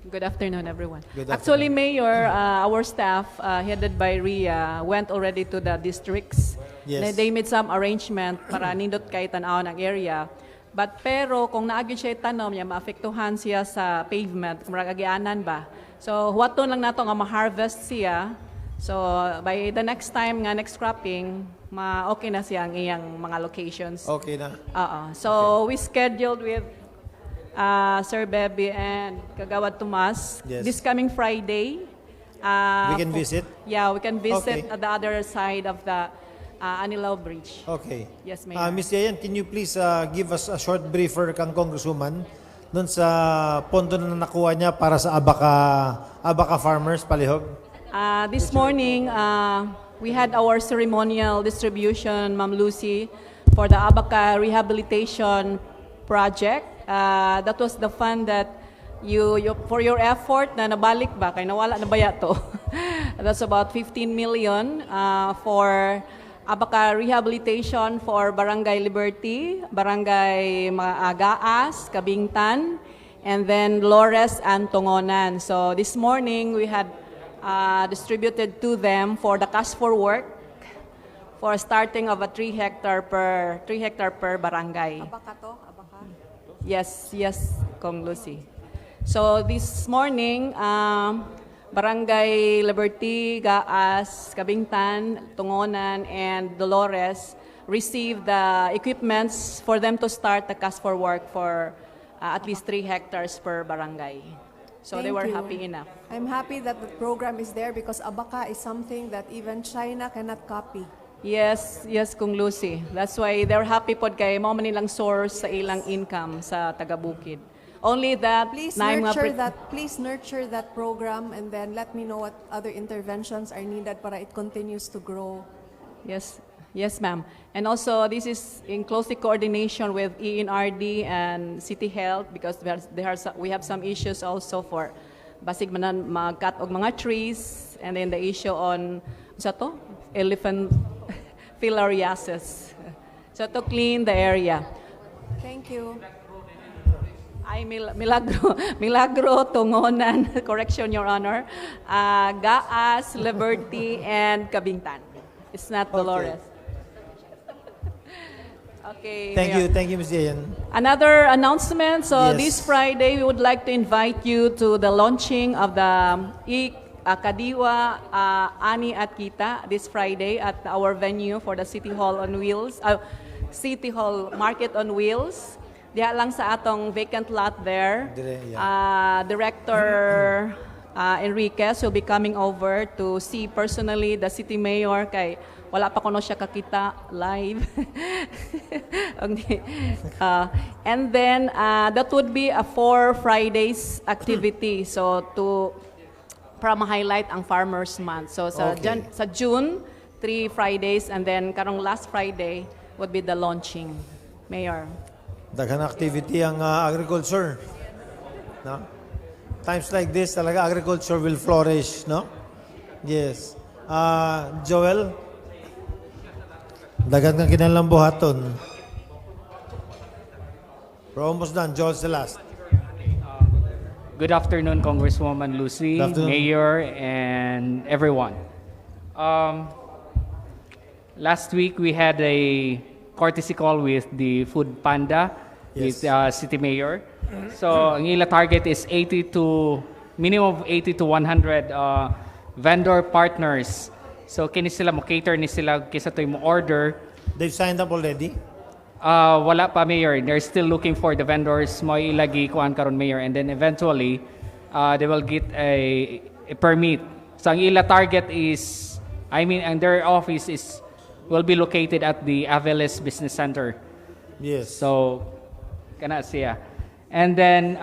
[SPEAKER 7] Good afternoon, everyone.
[SPEAKER 1] Good
[SPEAKER 7] Actually, Mayor, our staff, headed by Ria, went already to the districts.
[SPEAKER 1] Yes.
[SPEAKER 7] They made some arrangement para nindot kay tanaw ng area. But pero kung naagin siya tanom niya, maapektuhan siya sa pavement, kung magagianan ba. So, huwaton lang nato nga ma-harvest siya. So, by the next time nga next cropping, okay na siya ang iyang mga locations.
[SPEAKER 1] Okay na.
[SPEAKER 7] So, we scheduled with Sir Bebe and Kagawad Tomas
[SPEAKER 1] Yes.
[SPEAKER 7] this coming Friday.
[SPEAKER 1] We can visit?
[SPEAKER 7] Yeah, we can visit
[SPEAKER 1] Okay.
[SPEAKER 7] at the other side of the Anilaw Bridge.
[SPEAKER 1] Okay.
[SPEAKER 7] Yes, Mayor.
[SPEAKER 1] Ms. Yayan, can you please give us a short briefer kang Congresswoman doon sa pondo na nakuha niya para sa Abaca farmers, palihog?
[SPEAKER 7] This morning, we had our ceremonial distribution, Ma'am Lucy, for the Abaca Rehabilitation Project. That was the fund that you for your effort na nabalik ba, kay nawala na baya to. That's about 15 million for Abaca Rehabilitation for Barangay Liberty, Barangay Gaas, Kabingtan, and then Torres and Tongonan. So this morning we had distributed to them for the cash for work for starting of a 3 hectare per barangay.
[SPEAKER 11] Abaca to? Abaca?
[SPEAKER 7] Yes, Kong Lucy. So this morning, Barangay Liberty, Gaas, Kabingtan, Tongonan, and Dolores received the equipments for them to start the cash for work for at least 3 hectares per barangay. So they
[SPEAKER 11] Thank
[SPEAKER 7] were
[SPEAKER 11] you.
[SPEAKER 7] happy enough.
[SPEAKER 11] I'm happy that the program is there because Abaca is something that even China cannot copy.
[SPEAKER 7] Yes, Kung Lucy. That's why they're happy pod kay mo man nilang source sa ilang income sa taga-bukid. Only that
[SPEAKER 11] Please
[SPEAKER 7] na yung mga
[SPEAKER 11] please nurture that program and then let me know what other interventions are needed para it continues to grow.
[SPEAKER 7] Yes, ma'am. And also, this is in close coordination with ENRD and City Health because we have some issues also for basig man mag-cut og mga trees and then the issue on elephant filariasis. So to clean the area.
[SPEAKER 11] Thank you.
[SPEAKER 7] Ay, Milagro, Tongonan, correction, Your Honor, Gaas, Liberty, and Kabingtan. It's not Dolores. Okay.
[SPEAKER 1] Thank you, Ms. Yayan.
[SPEAKER 7] Another announcement. So
[SPEAKER 1] Yes.
[SPEAKER 7] this Friday, we would like to invite you to the launching of the Kadiwa Ani at Kita this Friday at our venue for the City Hall on Wheels, City Hall Market on Wheels. Diya lang sa atong vacant lot there. Director Enriquez will be coming over to see personally the city mayor kay wala pa kuno siya kakita live. And then that would be a 4 Fridays activity. So para ma-highlight ang Farmers Month. So sa June, 3 Fridays and then karong last Friday would be the launching. Mayor.
[SPEAKER 1] Daghan activity ang agriculture. No? Times like this, talaga agriculture will flourish, no? Yes. Joel, daghan kang kinalang buhaton. We're almost done. Joel's the last.
[SPEAKER 22] Good afternoon, Congresswoman Lucy,
[SPEAKER 1] Good afternoon.
[SPEAKER 22] Mayor, and everyone. Last week we had a courtesy call with the Food Panda, with City Mayor. So ang ila target is minimum of 80 to 100 vendor partners. So kini sila mo cater ni sila kisa to mo order.
[SPEAKER 1] They've signed up already?
[SPEAKER 22] Wala pa, Mayor. They're still looking for the vendors mo ilagi kuan karon, Mayor, and then eventually they will get a permit So ang ila target is, and their office will be located at the Aviles Business Center.
[SPEAKER 1] Yes.
[SPEAKER 22] So, kana siya. And then,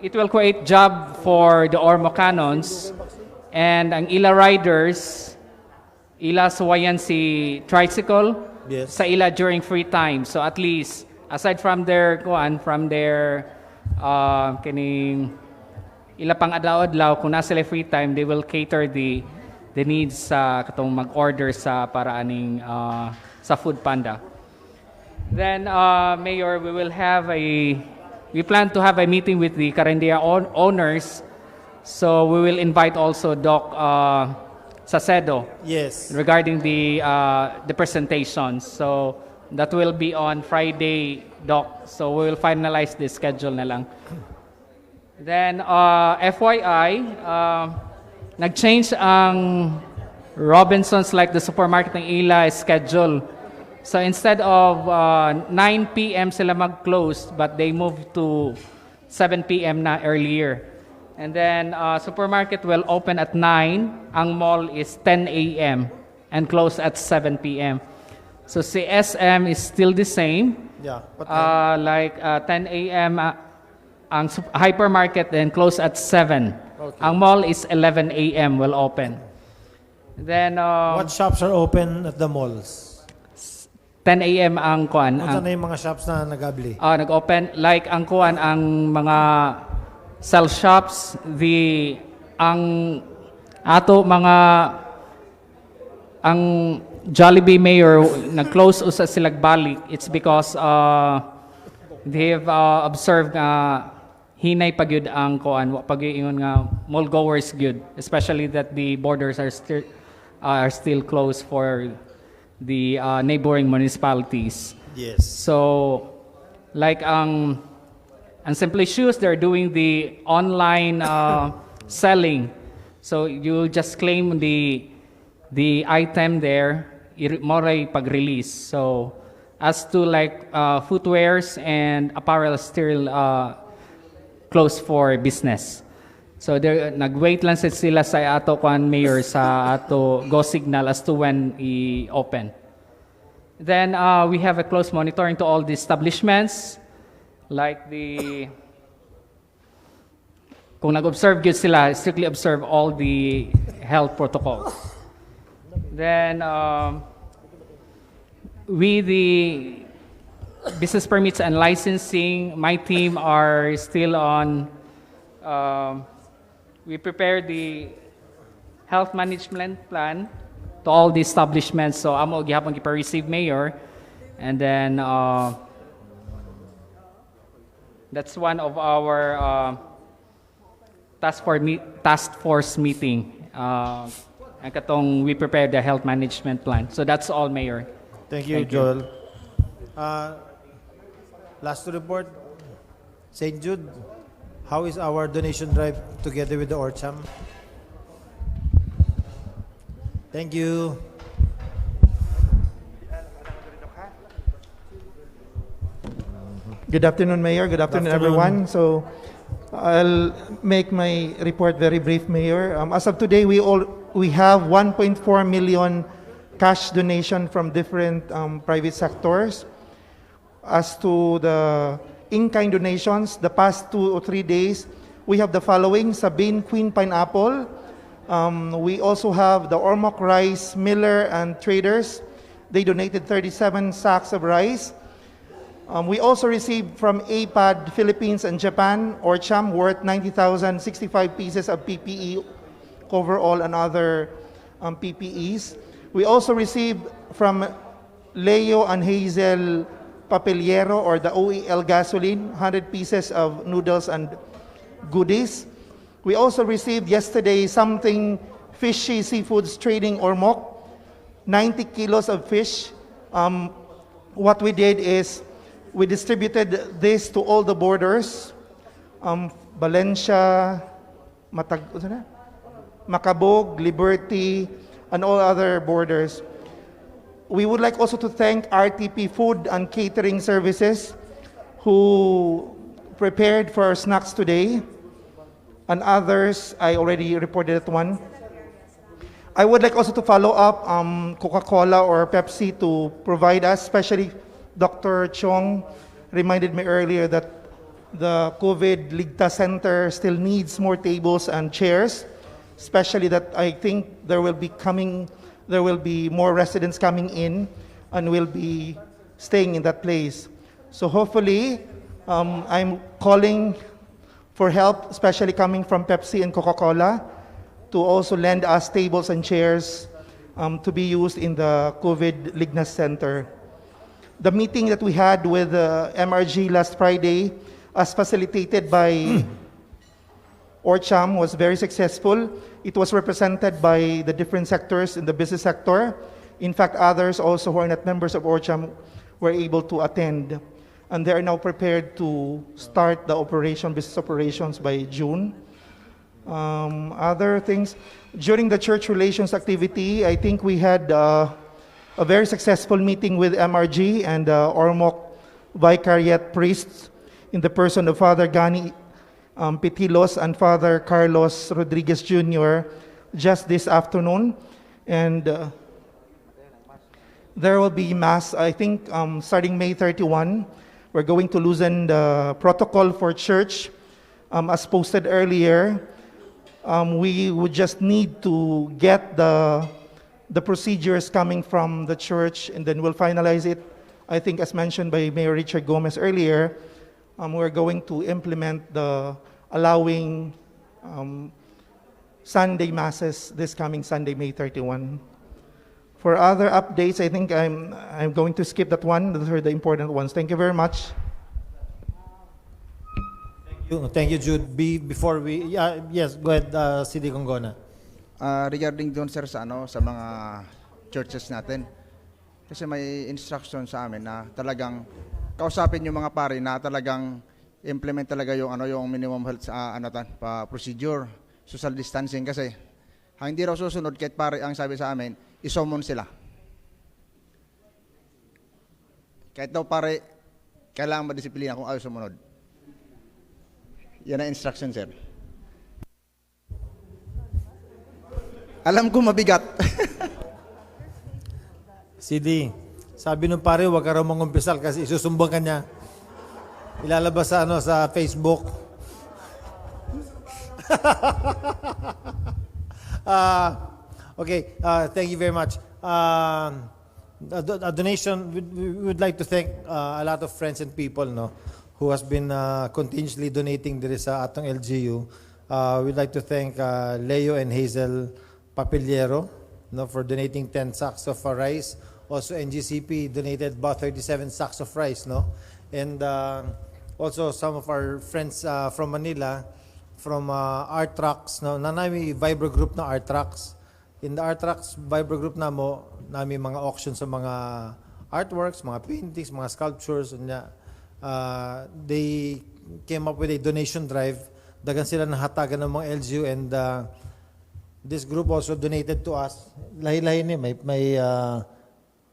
[SPEAKER 22] it will create job for the Ormocanons, and ang ila riders, ila suwayan si tricycle,
[SPEAKER 1] Yes.
[SPEAKER 22] sa ila during free time. So at least, aside from their, kining, ila pang adlaw-adlaw, kung nasa sila free time, they will cater the needs sa katong mag-order sa paraaning sa Food Panda. Then, Mayor, we plan to have a meeting with the Carindia owners. So we will invite also Doc Sacedo.
[SPEAKER 1] Yes.
[SPEAKER 22] Regarding the presentations. So that will be on Friday, Doc. So we will finalize the schedule na lang. Then, FYI, nag-change ang Robinsons like the supermarket ng ila schedule. So instead of 9 p.m. sila mag-close, but they moved to 7 p.m. na earlier. And then supermarket will open at 9. Ang mall is 10 a.m. and close at 7 p.m. So si SM is still the same.
[SPEAKER 1] Yeah.
[SPEAKER 22] Like 10 a.m. Ang hypermarket then close at 7.
[SPEAKER 1] Okay.
[SPEAKER 22] Ang mall is 11 a.m. will open. Then
[SPEAKER 1] What shops are open at the malls?
[SPEAKER 22] 10 a.m. ang kuan.
[SPEAKER 1] Ano na yung mga shops na nag-abli?
[SPEAKER 22] Nag-open like ang kuan ang mga sell shops, ang Jollibee Mayor nag-close usa sila balik. It's because they have observed hinay pagyud ang kuan pagyingon nga mall goers good, especially that the borders are still closed for the neighboring municipalities.
[SPEAKER 1] Yes.
[SPEAKER 22] So like ang Simply Shoes, they're doing the online selling. So you just claim the item there, moray pag-release. So as to like footwears and apparel still closed for business. So nag-wait lang sila sa ato kuan mayor sa ato go signal as to when i-open. Then we have a close monitoring to all the establishments. Like kung nag-observe good sila, strictly observe all the health protocols. Then, the business permits and licensing, my team are still on, we prepare the health management plan to all the establishments. So, amo gihapon gipa-receive mayor. And then, that's one of our task force meeting. Ang katong we prepare the health management plan. So that's all, Mayor.
[SPEAKER 1] Thank you, Joel. Last to report, St. Jude, how is our donation drive together with the Orcham? Thank you.
[SPEAKER 3] Good afternoon, Mayor. Good afternoon, everyone. So, I'll make my report very brief, Mayor. As of today, we have 1.4 million cash donation from different private sectors. As to the in-kind donations, the past 2 or 3 days, we have the following: Sabine Quin Pineapple. We also have the Ormoc Rice Miller and Traders. They donated 37 sacks of rice. We also received from APAD Philippines and Japan, Orcham, worth 90,065 pieces of PPE, coverall and other PPEs. We also received from Leo and Hazel Papeliero, or the OEL Gasoline, 100 pieces of noodles and goodies. We also received yesterday something fishy seafoods trading Ormoc, 90 kilos of fish. What we did is we distributed this to all the borders, Valencia, Macabog, Liberty, and all other borders. We would like also to thank RTP Food and Catering Services, who prepared for our snacks today, and others, I already reported that one. I would like also to follow up Coca-Cola or Pepsi to provide us, especially Dr. Chong reminded me earlier that the COVID Ligtas Center still needs more tables and chairs, especially that I think there will be more residents coming in and will be staying in that place. So hopefully, I'm calling for help, especially coming from Pepsi and Coca-Cola, to also lend us tables and chairs to be used in the COVID Ligtas Center. The meeting that we had with MRG last Friday, as facilitated by Orcham, was very successful. It was represented by the different sectors in the business sector. In fact, others also who are not members of Orcham were able to attend. And they are now prepared to start the business operations by June. Other things, during the church relations activity, I think we had a very successful meeting with MRG and Ormoc Vicariate priests in the person of Father Gani Pitilos and Father Carlos Rodriguez Jr. just this afternoon. And there will be Mass, I think, starting May 31. We're going to loosen the protocol for church. As posted earlier, we would just need to get the procedures coming from the church, and then we'll finalize it. I think, as mentioned by Mayor Richard Gomez earlier, we're going to implement the allowing Sunday Masses this coming Sunday, May 31. For other updates, I think I'm going to skip that one. Those are the important ones. Thank you very much.
[SPEAKER 1] Thank you, Jude. Before we, yes, go ahead, CD Conggona.
[SPEAKER 5] Regarding doon, sir, sa mga churches natin, kasi may instruction sa amin na talagang kausapin yung mga pari na talagang implement talaga yung minimum health procedure, social distancing, kasi hindi raw susunod kahit pari ang sabi sa amin, isomon sila. Kahit daw pare, kailangan madisiplina kung ayaw sumunod. Yan ang instruction, sir. Alam ko mabigat.
[SPEAKER 1] CD, sabi nung pare, huwag ka raw mangumpisal kasi isusumbong ka niya. Ilalabas sa Facebook. Okay, thank you very much. A donation, we would like to thank a lot of friends and people who has been continuously donating there sa atong LGU. We'd like to thank Leo and Hazel Papiliero for donating 10 sacks of rice. Also, NGCP donated about 37 sacks of rice. And also, some of our friends from Manila, from Art Trucks, nanami Viber group na Art Trucks. In the Art Trucks Viber group nami mga auctions sa mga artworks, mga paintings, mga sculptures. They came up with a donation drive. Dagan sila nahatagan ng mga LGU, and this group also donated to us. Lahi-lahi ni may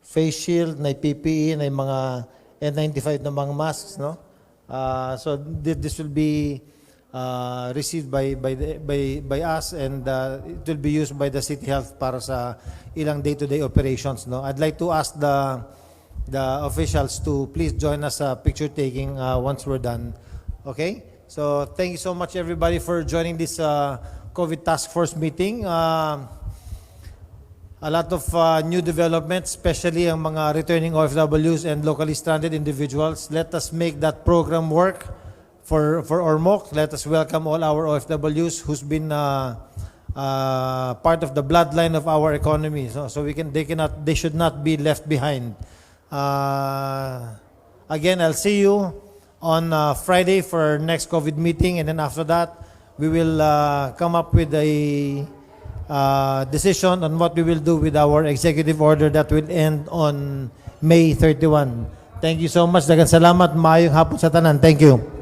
[SPEAKER 1] face shield, may PPE, may mga N95 na mga masks, so this will be received by us, and it will be used by the City Health para sa ilang day-to-day operations. I'd like to ask the officials to please join us sa picture taking once we're done. Okay? So thank you so much, everybody, for joining this COVID Task Force meeting. A lot of new developments, especially ang mga returning OFWs and locally stranded individuals. Let us make that program work for Ormoc. Let us welcome all our OFWs who's been part of the bloodline of our economy. So they should not be left behind. Again, I'll see you on Friday for our next COVID meeting, and then after that, we will come up with a decision on what we will do with our executive order that will end on May 31. Thank you so much. Daghang salamat. Maayong hapon sa tanan. Thank you.